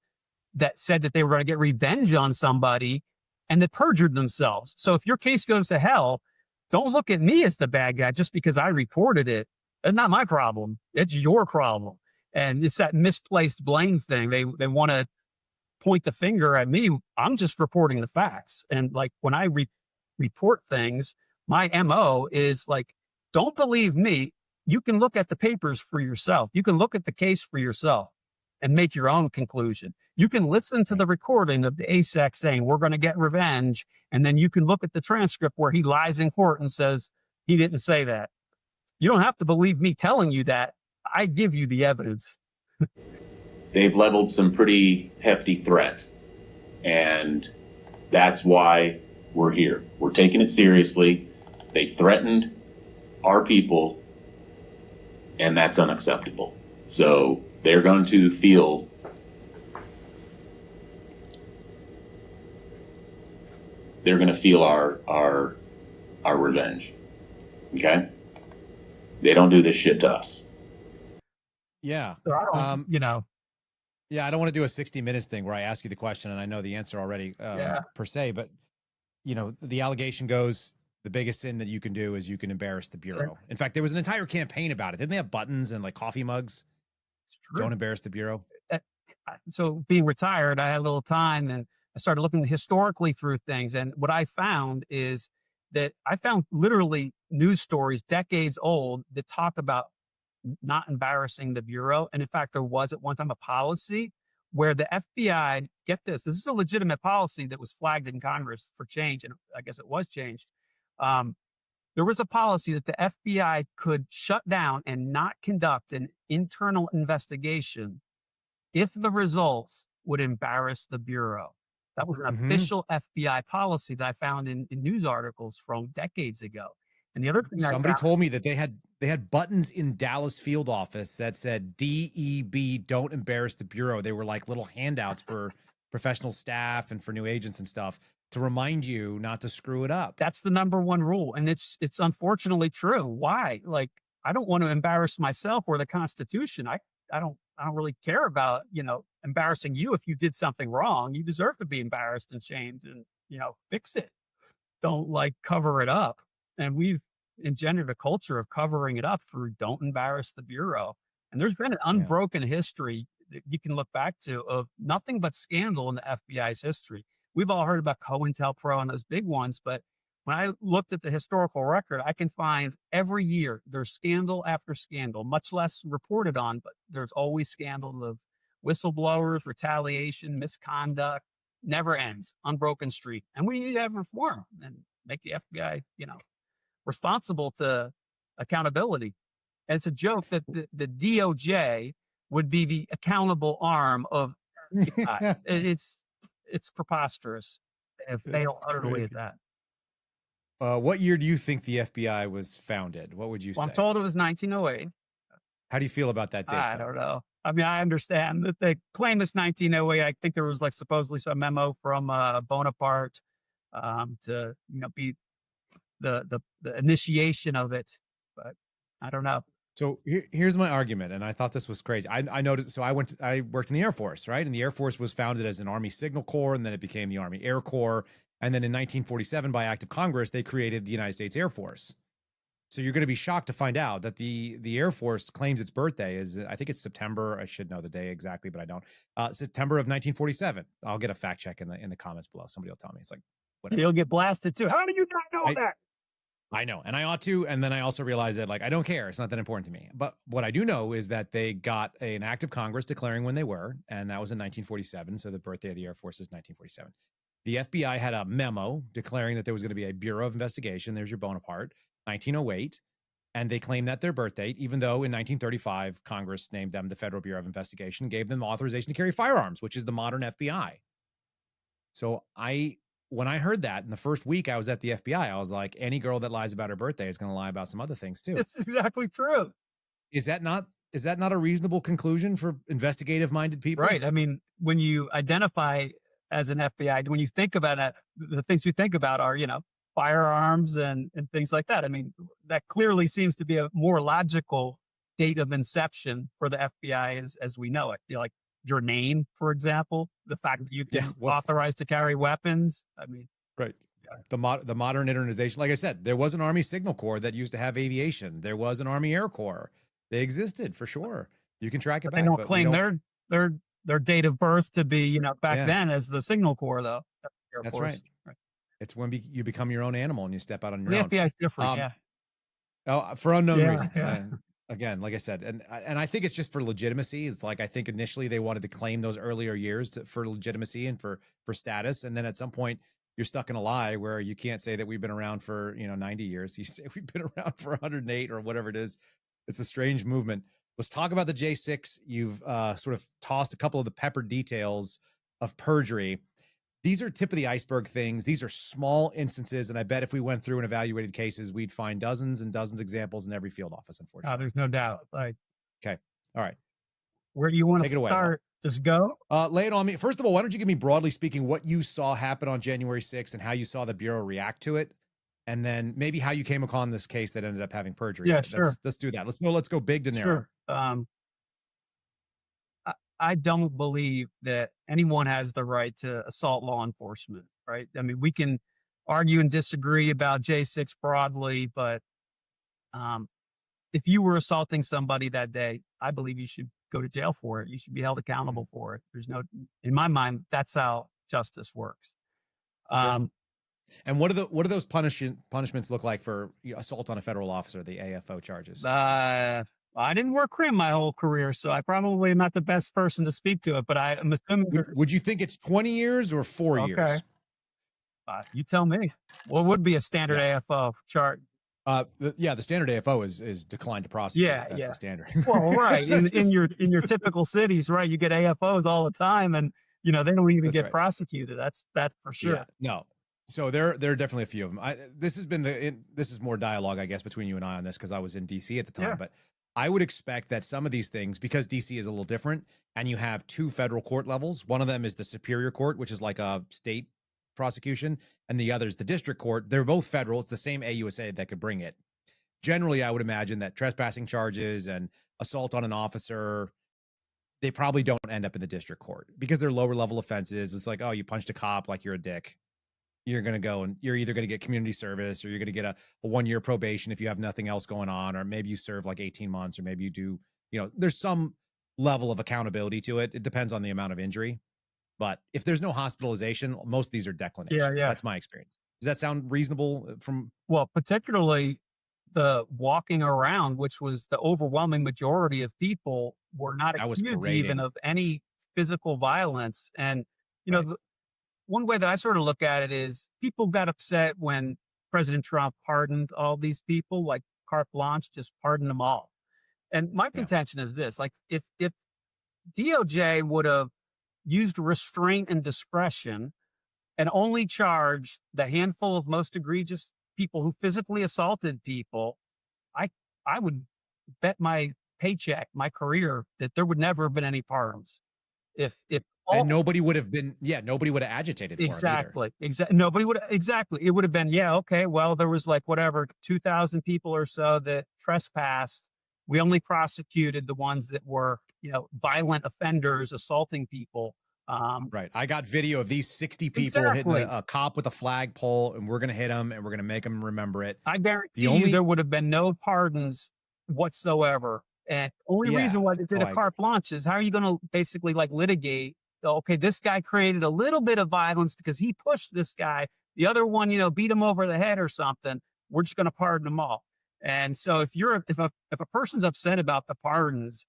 that said that they were going to get revenge on somebody, and that perjured themselves. So if your case goes to hell, don't look at me as the bad guy just because I reported it. It's not my problem. It's your problem. And it's that misplaced blame thing. They want to point the finger at me. I'm just reporting the facts. And like, when I report things, my MO is like, don't believe me. You can look at the papers for yourself. You can look at the case for yourself and make your own conclusion. You can listen to the recording of the ASAC saying, we're going to get revenge. And then you can look at the transcript where he lies in court and says, he didn't say that. You don't have to believe me telling you that. I give you the evidence. They've leveled some pretty hefty threats. And that's why we're here. We're taking it seriously. They threatened our people, and that's unacceptable. So they're going to feel our revenge. Okay? They don't do this shit to us. Yeah. So I don't, Yeah, I don't want to do a 60 Minutes thing where I ask you the question and I know the answer already per se, but the allegation goes, the biggest sin that you can do is you can embarrass the Bureau. In fact, there was an entire campaign about it. Didn't they have buttons and like coffee mugs? It's true. Don't embarrass the Bureau. So being retired, I had a little time and I started looking historically through things. And what I found is that I found literally news stories decades old that talk about not embarrassing the Bureau. And in fact, there was at one time a policy where the FBI, get this is a legitimate policy that was flagged in Congress for change. And I guess it was changed. There was a policy that the FBI could shut down and not conduct an internal investigation if the results would embarrass the Bureau. That was an official FBI policy that I found in news articles from decades ago. And the other thing somebody told me that they had buttons in Dallas field office that said DEB, don't embarrass the Bureau. They were like little handouts for professional staff and for new agents and stuff to remind you not to screw it up. That's the number one rule. And it's unfortunately true. Why? Like, I don't want to embarrass myself or the Constitution. I don't really care about, embarrassing you if you did something wrong. You deserve to be embarrassed and shamed and, fix it. Don't cover it up. And we've engendered a culture of covering it up through don't embarrass the Bureau. And there's been an unbroken history that you can look back to of nothing but scandal in the FBI's history. We've all heard about COINTELPRO and those big ones, but when I looked at the historical record, I can find every year there's scandal after scandal, much less reported on, but there's always scandals of whistleblowers, retaliation, misconduct, never ends, unbroken streak. And we need to have reform and make the FBI, responsible to accountability. And it's a joke that the DOJ would be the accountable arm of it's preposterous. They have failed utterly at that. What year do you think the FBI was founded? What would you say? I'm told it was 1908. How do you feel about that date? I don't know. I mean, I understand that they claim it's 1908. I think there was supposedly some memo from Bonaparte to be the initiation of it, but I don't know. So here's my argument, and I thought this was crazy. I noticed. So I worked in the Air Force, right? And the Air Force was founded as an Army Signal Corps, and then it became the Army Air Corps. And then in 1947, by act of Congress, they created the United States Air Force. So you're going to be shocked to find out that the Air Force claims its birthday is, I think it's September. I should know the day exactly, but I don't. September of 1947. I'll get a fact check in the comments below. Somebody will tell me. It's like, whatever. You'll get blasted too. How do you not know that? I know, and I ought to. And then I also realized that I don't care. It's not that important to me. But what I do know is that they got an act of Congress declaring when they were, and that was in 1947. So the birthday of the Air Force is 1947. The FBI had a memo declaring that there was going to be a Bureau of Investigation. There's your Bonaparte, 1908. And they claimed that their birth date, even though in 1935, Congress named them the Federal Bureau of Investigation, gave them authorization to carry firearms, which is the modern FBI. So when I heard that in the first week I was at the FBI, I was like, any girl that lies about her birthday is going to lie about some other things too. It's exactly true. Is that not a reasonable conclusion for investigative minded people? Right. I mean, when you identify as an FBI, when you think about it, the things you think about are, firearms and things like that. I mean, that clearly seems to be a more logical date of inception for the FBI as we know it. Like your name, for example, the fact that you can authorize to carry weapons. I mean, right. Yeah. The modern internization. Like I said, there was an Army Signal Corps that used to have aviation. There was an Army Air Corps. They existed for sure. You can track it back. They don't claim their date of birth to be, back then as the Signal Corps, though. That's right. It's when you become your own animal and you step out on your own. The FBI is different, for unknown reasons. Yeah. Again, like I said, and I think it's just for legitimacy. It's I think initially they wanted to claim those earlier years for legitimacy and for status. And then at some point you're stuck in a lie where you can't say that we've been around for, 90 years. You say we've been around for 108 or whatever it is. It's a strange movement. Let's talk about the J6. You've sort of tossed a couple of the peppered details of perjury. These are tip of the iceberg things. These are small instances. And I bet if we went through and evaluated cases, we'd find dozens and dozens of examples in every field office, unfortunately. There's no doubt. Okay. All right. Where do you want to start? Just go. Lay it on me. First of all, why don't you give me, broadly speaking, what you saw happen on January 6th and how you saw the Bureau react to it? And then maybe how you came upon this case that ended up having perjury. Yeah, sure. Let's do that. Let's go big to narrow. Sure. I don't believe that anyone has the right to assault law enforcement, right? I mean, we can argue and disagree about J6 broadly, but if you were assaulting somebody that day, I believe you should go to jail for it. You should be held accountable for it. There's no, in my mind, that's how justice works. Sure. And what do those punishments look like for assault on a federal officer, the AFO charges? I didn't work crime my whole career, so I probably am not the best person to speak to it, but I'm assuming. Would you think it's 20 years or 4 years? You tell me. What would be a standard AFO chart? The standard AFO is declined to prosecute. That's the standard. Well, right. In your typical cities, right? You get AFOs all the time, and they don't even get prosecuted. That's for sure. Yeah, no. So there are definitely a few of them. This is more dialogue, I guess, between you and I on this, because I was in DC at the time. But I would expect that some of these things, because DC is a little different, and you have 2 federal court levels. One of them is the Superior Court, which is like a state prosecution, and the other is the District Court. They're both federal. It's the same AUSA that could bring it. Generally, I would imagine that trespassing charges and assault on an officer, they probably don't end up in the District Court because they're lower level offenses. It's like, oh, you punched a cop, like you're a dick. You're going to go and you're either going to get community service, or you're going to get a 1-year probation if you have nothing else going on, or maybe you serve like 18 months, or maybe you do, there's some level of accountability to it. It depends on the amount of injury. But if there's no hospitalization, most of these are declinations. Yeah. That's my experience. Does that sound reasonable Well, particularly the walking around, which was the overwhelming majority of people were not accused even of any physical violence. And, one way that I sort of look at it is people got upset when President Trump pardoned all these people, like carte blanche, just pardoned them all. And my contention is this, like if DOJ would have used restraint and discretion and only charged the handful of most egregious people who physically assaulted people, I would bet my paycheck, my career, that there would never have been any pardons. And nobody would have agitated for exactly. Nobody would exactly. It would have been, okay, well, there was like 2,000 people or so that trespassed. We only prosecuted the ones that were, violent offenders assaulting people. Right. I got video of these 60 people hitting a cop with a flagpole, and we're going to hit them, and we're going to make them remember it. I guarantee you there would have been no pardons whatsoever. And only reason why they did a carte blanche is how are you going to basically litigate? Okay, this guy created a little bit of violence because he pushed this guy. The other one, beat him over the head or something. We're just going to pardon them all. And so if a person's upset about the pardons,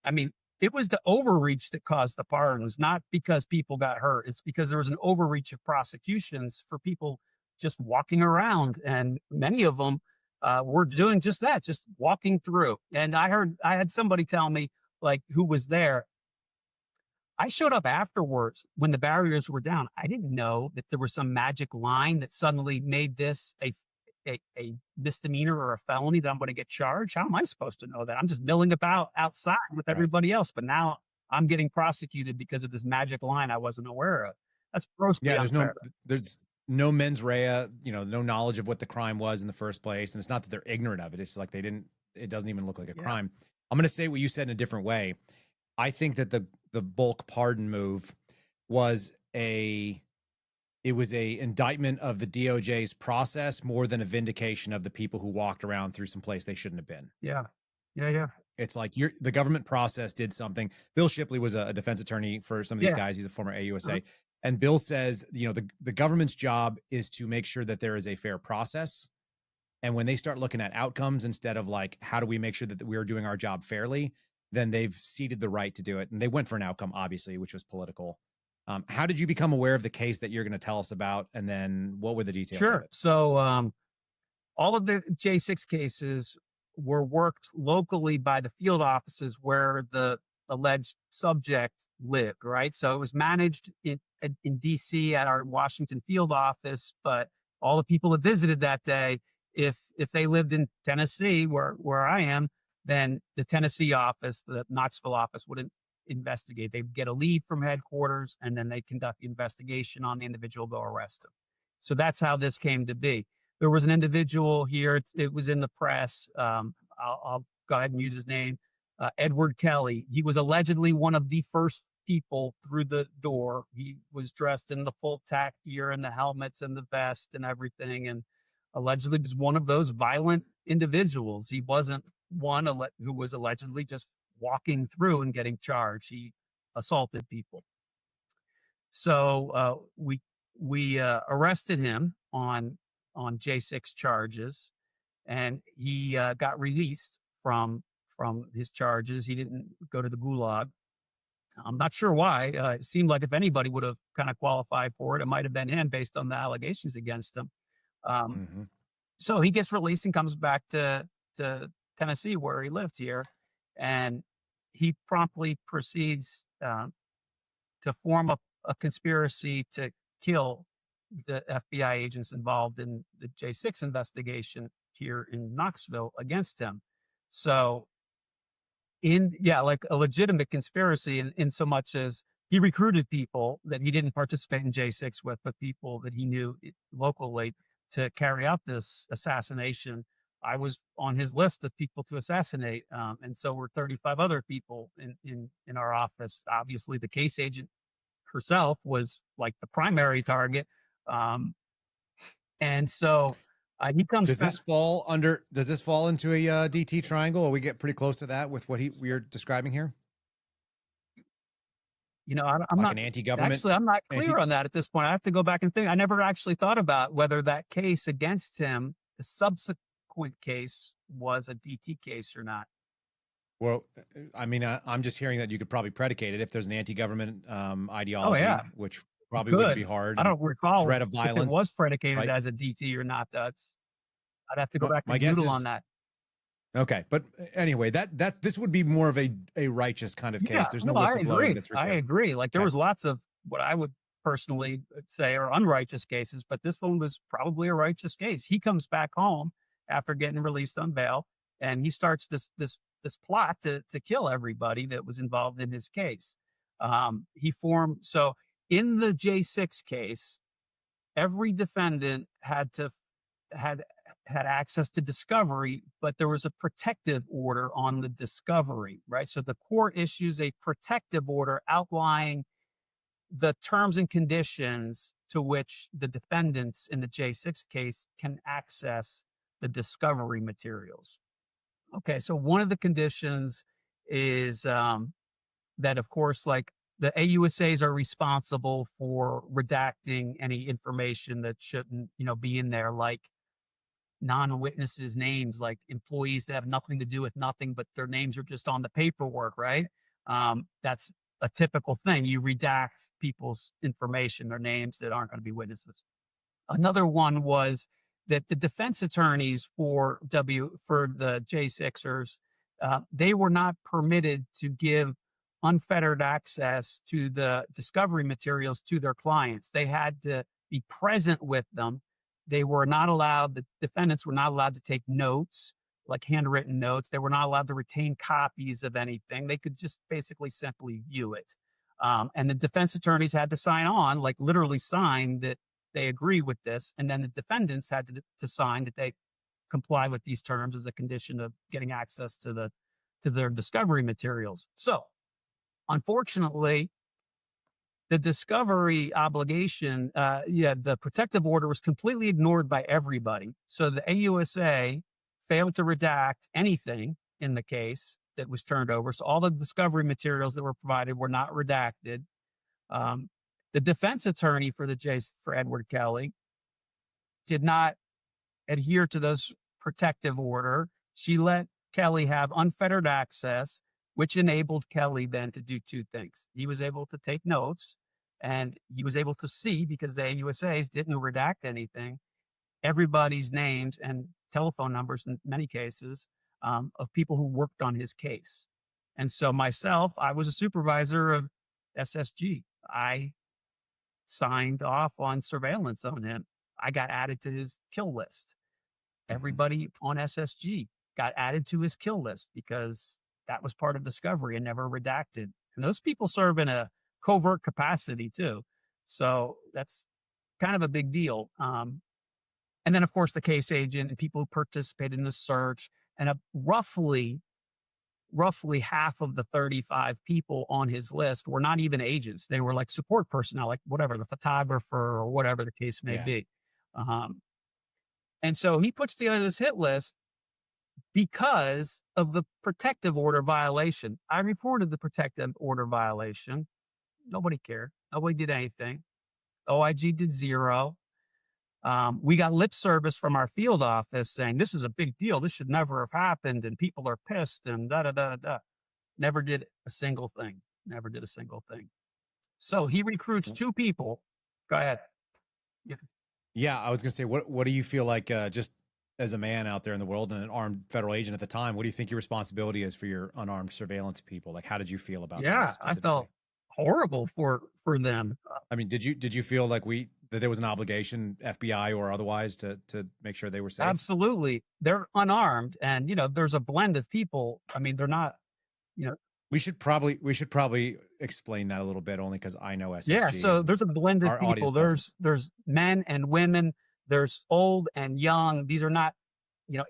I mean, it was the overreach that caused the pardons, not because people got hurt. It's because there was an overreach of prosecutions for people just walking around, and many of them were doing just that, just walking through. And I had somebody tell me, who was there. I showed up afterwards when the barriers were down. I didn't know that there was some magic line that suddenly made this a misdemeanor or a felony that I'm going to get charged. How am I supposed to know that? I'm just milling about outside with everybody else, but now I'm getting prosecuted because of this magic line I wasn't aware of. That's grossly unfair. There's no mens rea, no knowledge of what the crime was in the first place. And it's not that they're ignorant of it. It's like it doesn't even look like a crime. I'm going to say what you said in a different way. I think that the bulk pardon move was a indictment of the DOJ's process more than a vindication of the people who walked around through some place they shouldn't have been. Yeah. It's like the government process did something. Bill Shipley was a defense attorney for some of these guys. He's a former AUSA. And Bill says, the government's job is to make sure that there is a fair process. And when they start looking at outcomes instead of how do we make sure that we are doing our job fairly, then they've ceded the right to do it. And they went for an outcome, obviously, which was political. How did you become aware of the case that you're going to tell us about? And then what were the details of it? So all of the J6 cases were worked locally by the field offices where the alleged subject lived, right? So it was managed in DC at our Washington field office, but all the people that visited that day, if they lived in Tennessee, where I am, then the Tennessee office, the Knoxville office, wouldn't investigate. They'd get a lead from headquarters, and then they conduct the investigation on the individual, go arrest him. So that's how this came to be. There was an individual here. It was in the press. I'll go ahead and use his name. Edward Kelly. He was allegedly one of the first people through the door. He was dressed in the full tack gear and the helmets and the vest and everything, and allegedly was one of those violent individuals. He wasn't one who was allegedly just walking through and getting charged. He assaulted people. So we arrested him on J6 charges, and he got released from his charges. He didn't go to the gulag. I'm not sure why. It seemed like if anybody would have kind of qualified for it, it might have been him based on the allegations against him. So he gets released and comes back to Tennessee, where he lived here, and he promptly proceeds to form a conspiracy to kill the FBI agents involved in the J6 investigation here in Knoxville against him. So like a legitimate conspiracy in so much as he recruited people that he didn't participate in J6 with, but people that he knew locally to carry out this assassination. I was on his list of people to assassinate. And so were 35 other people in our office. Obviously the case agent herself was like the primary target. And so he comes Does back. Does this fall into a DT triangle, or we get pretty close to that with what we're describing here? I'm like not an anti-government. Actually, I'm not clear on that at this point. I have to go back and think. I never actually thought about whether that case against him, the subsequent case, was a DT case or not. Well, I mean, I'm just hearing that you could probably predicate it if there's an anti-government ideology, which probably wouldn't be hard. I don't recall threat of violence if it was predicated right? as a DT or not. I'd have to go back My and guess noodle is, on that. Okay, but anyway, this would be more of a righteous kind of case. Yeah, There's no whistleblowing that's required. I agree. Like there was lots of what I would personally say are unrighteous cases, but this one was probably a righteous case. He comes back home after getting released on bail, and he starts this plot to kill everybody that was involved in his case. So in the J6 case, every defendant had access to discovery, but there was a protective order on the discovery, right? So the court issues a protective order outlining the terms and conditions to which the defendants in the J6 case can access the discovery materials. Okay, so one of the conditions is that, of course, like the AUSAs are responsible for redacting any information that shouldn't, be in there, like non-witnesses' names, like employees that have nothing to do with nothing, but their names are just on the paperwork, right? That's a typical thing. You redact people's information, their names that aren't going to be witnesses. Another one was that the defense attorneys for the J6ers, they were not permitted to give unfettered access to the discovery materials to their clients. They had to be present with them. The defendants were not allowed to take notes, like handwritten notes. They were not allowed to retain copies of anything. They could just basically simply view it. And the defense attorneys had to sign on, like literally sign that they agree with this. And then the defendants had to sign that they comply with these terms as a condition of getting access to their discovery materials. So unfortunately, the discovery obligation, the protective order was completely ignored by everybody. So the AUSA failed to redact anything in the case that was turned over. So all the discovery materials that were provided were not redacted. The defense attorney for Edward Kelly did not adhere to those protective order. She let Kelly have unfettered access, which enabled Kelly then to do two things. He was able to take notes, and he was able to see, because the AUSAs didn't redact anything, everybody's names and telephone numbers in many cases of people who worked on his case. And so myself, I was a supervisor of SSG. I signed off on surveillance on him. I got added to his kill list. Everybody on SSG got added to his kill list because that was part of discovery and never redacted. And those people serve in a covert capacity too. So that's kind of a big deal. And then, of course, the case agent and people who participated in the search, and roughly roughly half of the 35 people on his list were not even agents. They were like support personnel, like whatever, the photographer or whatever the case may be. And so he puts together this hit list because of the protective order violation. I reported the protective order violation. Nobody cared. Nobody did anything. OIG did zero. We got lip service from our field office saying this is a big deal. This should never have happened, and people are pissed and da da da da. Never did a single thing. Never did a single thing. So he recruits 2 people. Go ahead. Yeah, I was going to say, what do you feel like, just as a man out there in the world and an armed federal agent at the time, what do you think your responsibility is for your unarmed surveillance people? Like, how did you feel about that? Yeah, I specifically? felt horrible for them. I mean, did you feel like that there was an obligation, FBI or otherwise, to make sure they were safe? Absolutely. They're unarmed, and there's a blend of people. I mean, they're not, We should probably explain that a little bit, only because I know SSG. Yeah, so there's a blend of people. There's men and women. There's old and young. These are not,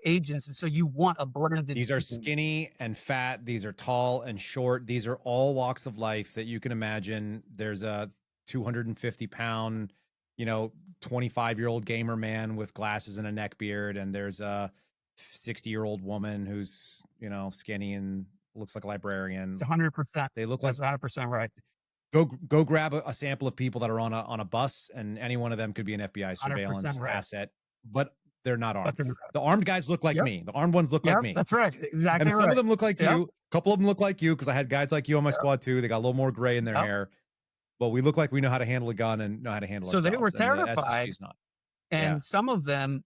agents. And so you want a blend of These are skinny and fat. These are tall and short. These are all walks of life that you can imagine. There's a 250-pound, 25-year-old gamer man with glasses and a neck beard, and there's a 60-year-old woman who's, skinny and looks like a librarian. It's 100%. They look like 100% right. Go grab a sample of people that are on a bus, and any one of them could be an FBI surveillance asset, but they're not armed. The armed guys look like me. The armed ones look like me. That's right. Exactly. And some of them look like you. A couple of them look like you, because I had guys like you on my squad too. They got a little more gray in their hair, but we look like we know how to handle a gun and know how to handle ourselves. So they were terrified. And some of them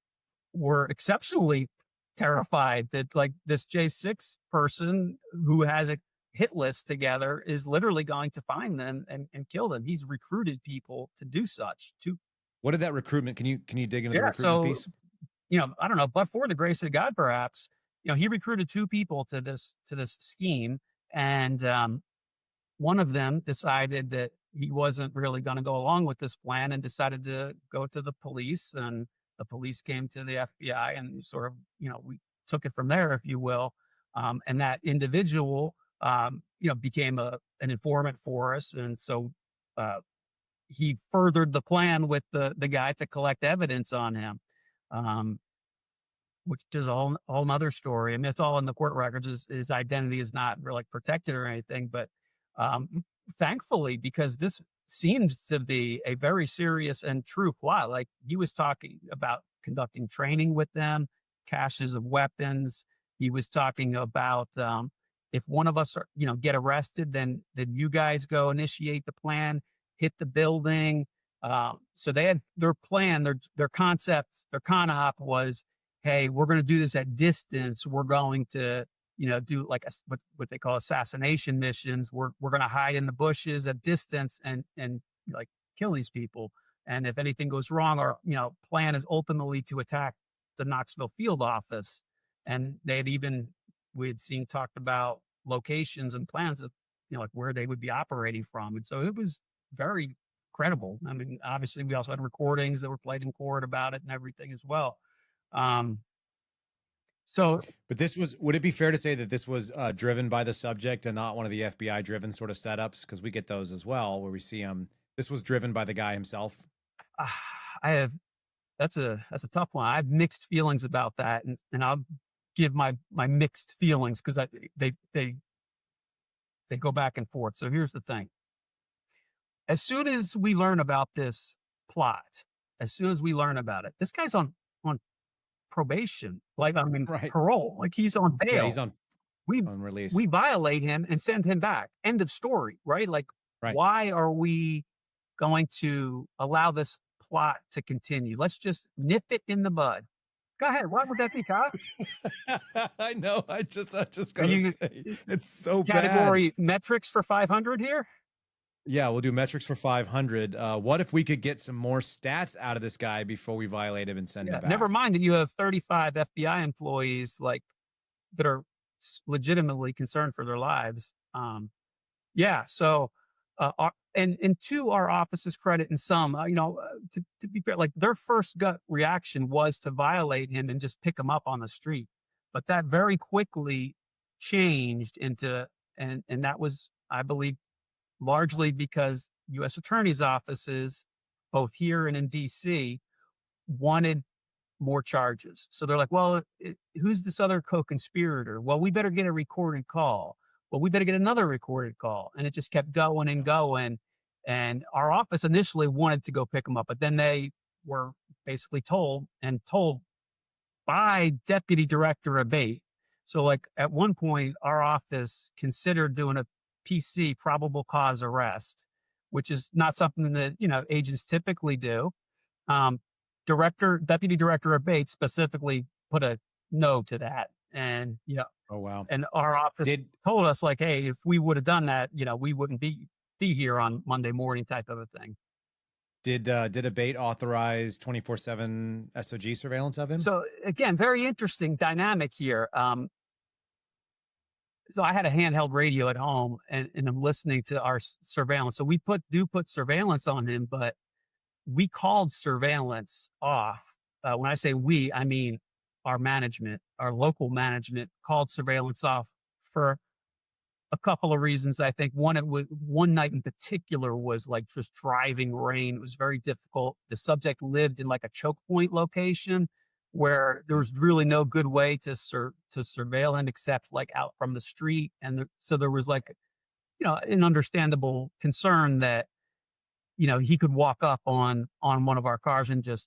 were exceptionally terrified that, like, this J6 person who has a hit list together is literally going to find them and kill them. He's recruited people to do such. What did that recruitment? Can you dig into the recruitment piece? I don't know, but for the grace of God, perhaps, he recruited 2 people to this scheme, and one of them decided that he wasn't really going to go along with this plan and decided to go to the police, and the police came to the FBI, and sort of, we took it from there, if you will. And that individual, became an informant for us. And so he furthered the plan with the guy to collect evidence on him, which is all another story. I mean, it's all in the court records. His identity is not really protected or anything, but thankfully, because this seemed to be a very serious and true plot. Like, he was talking about conducting training with them, caches of weapons. He was talking about if one of us get arrested, then you guys go initiate the plan, hit the building. So they had their plan, their concept, their con op was, hey, we're going to do this at distance. We're going to do like what they call assassination missions. We're going to hide in the bushes at distance and like kill these people. And if anything goes wrong, our plan is ultimately to attack the Knoxville field office. And we had seen talked about locations and plans of like where they would be operating from. And so it was very credible. I mean, obviously we also had recordings that were played in court about it and everything as well. But would it be fair to say that this was driven by the subject and not one of the FBI driven sort of setups? Because we get those as well, where we see this was driven by the guy himself. That's a tough one. I have mixed feelings about that, and I'll give my mixed feelings, because they go back and forth. So here's the thing. As soon as we learn about this plot, this guy's on probation, parole, like he's on bail. Yeah, he's on release. We violate him and send him back. End of story, right? Why are we going to allow this plot to continue? Let's just nip it in the bud. Go ahead. What would that be, Kyle? I know. I just got to say, it's so category bad. Metrics for 500 here. Yeah, we'll do metrics for 500. What if we could get some more stats out of this guy before we violate him and send him back? Never mind that you have 35 FBI employees that are legitimately concerned for their lives. So and to our office's credit, and some, to be fair, like their first gut reaction was to violate him and just pick him up on the street. But that very quickly changed and that was, I believe, largely because U.S. attorneys' offices, both here and in D.C., wanted more charges. So they're like, well, who's this other co-conspirator? Well, we better get a recorded call. Well, we better get another recorded call. And it just kept going and going. And our office initially wanted to go pick them up, but then they were basically told by Deputy Director Abate. So like at one point, our office considered doing a PC, probable cause arrest, which is not something that, agents typically do. Deputy Director Abate specifically put a no to that. And, Oh, wow. and our office told us like, hey, if we would have done that, we wouldn't be here on Monday morning type of a thing. Did Abate authorize 24/7 SOG surveillance of him? So again, very interesting dynamic here. So I had a handheld radio at home and I'm listening to our surveillance. So we do put surveillance on him, but we called surveillance off. When I say we, I mean our management, our local management called surveillance off for a couple of reasons. I think one night in particular was like just driving rain. It was very difficult. The subject lived in like a choke point location where there was really no good way to surveil him except like out from the street. And so there was like, an understandable concern that, he could walk up on one of our cars and just,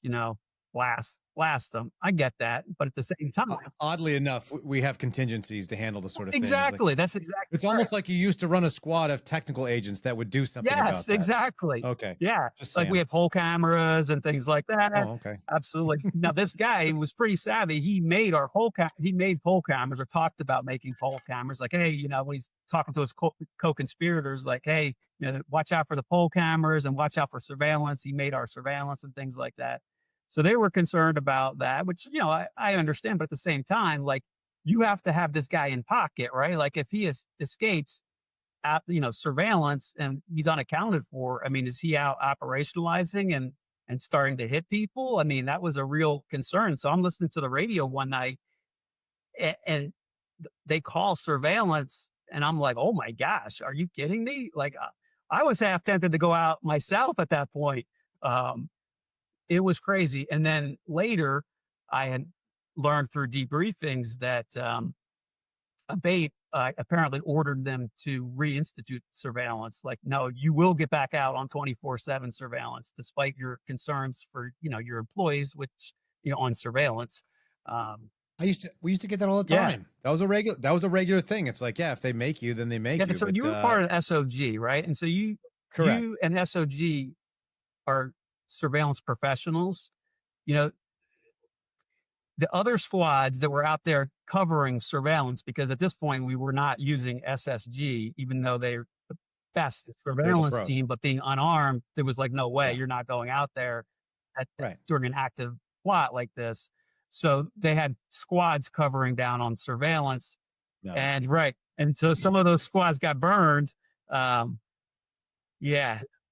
blast them. I get that. But at the same time, oddly enough, we have contingencies to handle the sort of thing. Exactly. That's exactly. It's almost like you used to run a squad of technical agents that would do something about that. Yes, exactly. Okay. Yeah. Like we have pole cameras and things like that. Oh, okay. Absolutely. Now this guy was pretty savvy. He made he made pole cameras, or talked about making pole cameras. Like, hey, when he's talking to his co-conspirators, like, hey, watch out for the pole cameras and watch out for surveillance. He made our surveillance and things like that. So they were concerned about that, which, I understand. But at the same time, like, you have to have this guy in pocket, right? Like if he escapes surveillance and he's unaccounted for, I mean, is he out operationalizing and starting to hit people? I mean, that was a real concern. So I'm listening to the radio one night and they call surveillance and I'm like, oh my gosh, are you kidding me? Like I was half tempted to go out myself at that point. It was crazy. And then later I had learned through debriefings that Abate apparently ordered them to reinstitute surveillance. Like, no, you will get back out on 24/7 surveillance, despite your concerns for, your employees, which, on surveillance. We used to get that all the time. Yeah. That was a regular thing. It's like, if they make you, then they make you. So you were part of SOG, right? And so you and SOG are surveillance professionals. The other squads that were out there covering surveillance, because at this point we were not using SSG, even though they're the best surveillance team, but being unarmed, there was like, no way, you're not going out there during an active plot like this. So they had squads covering down on surveillance. No. And so some of those squads got burned.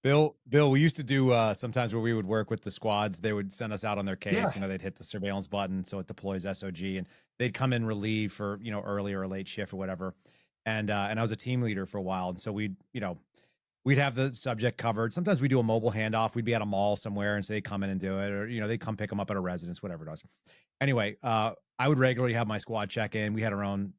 Bill, we used to do sometimes where we would work with the squads. They would send us out on their case. They'd hit the surveillance button, so it deploys SOG, and they'd come in relief for early or late shift or whatever. And I was a team leader for a while, and so we'd have the subject covered. Sometimes we do a mobile handoff. We'd be at a mall somewhere, and so they come in and do it, or they'd come pick them up at a residence, whatever it was. Anyway, I would regularly have my squad check in. We had our own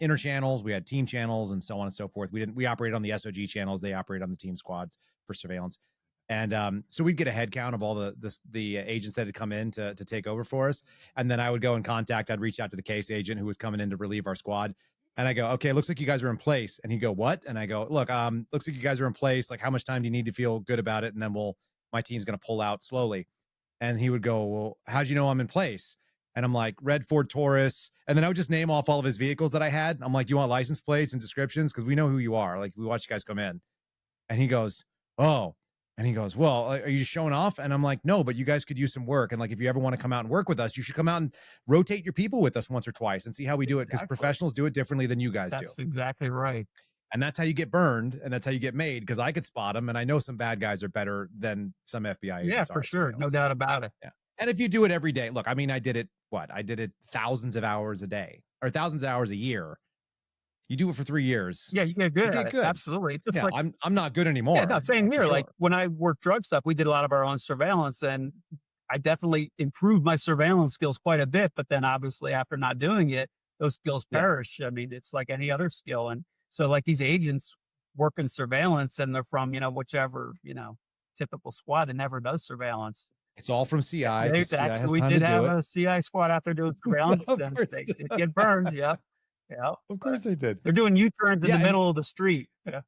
inner channels, we had team channels, and so on and so forth. We operated on the SOG channels. They operate on the team squads for surveillance. And so we'd get a head count of all the agents that had come in to take over for us. And then I would go in contact. I'd reach out to the case agent who was coming in to relieve our squad. And I go, okay, looks like you guys are in place. And he'd go, what? And I go, look, looks like you guys are in place. Like, how much time do you need to feel good about it? And then my team's going to pull out slowly. And he would go, well, how'd you know I'm in place? And I'm like, red Ford Taurus. And then I would just name off all of his vehicles that I had. I'm like, do you want license plates and descriptions? Because we know who you are. Like, we watch you guys come in. And he goes, oh. And he goes, well, are you just showing off? And I'm like, no, but you guys could use some work. And like, if you ever want to come out and work with us, you should come out and rotate your people with us once or twice and see how we do it. Because professionals do it differently than you guys do. That's exactly right. And that's how you get burned. And that's how you get made. Because I could spot them. And I know some bad guys are better than some FBI agents. Yeah, for sure. No doubt about it. Yeah. And if you do it every day, look, I mean, I did it thousands of hours a day or thousands of hours a year. You do it for 3 years. Yeah, you get good You at get it. good. Absolutely. It's just Yeah, like, I'm not good anymore. yeah, no, same for here. sure. Like when I worked drug stuff, we did a lot of our own surveillance, and I definitely improved my surveillance skills quite a bit. But then obviously after not doing it, those skills Yeah. perish. I mean, it's like any other skill. And so like these agents work in surveillance and they're from, whichever, typical squad that never does surveillance. It's all from CI. They, 'Cause CI actually, has we time did to do have it. a CI squad out there doing surveillance. Of Then course. they did get burned. Yep. Yeah. Of course they did. They're doing U-turns in Yeah, the and- middle of the street. Yeah.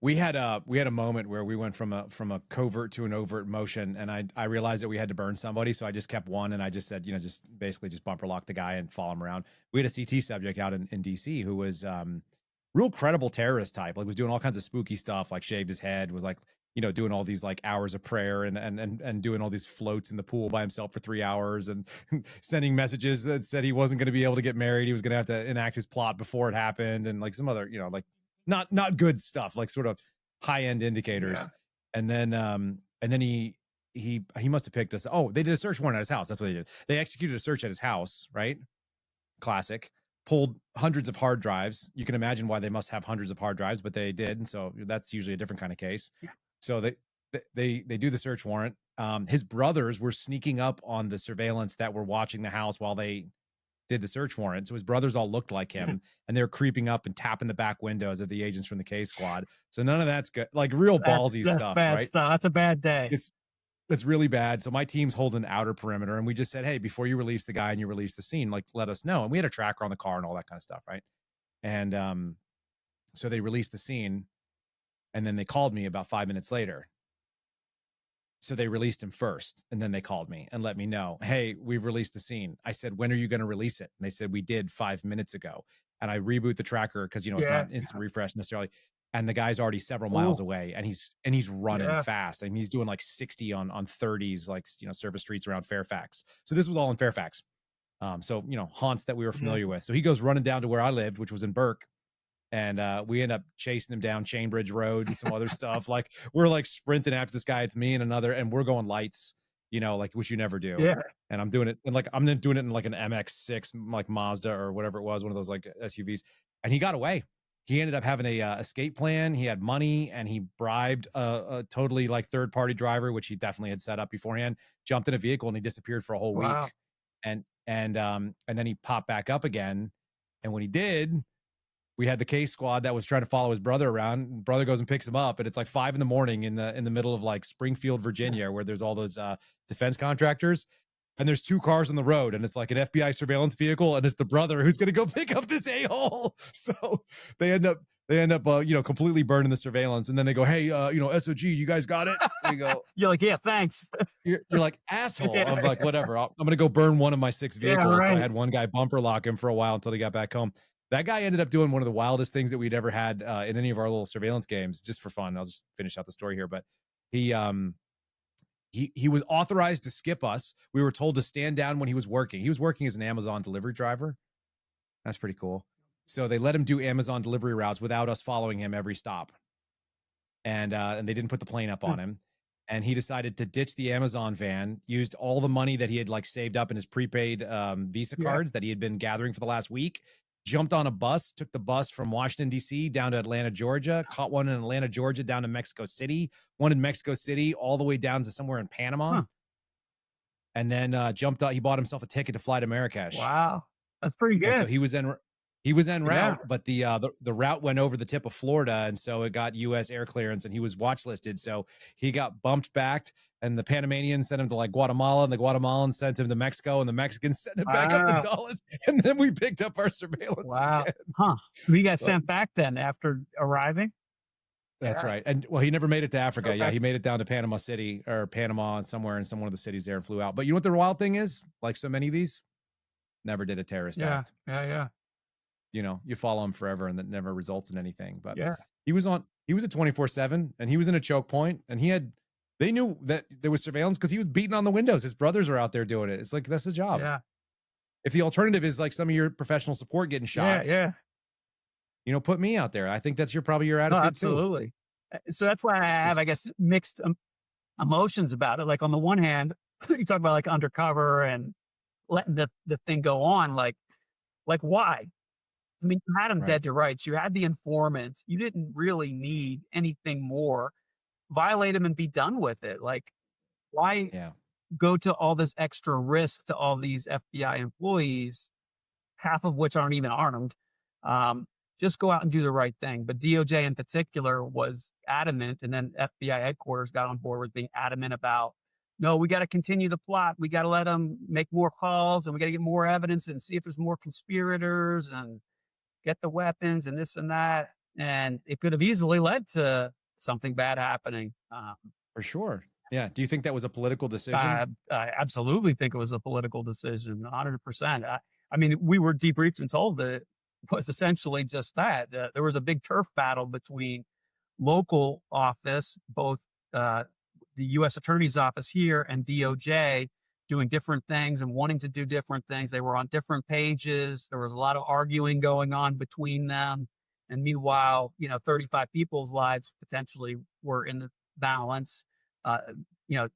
We had a moment where we went from a covert to an overt motion, and I realized that we had to burn somebody, so I just kept one, and I just said, just basically just bumper lock the guy and follow him around. We had a CT subject out in DC who was real credible terrorist type, like was doing all kinds of spooky stuff, like shaved his head, was like doing all these like hours of prayer and doing all these floats in the pool by himself for 3 hours and sending messages that said he wasn't going to be able to get married, he was going to have to enact his plot before it happened, and like some other like not good stuff, like sort of high end indicators. Yeah. And then he must have picked us. Oh, they did a search warrant at his house. That's what they did. They executed a search at his house, right? Classic. Pulled hundreds of hard drives. You can imagine why they must have hundreds of hard drives, but they did. And so that's usually a different kind of case. Yeah. So they do the search warrant. His brothers were sneaking up on the surveillance that were watching the house while they did the search warrant. So his brothers all looked like him, and they're creeping up and tapping the back windows of the agents from the K squad. So none of that's good. Like real ballsy stuff, bad right? Stuff. That's a bad day. It's really bad. So my team's holding outer perimeter, and we just said, hey, before you release the guy and you release the scene, like let us know. And we had a tracker on the car and all that kind of stuff, right? And so they released the scene, and then they called me about 5 minutes later. So they released him first, and then they called me and let me know, hey, we've released the scene. I said, when are you going to release it? And they said, we did 5 minutes ago. And I reboot the tracker because, it's not instant refresh necessarily. And the guy's already several miles away, and he's running fast. I mean, he's doing like 60 on 30s, like, service streets around Fairfax. So this was all in Fairfax. So, haunts that we were familiar with. So he goes running down to where I lived, which was in Burke. And we end up chasing him down Chainbridge Road and some other stuff. Like we're like sprinting after this guy. It's me and another, and we're going lights, like which you never do. Yeah. And I'm doing it, and like I'm doing it in like an MX-6, like Mazda or whatever it was, one of those like SUVs. And he got away. He ended up having a escape plan. He had money, and he bribed a totally like third party driver, which he definitely had set up beforehand. Jumped in a vehicle, and he disappeared for a whole week. And then he popped back up again. And when he did, we had the case squad that was trying to follow his brother around. Brother goes and picks him up, and it's like 5 a.m. in the middle of like Springfield, Virginia, where there's all those defense contractors, and there's 2 cars on the road, and it's like an FBI surveillance vehicle, and it's the brother who's going to go pick up this a-hole. So they end up completely burning the surveillance, and then they go, hey, SOG, you guys got it? And you go, you're like, yeah, thanks. You're like, asshole. I'm like, whatever. I'm going to go burn one of my 6 vehicles. Yeah, right. So I had one guy bumper lock him for a while until he got back home. That guy ended up doing one of the wildest things that we'd ever had in any of our little surveillance games, just for fun. I'll just finish out the story here, but he was authorized to skip us. We were told to stand down when he was working. He was working as an Amazon delivery driver. That's pretty cool. So they let him do Amazon delivery routes without us following him every stop. And they didn't put the plane up on him. And he decided to ditch the Amazon van, used all the money that he had like saved up in his prepaid Visa cards that he had been gathering for the last week, jumped on a bus, took the bus from Washington, D.C. down to Atlanta, Georgia, caught one in Atlanta, Georgia, down to Mexico City, one in Mexico City, all the way down to somewhere in Panama. And then jumped out. He bought himself a ticket to fly to Marrakesh. Wow. That's pretty good. And so he was en route, but the route went over the tip of Florida, and so it got U.S. air clearance, and he was watch listed. So he got bumped back, and the Panamanians sent him to like Guatemala, and the Guatemalans sent him to Mexico, and the Mexicans sent him back up to Dulles, and then we picked up our surveillance. Again. We got sent back then after arriving. That's right. And well, he never made it to Africa. Okay. Yeah, he made it down to Panama City or Panama somewhere in one of the cities there and flew out. But you know what the wild thing is? Like so many of these, never did a terrorist act. Yeah. You follow him forever and that never results in anything. But he was a 24/7 and he was in a choke point, and they knew that there was surveillance because he was beating on the windows. His brothers are out there doing it. It's like, that's the job. Yeah. If the alternative is like some of your professional support getting shot. Yeah. Put me out there. I think that's probably your attitude. Absolutely. Too. So that's why I have, I guess, mixed emotions about it. Like on the one hand, you talk about like undercover and letting the thing go on. Like why? I mean, you had them Right. dead to rights. You had the informants. You didn't really need anything more. Violate them and be done with it. Like, why Yeah. go to all this extra risk to all these FBI employees, half of which aren't even armed? Um, just go out and do the right thing. But DOJ in particular was adamant, and then FBI headquarters got on board with being adamant about, no, we got to continue the plot. We got to let them make more calls, and we got to get more evidence and see if there's more conspirators and get the weapons and this and that. And it could have easily led to something bad happening. For sure. Yeah. Do you think that was a political decision? I absolutely think it was a political decision, 100%. I mean, we were debriefed and told that it was essentially just that. There was a big turf battle between local office, both the U.S. Attorney's Office here and DOJ, doing different things and wanting to do different things. They were on different pages. There was a lot of arguing going on between them. And meanwhile, 35 people's lives potentially were in the balance. Uh, you know,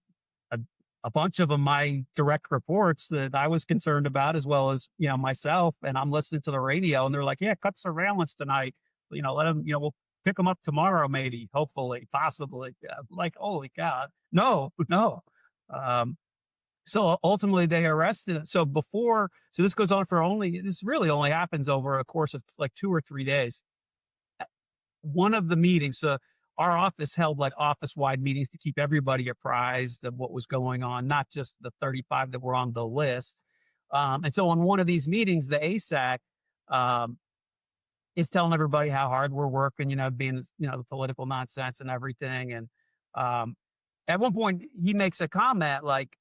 a, a bunch of them, my direct reports that I was concerned about, as well as, myself. And I'm listening to the radio and they're like, yeah, cut surveillance tonight. Let them, we'll pick them up tomorrow, maybe, hopefully, possibly. Like, holy God, no. So ultimately they arrested it. So this goes on this really only happens over a course of like 2 or 3 days. One of the meetings, our office held like office-wide meetings to keep everybody apprised of what was going on, not just the 35 that were on the list. And so on one of these meetings, the ASAC is telling everybody how hard we're working, being, the political nonsense and everything. And at one point, he makes a comment like,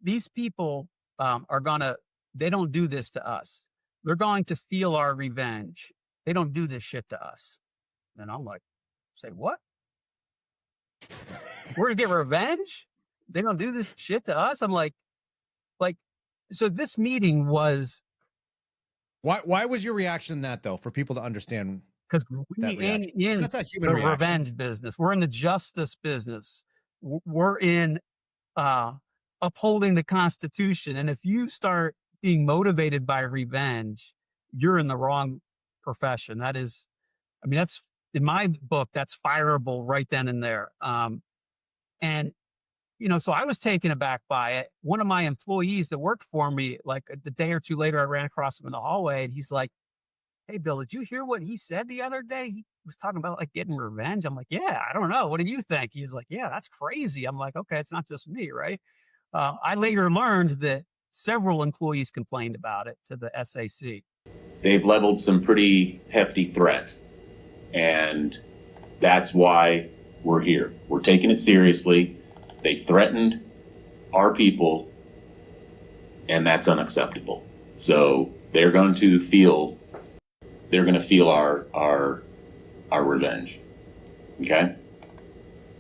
these people they don't do this to us. They're going to feel our revenge. They don't do this shit to us. And I'm like, say what? We're gonna get revenge? They don't do this shit to us? I'm like, so this meeting was. Why was your reaction to that, though, for people to understand? Because we ain't in That's a human the reaction. revenge business. We're in the justice business. We're in upholding the Constitution. And if you start being motivated by revenge, you're in the wrong profession. That's in my book, that's fireable right then and there. And so I was taken aback by it. One of my employees that worked for me, like the day or two later, I ran across him in the hallway and he's like, hey, Bill, did you hear what he said the other day? He was talking about like getting revenge. I'm like, yeah, I don't know. What do you think? He's like, yeah, that's crazy. I'm like, okay, it's not just me, right? I later learned that several employees complained about it to the SAC. They've leveled some pretty hefty threats, and that's why we're here. We're taking it seriously. They threatened our people, and that's unacceptable. So they're going to feel our revenge. Okay?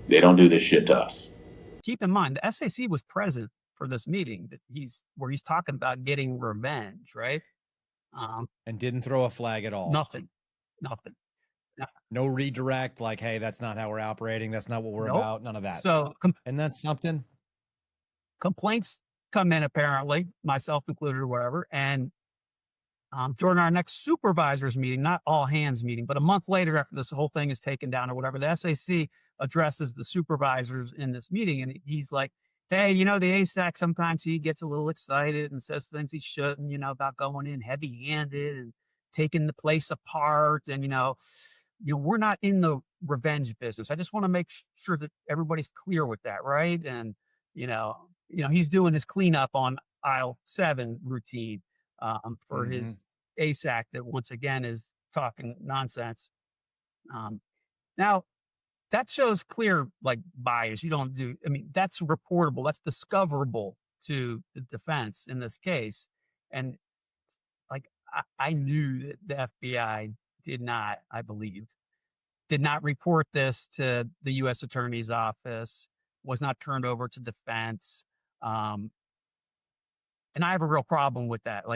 They don't do this shit to us. Keep in mind, the SAC was present for this meeting where he's talking about getting revenge, right? And didn't throw a flag at all. Nothing. No redirect, like, hey, that's not how we're operating. That's not what we're about. None of that. So, and that's something. Complaints come in, apparently, myself included or whatever. And during our next supervisors meeting, not all hands meeting, but a month later after this whole thing is taken down or whatever, the SAC addresses the supervisors in this meeting. And he's like, hey, the ASAC, sometimes he gets a little excited and says things he shouldn't, about going in heavy handed and taking the place apart. And, we're not in the revenge business. I just want to make sure that everybody's clear with that. Right. And, he's doing his cleanup on aisle 7 routine for his ASAC that once again is talking nonsense. Now, that shows clear bias. That's reportable. That's discoverable to the defense in this case. And I knew that the FBI did not report this to the U.S. Attorney's Office, was not turned over to defense. And I have a real problem with that.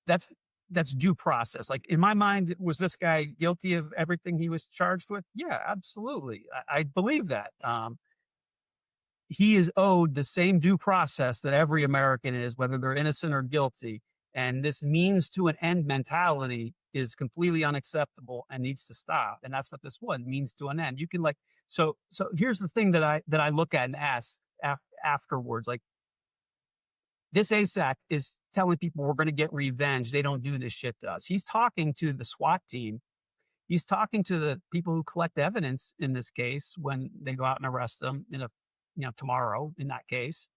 That's due process. In my mind, was this guy guilty of everything he was charged with? Yeah, absolutely. I believe that. He is owed the same due process that every American is, whether they're innocent or guilty. And this means to an end mentality is completely unacceptable and needs to stop. And that's what this was, means to an end. You can like, so here's the thing that I look at and ask afterwards, like, this ASAC is telling people we're going to get revenge. They don't do this shit to us. He's talking to the SWAT team. He's talking to the people who collect evidence in this case when they go out and arrest them tomorrow in that case.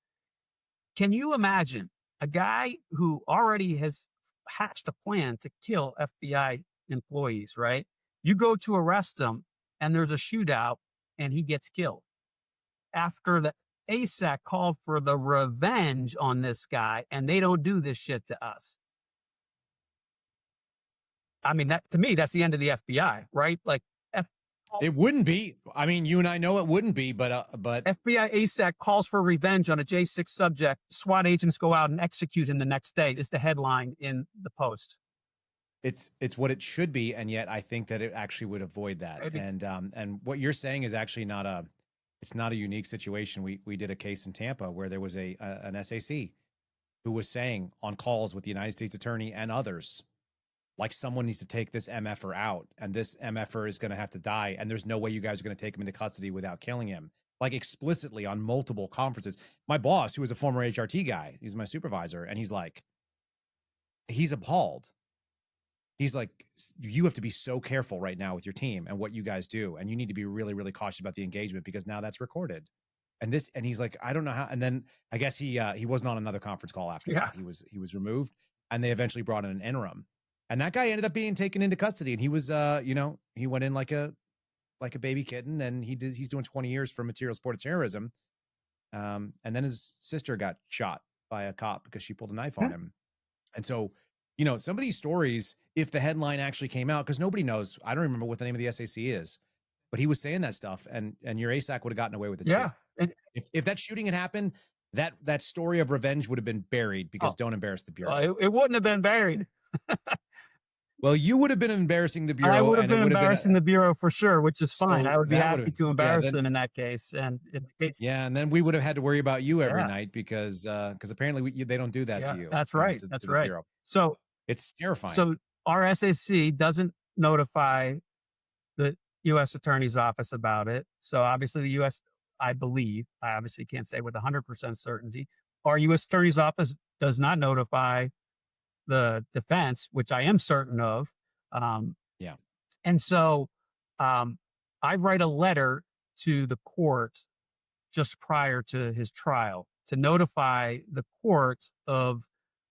Can you imagine a guy who already has hatched a plan to kill FBI employees, right? You go to arrest him and there's a shootout and he gets killed. After the ASAC called for the revenge on this guy and they don't do this shit to us. I mean, that to me, that's the end of the FBI, right? Like, it wouldn't be. I mean, you and I know it wouldn't be, but FBI ASAC calls for revenge on a J6 subject. SWAT agents go out and execute him the next day. Is the headline in the Post. It's what it should be, and yet I think that it actually would avoid that. Maybe. And what you're saying is actually not a unique situation. We did a case in Tampa where there was an SAC who was saying on calls with the United States Attorney and others, like, someone needs to take this MFer out, and this MFer is going to have to die, and there's no way you guys are going to take him into custody without killing him. Like, explicitly on multiple conferences. My boss, who was a former HRT guy, he's my supervisor, and he's appalled. He's like, you have to be so careful right now with your team and what you guys do, and you need to be really, really cautious about the engagement because now that's recorded. And he's like, I don't know how. And then I guess he wasn't on another conference call after that. He was removed, and they eventually brought in an interim. And that guy ended up being taken into custody, and he was, he went in like a baby kitten, and he's doing 20 years for material support of terrorism. And then his sister got shot by a cop because she pulled a knife on him. And so, some of these stories, if the headline actually came out, because nobody knows, I don't remember what the name of the SAC is, but he was saying that stuff, and your ASAC would have gotten away with it too. And if that shooting had happened, that story of revenge would have been buried because don't embarrass the Bureau. It wouldn't have been buried. Well, you would have been embarrassing the Bureau. I would have been embarrassing the Bureau for sure, which is fine. So I would be happy to embarrass then, them in that case. And in the case, and then we would have had to worry about you every night because apparently they don't do that to you. That's right. That's right. Bureau. So it's terrifying. So our SAC doesn't notify the U.S. Attorney's Office about it. So obviously the U.S., I believe, I obviously can't say with 100% certainty, our U.S. Attorney's Office does not notify the defense, which I am certain of. And so I write a letter to the court just prior to his trial to notify the court of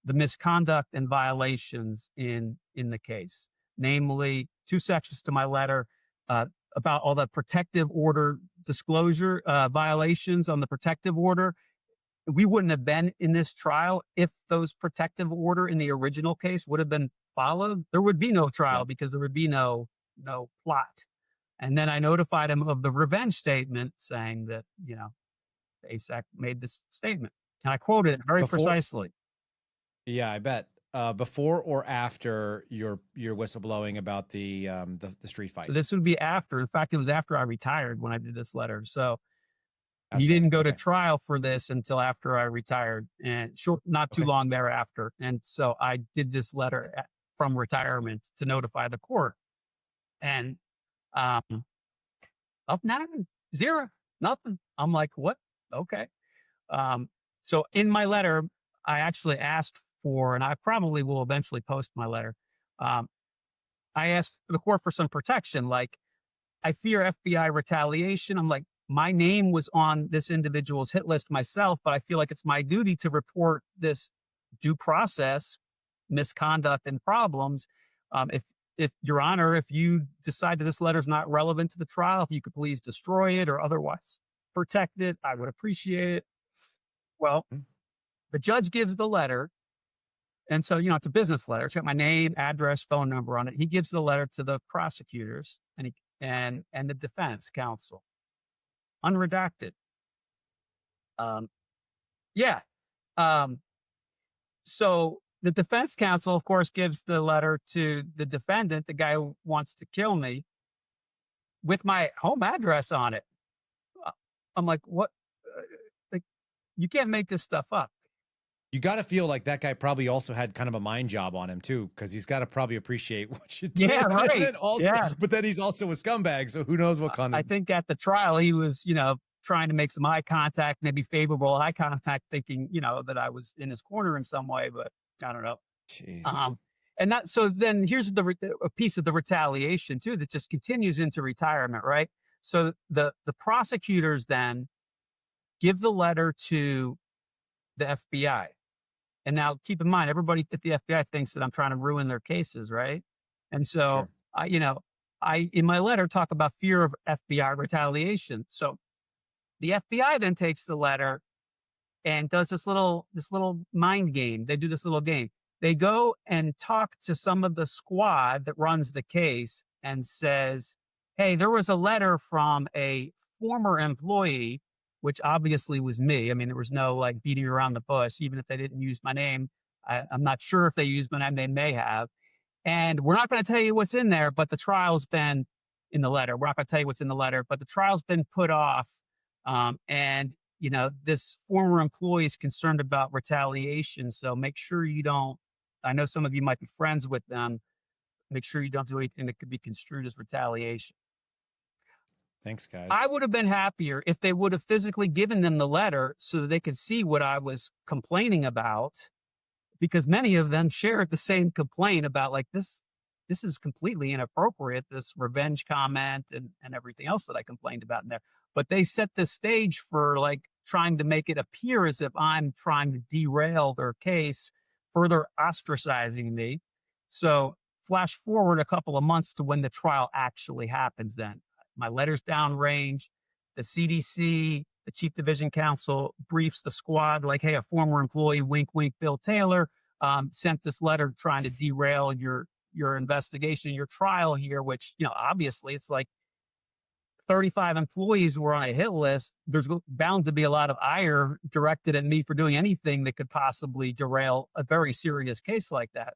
the misconduct and violations in the case, namely 2 sections to my letter about all the protective order disclosure violations on the protective order. We wouldn't have been in this trial if those protective order in the original case would have been followed. There would be no trial because there would be no plot. And then I notified him of the revenge statement saying that, ASAC made this statement. And I quoted it very precisely. Yeah, I bet. Before or after your whistleblowing about the street fight? So this would be after. In fact, it was after I retired when I did this letter. So he didn't go to trial for this until after I retired, and not too long thereafter. And so I did this letter from retirement to notify the court. And nothing, zero, nothing. I'm like, what? Okay. So in my letter, I actually asked for, and I probably will eventually post my letter. I asked the court for some protection. Like, I fear FBI retaliation. I'm like, my name was on this individual's hit list myself, but I feel like it's my duty to report this due process misconduct and problems. If Your Honor, if you decide that this letter is not relevant to the trial, if you could please destroy it or otherwise protect it, I would appreciate it. Well, the judge gives the letter. And so, it's a business letter. It's got my name, address, phone number on it. He gives the letter to the prosecutors and the defense counsel. Unredacted. So the defense counsel, of course, gives the letter to the defendant, the guy who wants to kill me, with my home address on it. I'm like, what? You can't make this stuff up. You got to feel like that guy probably also had kind of a mind job on him too, because he's got to probably appreciate what you did. Yeah, right. And then also, Yeah. but then he's also a scumbag, so who knows what kind of. I think at the trial he was, trying to make some eye contact, maybe favorable eye contact, thinking, that I was in his corner in some way, but I don't know. Jeez. And that, so then here's a piece of the retaliation too that just continues into retirement, right? So the prosecutors then give the letter to the FBI. And now keep in mind, everybody at the FBI thinks that I'm trying to ruin their cases, right? And so Sure. I in my letter talk about fear of FBI retaliation. So the FBI then takes the letter and does this little mind game. They do this little game. They go and talk to some of the squad that runs the case and says, "Hey, there was a letter from a former employee," which obviously was me. I mean, there was no like beating around the bush, even if they didn't use my name. I'm not sure if they used my name. They may have. And we're not going to tell you what's in there, but the trial's been in the letter. We're not going to tell you what's in the letter, but the trial's been put off. And this former employee is concerned about retaliation. So make sure you don't, I know some of you might be friends with them. Make sure you don't do anything that could be construed as retaliation. Thanks, guys. I would have been happier if they would have physically given them the letter so that they could see what I was complaining about, because many of them shared the same complaint about like this is completely inappropriate, this revenge comment and everything else that I complained about in there. But they set the stage for like trying to make it appear as if I'm trying to derail their case, further ostracizing me. So flash forward a couple of months to when the trial actually happens then. My letter's downrange. The CDC, the Chief Division Counsel, briefs the squad like, "Hey, a former employee, wink, wink, Bill Taylor, sent this letter trying to derail your investigation, your trial here," which, obviously it's like 35 employees were on a hit list. There's bound to be a lot of ire directed at me for doing anything that could possibly derail a very serious case like that.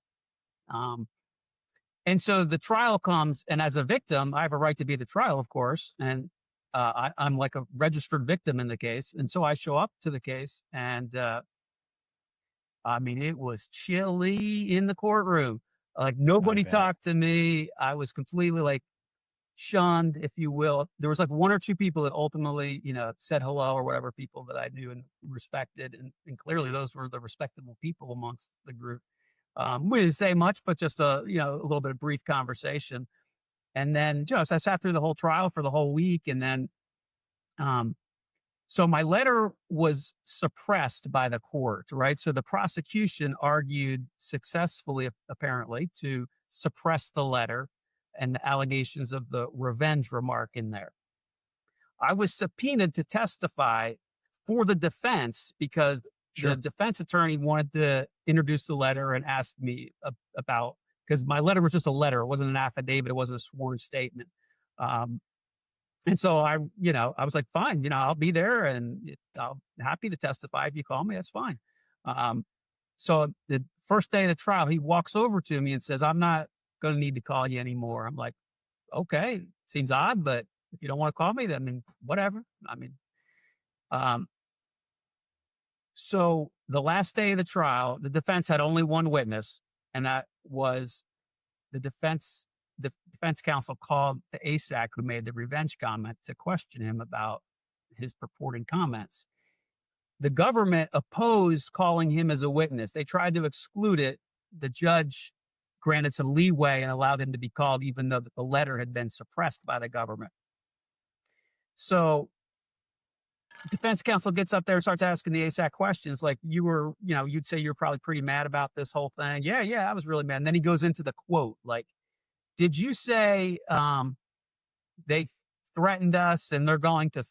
And so the trial comes, and as a victim, I have a right to be at the trial, of course. And I'm like a registered victim in the case. And so I show up to the case, and I mean, it was chilly in the courtroom. Like nobody talked to me. I was completely like shunned, if you will. There was like one or two people that ultimately, said hello or whatever, people that I knew and respected. And clearly those were the respectable people amongst the group. We didn't say much, but just a little bit of brief conversation. And then so I sat through the whole trial for the whole week. And then, so my letter was suppressed by the court, right? So the prosecution argued successfully, apparently, to suppress the letter and the allegations of the revenge remark in there. I was subpoenaed to testify for the defense because the defense attorney wanted to introduce the letter and ask me about, because my letter was just a letter. It wasn't an affidavit. It wasn't a sworn statement. And so I was like, fine, I'll be there and I'm happy to testify. If you call me, that's fine. So the first day of the trial, he walks over to me and says, "I'm not going to need to call you anymore." I'm like, okay, seems odd, but if you don't want to call me, then whatever. So the last day of the trial, the defense had only one witness, and that was the defense counsel called the ASAC who made the revenge comment to question him about his purported comments. The government opposed calling him as a witness. They tried to exclude it. The judge granted some leeway and allowed him to be called, even though the letter had been suppressed by the government. So defense counsel gets up there and starts asking the ASAC questions like, you'd say you're probably pretty mad about this whole thing. Yeah, I was really mad. And then he goes into the quote, like, "Did you say they threatened us and they're going to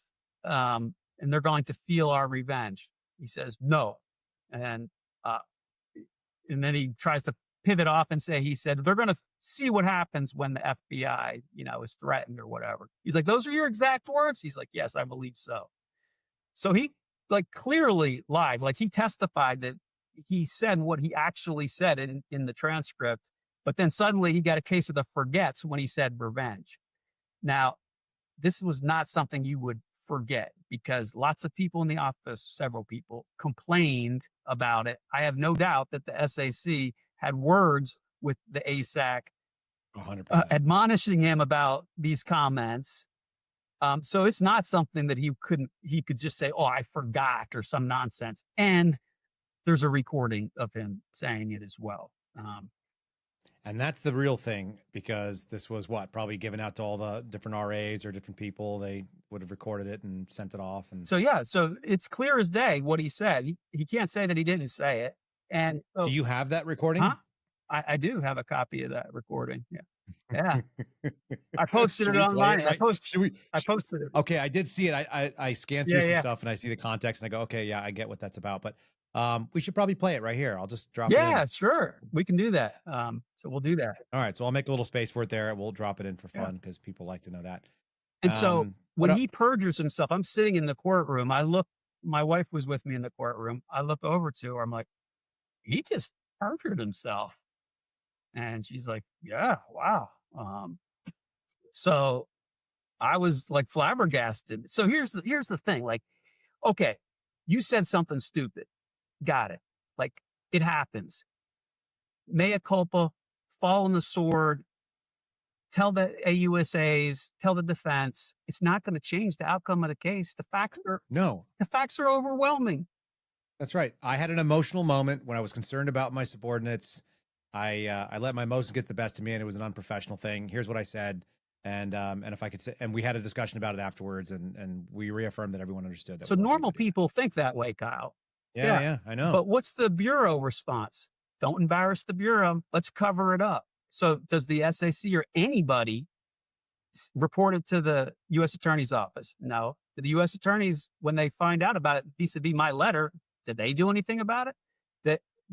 feel our revenge?" He says, "No." And then he tries to pivot off and say, he said, "They're going to see what happens when the FBI, is threatened or whatever." He's like, "Those are your exact words?" He's like, "Yes, I believe so." So he like clearly lied. Like he testified that he said what he actually said in the transcript, but then suddenly he got a case of the forgets when he said revenge. Now, this was not something you would forget, because lots of people in the office, several people, complained about it. I have no doubt that the SAC had words with the ASAC 100%. admonishing him about these comments. So it's not something that he could just say, "Oh, I forgot," or some nonsense. And there's a recording of him saying it as well. And that's the real thing, because this was probably given out to all the different RAs or different people. They would have recorded it and sent it off. And so, yeah, so it's clear as day what he said. He can't say that he didn't say it. And do you have that recording? Huh? I do have a copy of that recording. Yeah. Yeah. I posted it online. Right? I posted it. Okay. I did see it. I scanned through some stuff and I see the context and I go, okay, yeah, I get what that's about. But we should probably play it right here. I'll just drop it in. Yeah, sure. We can do that. So we'll do that. All right. So I'll make a little space for it there. We'll drop it in for fun because people like to know that. And so when he perjures himself, I'm sitting in the courtroom. My wife was with me in the courtroom. I look over to her. I'm like, he just perjured himself. And she's like, yeah, wow. So I was like flabbergasted. So here's the thing. Like, okay, you said something stupid. Got it. Like, it happens. Mea culpa, fall on the sword, tell the AUSAs, tell the defense. It's not going to change the outcome of the case. The facts are overwhelming. That's right. I had an emotional moment when I was concerned about my subordinates. I let my emotions get the best of me, and it was an unprofessional thing. Here's what I said. And if I could say, and we had a discussion about it afterwards, and we reaffirmed that everyone understood that. So normal people think that way, Kyle. Yeah, I know. But what's the Bureau response? Don't embarrass the Bureau. Let's cover it up. So does the SAC or anybody report it to the U.S. Attorney's Office? No. The U.S. attorneys, when they find out about it vis-a-vis my letter, did they do anything about it?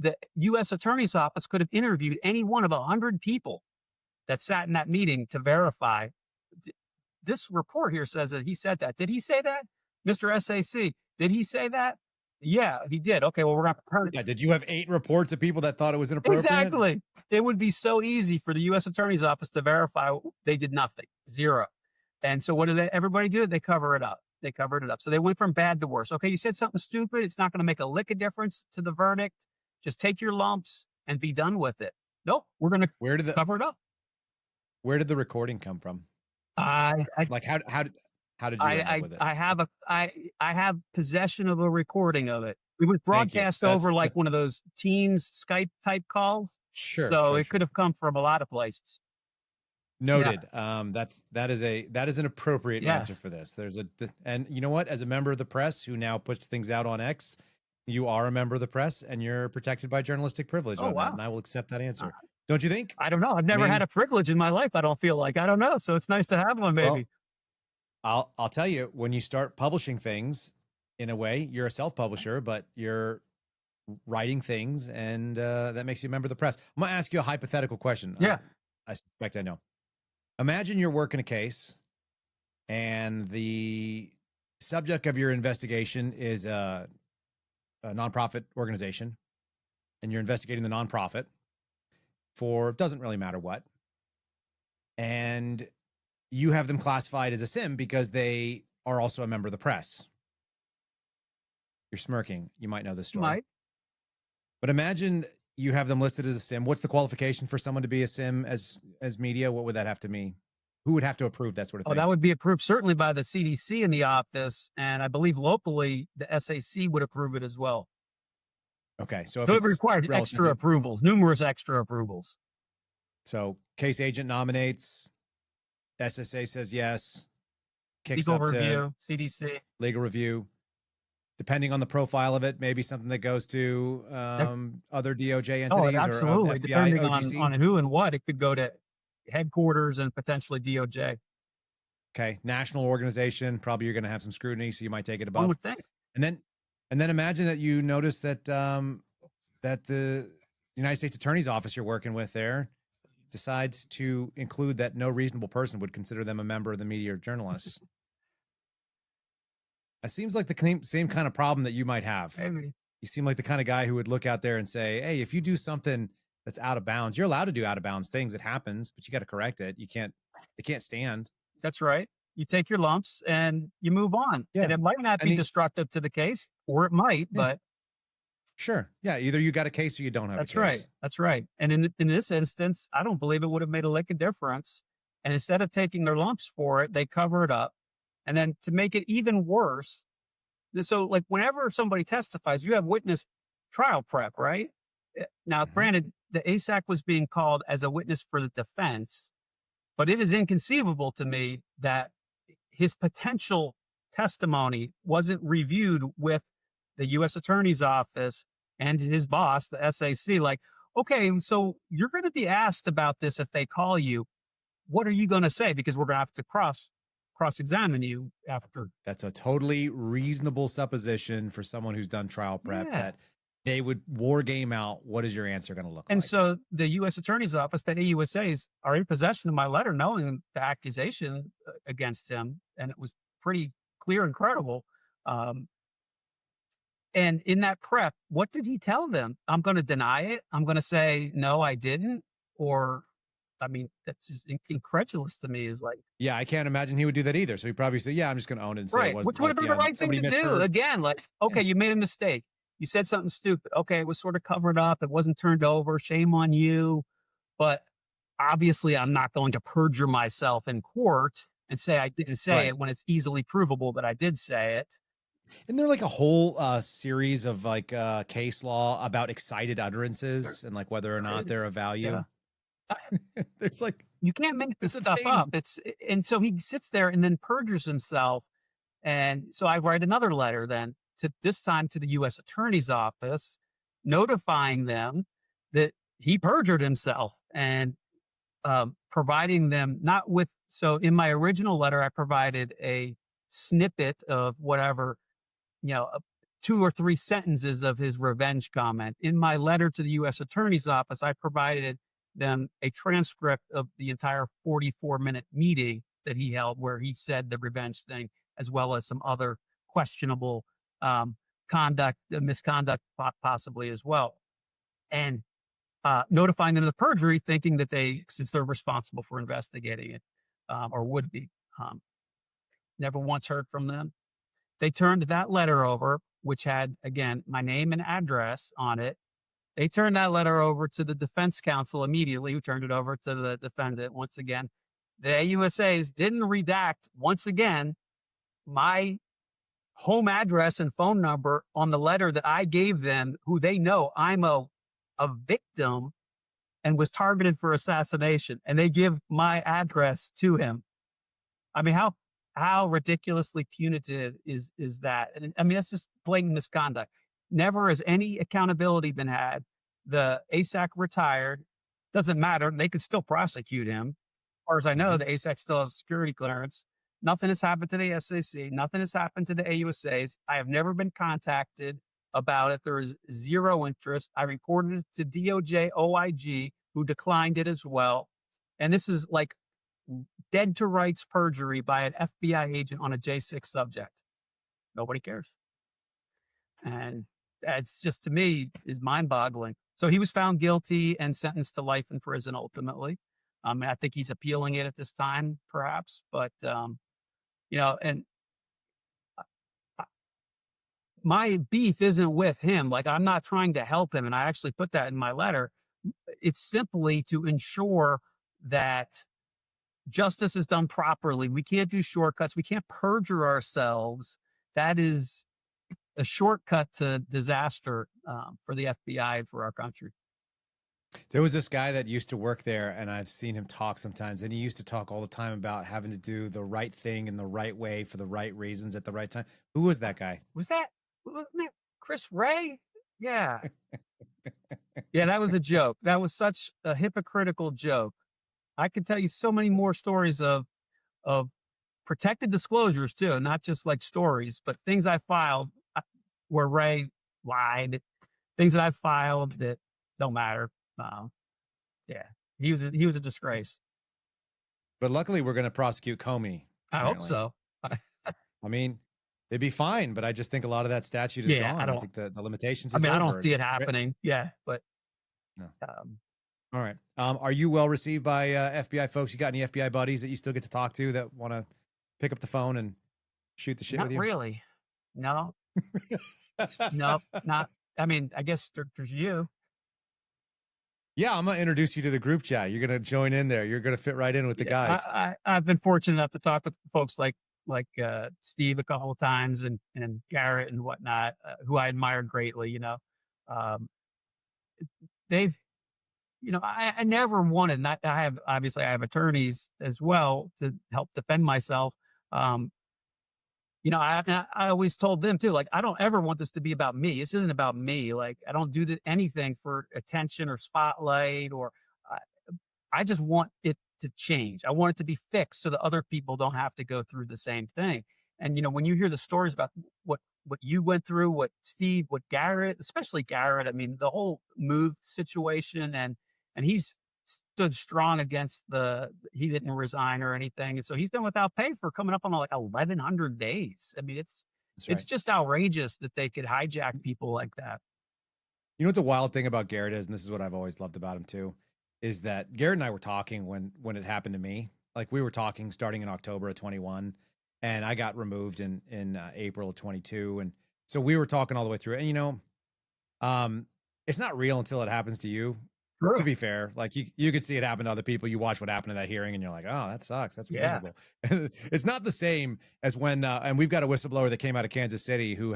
The U.S. Attorney's Office could have interviewed any one of 100 people that sat in that meeting to verify. This report here says that he said that. Did he say that? Mr. SAC, did he say that? Yeah, he did. Okay, well, we're going to turn it. Yeah, did you have 8 reports of people that thought it was inappropriate? Exactly. It would be so easy for the U.S. Attorney's Office to verify. They did nothing. Zero. And so what did everybody do? They cover it up. They covered it up. So they went from bad to worse. Okay, you said something stupid. It's not going to make a lick of difference to the verdict. Just take your lumps and be done with it. Nope, we're going to cover it up. Where did the recording come from? How did you end up with it? I have possession of a recording of it. It was broadcast over like one of those Teams Skype type calls. Sure. So it could have come from a lot of places. Noted. Yeah. That is an appropriate answer for this. And you know what? As a member of the press who now puts things out on X, you are a member of the press and you're protected by journalistic privilege. Oh, wow. That, and I will accept that answer. Don't you think? I don't know. I've never had a privilege in my life. I don't feel like. I don't know. So it's nice to have one, maybe. Well, I'll tell you, when you start publishing things, in a way, you're a self-publisher, but you're writing things, and that makes you a member of the press. I'm going to ask you a hypothetical question. Yeah. I suspect I know. Imagine you're working a case, and the subject of your investigation is a nonprofit organization, and you're investigating the nonprofit for doesn't really matter what. And you have them classified as a SIM because they are also a member of the press. You're smirking. You might know this story. Might. But imagine you have them listed as a SIM. What's the qualification for someone to be a SIM as media? What would that have to mean? Who would have to approve that sort of thing? Oh, that would be approved certainly by the CDC in the office. And I believe locally, the SAC would approve it as well. Okay. So it required extra approvals, numerous extra approvals. So case agent nominates, SSA says yes, kicks legal up review, to CDC. Legal review. Depending on the profile of it, maybe something that goes to other DOJ entities absolutely. or FBI, depending OGC. on who and what, it could go to headquarters and potentially DOJ. Okay, national organization. Probably you're going to have some scrutiny, so you might take it above. One would think. And then imagine that you notice that that the United States Attorney's Office you're working with there decides to include that no reasonable person would consider them a member of the media or journalists. It seems like the same kind of problem that you might have. Maybe. You seem like the kind of guy who would look out there and say, hey, if you do something that's out of bounds, you're allowed to do out of bounds things. It happens, but you got to correct it. It can't stand. That's right. you take your lumps and you move on. Yeah. And it might not And be destructive to the case, or it might, but Sure. Yeah. Either you got a case or you don't have a case. that's right. That's right. And in this instance, I don't believe it would have made a lick of difference. And instead of taking their lumps for it, they cover it up. And then to make it even worse, so like whenever somebody testifies, you have witness trial prep, right? Now, granted, the ASAC was being called as a witness for the defense, but it is inconceivable to me that his potential testimony wasn't reviewed with the U.S. Attorney's Office and his boss, the SAC. Like, okay, so you're going to be asked about this if they call you. What are you going to say? Because we're going to have to cross-examine you after. That's a totally reasonable supposition for someone who's done trial prep that they would war game out. What is your answer going to look like? And so the U.S. Attorney's Office, the AUSAs, are in possession of my letter knowing the accusation against him. And it was pretty clear and credible. And in that prep, what did he tell them? I'm going to deny it. I'm going to say, no, I didn't. Or, I mean, that's just incredulous to me is like. Yeah, I can't imagine he would do that either. So he'd probably say, yeah, I'm just going to own it and say it wasn't. Which would have been the right thing to do. Again, like, okay, you made a mistake. You said something stupid. Okay, it was sort of covered up. It wasn't turned over. Shame on you. But obviously, I'm not going to perjure myself in court and say I didn't say it when it's easily provable that I did say it. Isn't there like a whole series of like case law about excited utterances and like whether or not they're of value? Yeah. There's like, you can't make this stuff up. And so he sits there and then perjures himself. And so I write another letter then this time to the U.S. Attorney's Office, notifying them that he perjured himself and providing them so in my original letter, I provided a snippet of whatever, 2 or 3 sentences of his revenge comment. In my letter to the U.S. Attorney's Office, I provided them a transcript of the entire 44-minute meeting that he held where he said the revenge thing, as well as some other questionable misconduct possibly as well. And notifying them of the perjury, thinking that since they're responsible for investigating it, or would be, never once heard from them. They turned that letter over, which had, again, my name and address on it. They turned that letter over to the defense counsel immediately, who turned it over to the defendant once again. The AUSAs didn't redact, once again, my home address and phone number on the letter that I gave them, who they know I'm a victim and was targeted for assassination. And they give my address to him. I mean, how ridiculously punitive is that? And I mean, that's just blatant misconduct. Never has any accountability been had. The ASAC retired. Doesn't matter. They could still prosecute him. As far as I know, the ASAC still has security clearance. Nothing has happened to the SAC. Nothing has happened to the AUSAs. I have never been contacted about it. There is zero interest. I reported it to DOJ OIG, who declined it as well. And this is like dead to rights perjury by an FBI agent on a J6 subject. Nobody cares. And that's just, to me, is mind-boggling. So he was found guilty and sentenced to life in prison ultimately. I think he's appealing it at this time, perhaps. But, and my beef isn't with him. Like, I'm not trying to help him. And I actually put that in my letter. It's simply to ensure that justice is done properly. We can't do shortcuts. We can't perjure ourselves. That is a shortcut to disaster for the FBI and for our country. There was this guy that used to work there, and I've seen him talk sometimes, and he used to talk all the time about having to do the right thing in the right way for the right reasons at the right time. Who was that guy? Wasn't it Chris Ray? Yeah. Yeah, that was a joke. That was such a hypocritical joke. I could tell you so many more stories of protected disclosures too, not just like stories, but things I filed where Ray lied, things that I filed that don't matter. Yeah, he was a disgrace. But luckily, we're going to prosecute Comey. I hope so. I mean, they'd be fine, but I just think a lot of that statute is gone. I think the limitations. I don't see it happening. Yeah, but no. All right. Are you well received by FBI folks? You got any FBI buddies that you still get to talk to that want to pick up the phone and shoot the shit Not with you? really. No, no, not. I mean, I guess there's you. Yeah, I'm gonna introduce you to the group chat. You're gonna join in there. You're gonna fit right in with the guys. I've been fortunate enough to talk with folks like Steve a couple of times and Garrett and whatnot, who I admire greatly. Um, they've I never wanted. Not I have obviously I have attorneys as well to help defend myself. Um, I always told them too, like, I don't ever want this to be about me. This isn't about me. Like, I don't do anything for attention or spotlight or I, I just want it to change. I want it to be fixed so that other people don't have to go through the same thing. And when you hear the stories about what you went through, what Steve, what Garrett, especially Garrett, I mean, the whole move situation and he's stood strong against he didn't resign or anything. And so he's been without pay for coming up on like 1,100 days. I mean, That's it's right. just outrageous that they could hijack people like that. You know what the wild thing about Garrett is, and this is what I've always loved about him too, is that Garrett and I were talking when it happened to me. Like we were talking starting in October of 21, and I got removed in April of 22, and so we were talking all the way through. And it's not real until it happens to you. True. To be fair, like you could see it happen to other people. You watch what happened in that hearing, and you're like, "Oh, that sucks. That's Yeah. miserable." It's not the same as when, and we've got a whistleblower that came out of Kansas City who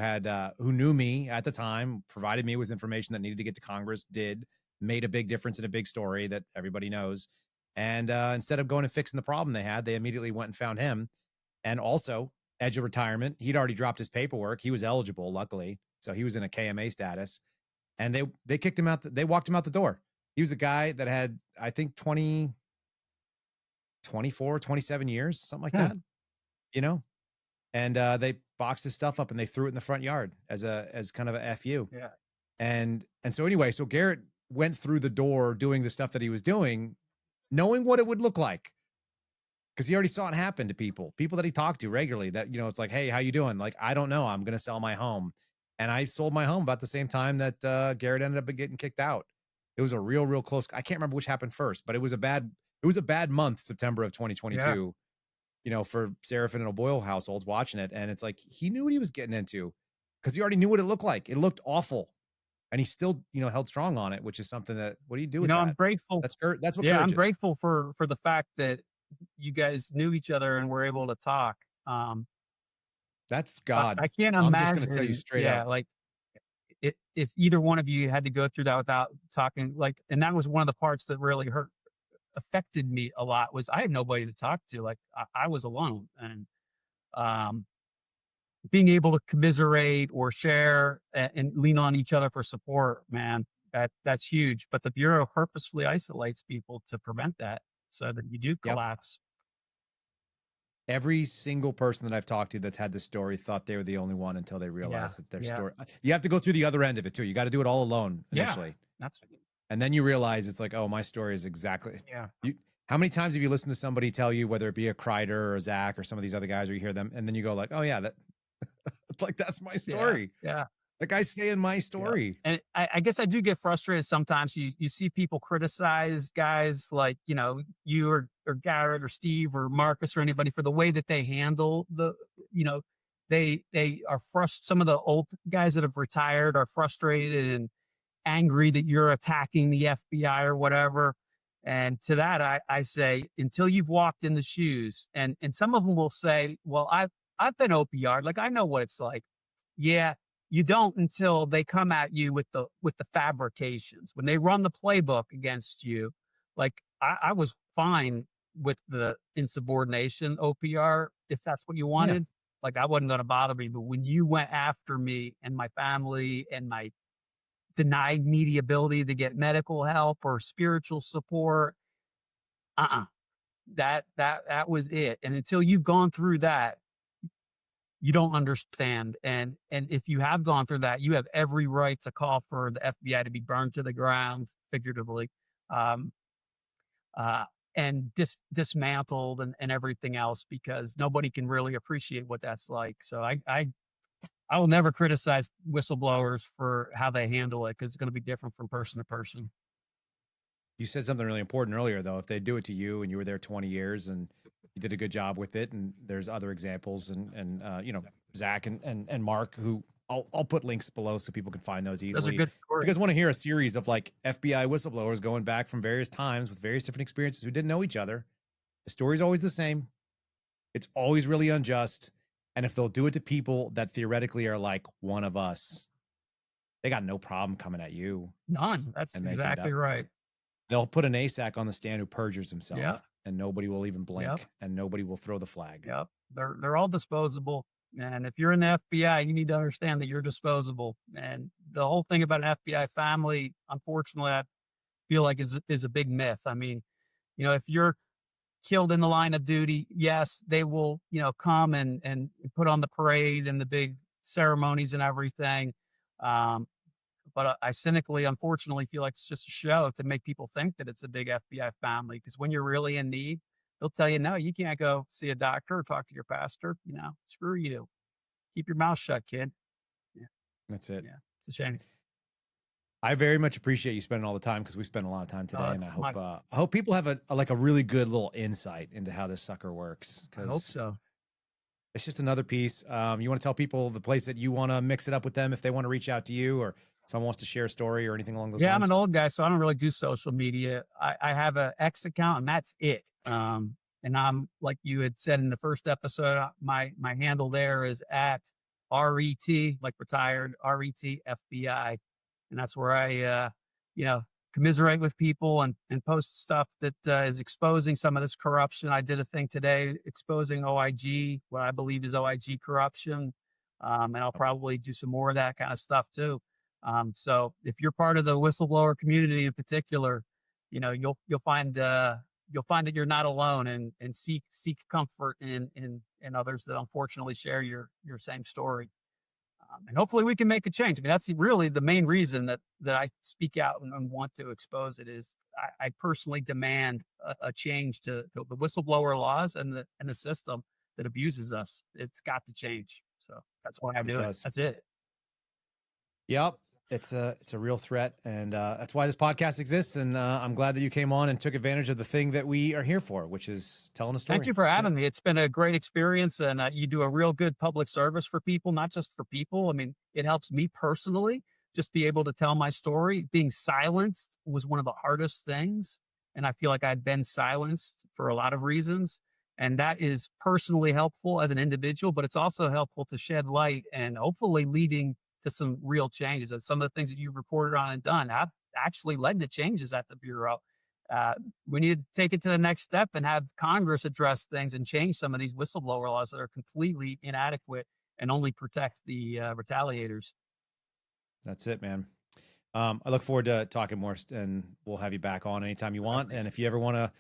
knew me at the time, provided me with information that needed to get to Congress, made a big difference in a big story that everybody knows, and instead of going and fixing the problem they had, they immediately went and found him, and also edge of retirement. He'd already dropped his paperwork. He was eligible, luckily, so he was in a KMA status, and they kicked him out. They walked him out the door. He was a guy that had, I think, 24, 27 years, something like that, and they boxed his stuff up and they threw it in the front yard as kind of a FU. Yeah. And so anyway, so Garrett went through the door doing the stuff that he was doing, knowing what it would look like. Because he already saw it happen to people that he talked to regularly that, it's like, hey, how you doing? Like, I don't know. I'm going to sell my home. And I sold my home about the same time that Garrett ended up getting kicked out. It was a real close. I can't remember which happened first, but it was a bad month, September of 2022, for Seraphin and O'Boyle households watching it. And it's like, he knew what he was getting into because he already knew what it looked like. It looked awful. And he still, held strong on it, which is something that, what do you do with that? I'm grateful. That's what I'm is. grateful for the fact that you guys knew each other and were able to talk. That's God. I can't imagine. I'm just going to tell you straight up. Like, if either one of you had to go through that without talking, and that was one of the parts that really affected me a lot was I had nobody to talk to. Like I was alone, and being able to commiserate or share and lean on each other for support, man, that's huge. But the Bureau purposefully isolates people to prevent that so that you do collapse. Every single person that I've talked to that's had this story thought they were the only one until they realized that their story. You have to go through the other end of it too. You got to do it all alone initially. And then you realize it's like, oh, my story is exactly. Yeah. How many times have you listened to somebody tell you, whether it be a Kreider or Zach or some of these other guys, or you hear them, and then you go like, oh yeah, that like that's my story. Yeah. The guy's saying my story. Yeah. And I guess I do get frustrated sometimes. You see people criticize guys like, you or Garrett or Steve or Marcus or anybody for the way that they handle they are frustrated. Some of the old guys that have retired are frustrated and angry that you're attacking the FBI or whatever. And to that, I say, until you've walked in the shoes, and some of them will say, well, I've been OPR'd, like I know what it's like. Yeah. You don't until they come at you with the fabrications. When they run the playbook against you, like I was fine with the insubordination OPR, if that's what you wanted. Yeah. Like that wasn't going to bother me. But when you went after me and my family and denied me the ability to get medical help or spiritual support, that was it. And until you've gone through that, you don't understand. And if you have gone through that, you have every right to call for the FBI to be burned to the ground, figuratively, and dismantled and everything else, because nobody can really appreciate what that's like. So I will never criticize whistleblowers for how they handle it, because it's going to be different from person to person. You said something really important earlier, though. If they do it to you and you were there 20 years and you did a good job with it. And there's other examples, and Zach and Mark, who I'll put links below so people can find those easily. Those are good stories. You guys want to hear a series of like FBI whistleblowers going back from various times with various different experiences who didn't know each other. The story's always the same. It's always really unjust. And if they'll do it to people that theoretically are like one of us, they got no problem coming at you. None. That's exactly right. They'll put an ASAC on the stand who perjures himself, Yep. and nobody will even blink, Yep. and nobody will throw the flag. Yep. They're all disposable. And if you're in the FBI, you need to understand that you're disposable. And the whole thing about an FBI family, unfortunately, I feel like is a big myth. I mean, if you're killed in the line of duty, yes, they will, come and put on the parade and the big ceremonies and everything. But I cynically, unfortunately, feel like it's just a show to make people think that it's a big FBI family. Because when you're really in need, they'll tell you, no, you can't go see a doctor or talk to your pastor. Screw you. Keep your mouth shut, kid. Yeah. That's it. Yeah. It's a shame. I very much appreciate you spending all the time, because we spent a lot of time today, and I hope people have a really good little insight into how this sucker works. I hope so. It's just another piece. You want to tell people the place that you want to mix it up with them if they want to reach out to you, or someone wants to share a story or anything along those lines? Yeah, I'm an old guy, so I don't really do social media. I have an X account, and that's it. And I'm, like you had said in the first episode, my handle there is at RET, like retired, RET FBI. And that's where I, commiserate with people and post stuff that is exposing some of this corruption. I did a thing today exposing OIG, what I believe is OIG corruption. And I'll probably do some more of that kind of stuff too. So if you're part of the whistleblower community in particular, you'll find that you're not alone, and seek comfort in others that unfortunately share your same story. And hopefully we can make a change. I mean, that's really the main reason that I speak out and want to expose it. Is I personally demand a change to the whistleblower laws and the system that abuses us. It's got to change. So that's why I do it. That's it. Yep. It's a real threat, and that's why this podcast exists. And I'm glad that you came on and took advantage of the thing that we are here for, which is telling a story. Thank you for having me. It's been a great experience, and you do a real good public service for people, not just for people. I mean, it helps me personally just be able to tell my story. Being silenced was one of the hardest things, and I feel like I'd been silenced for a lot of reasons. And that is personally helpful as an individual, but it's also helpful to shed light and hopefully leading to some real changes. And some of the things that you reported on and done have actually led to changes at the Bureau. We need to take it to the next step and have Congress address things and change some of these whistleblower laws that are completely inadequate and only protect the retaliators. That's it, man. I look forward to talking more, and we'll have you back on anytime you want. And if you ever want to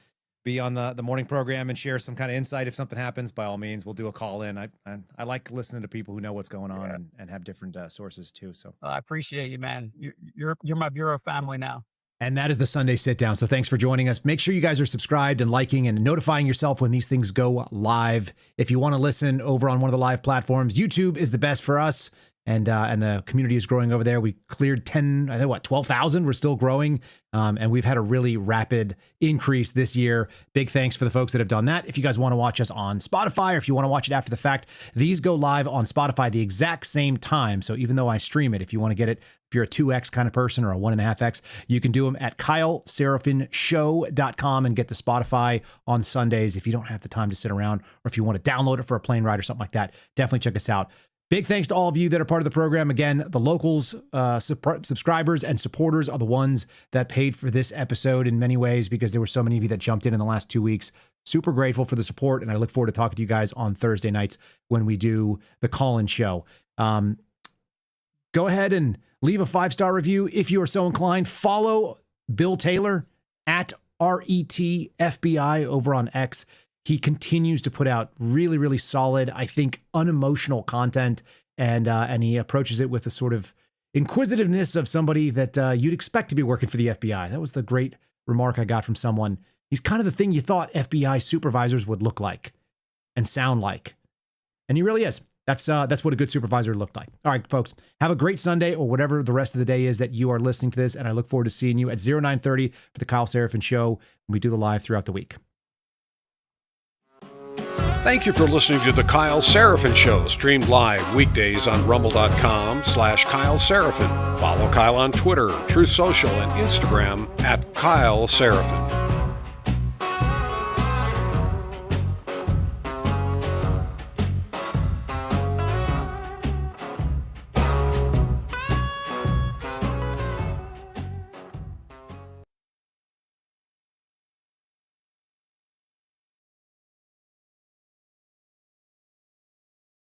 be on the morning program and share some kind of insight if something happens, by all means, we'll do a call in. I like listening to people who know what's going on and have different sources too. So I appreciate you, man. You're my Bureau family now. And that is the Sunday Sit Down. So thanks for joining us. Make sure you guys are subscribed and liking and notifying yourself when these things go live. If you want to listen over on one of the live platforms, YouTube is the best for us. And the community is growing over there. We cleared 12,000. We're still growing. And we've had a really rapid increase this year. Big thanks for the folks that have done that. If you guys want to watch us on Spotify, or if you want to watch it after the fact, these go live on Spotify the exact same time. So even though I stream it, if you want to get it, if you're a 2X kind of person or a 1.5X, you can do them at KyleSerafinshow.com and get the Spotify on Sundays if you don't have the time to sit around, or if you want to download it for a plane ride or something like that. Definitely check us out. Big thanks to all of you that are part of the program. Again, the locals, subscribers and supporters are the ones that paid for this episode in many ways, because there were so many of you that jumped in the last 2 weeks. Super grateful for the support, and I look forward to talking to you guys on Thursday nights when we do the call-in show. Go ahead and leave a 5-star review if you are so inclined. Follow Bill Taylor at RETFBI over on X. He continues to put out really, really solid, I think, unemotional content, and he approaches it with a sort of inquisitiveness of somebody that you'd expect to be working for the FBI. That was the great remark I got from someone. He's kind of the thing you thought FBI supervisors would look like and sound like, and he really is. That's what a good supervisor looked like. All right, folks, have a great Sunday, or whatever the rest of the day is that you are listening to this, and I look forward to seeing you at 0930 for the Kyle Serafin Show when we do the live throughout the week. Thank you for listening to The Kyle Seraphin Show, streamed live weekdays on rumble.com/Kyle Seraphin. Follow Kyle on Twitter, Truth Social, and Instagram @Kyle Seraphin.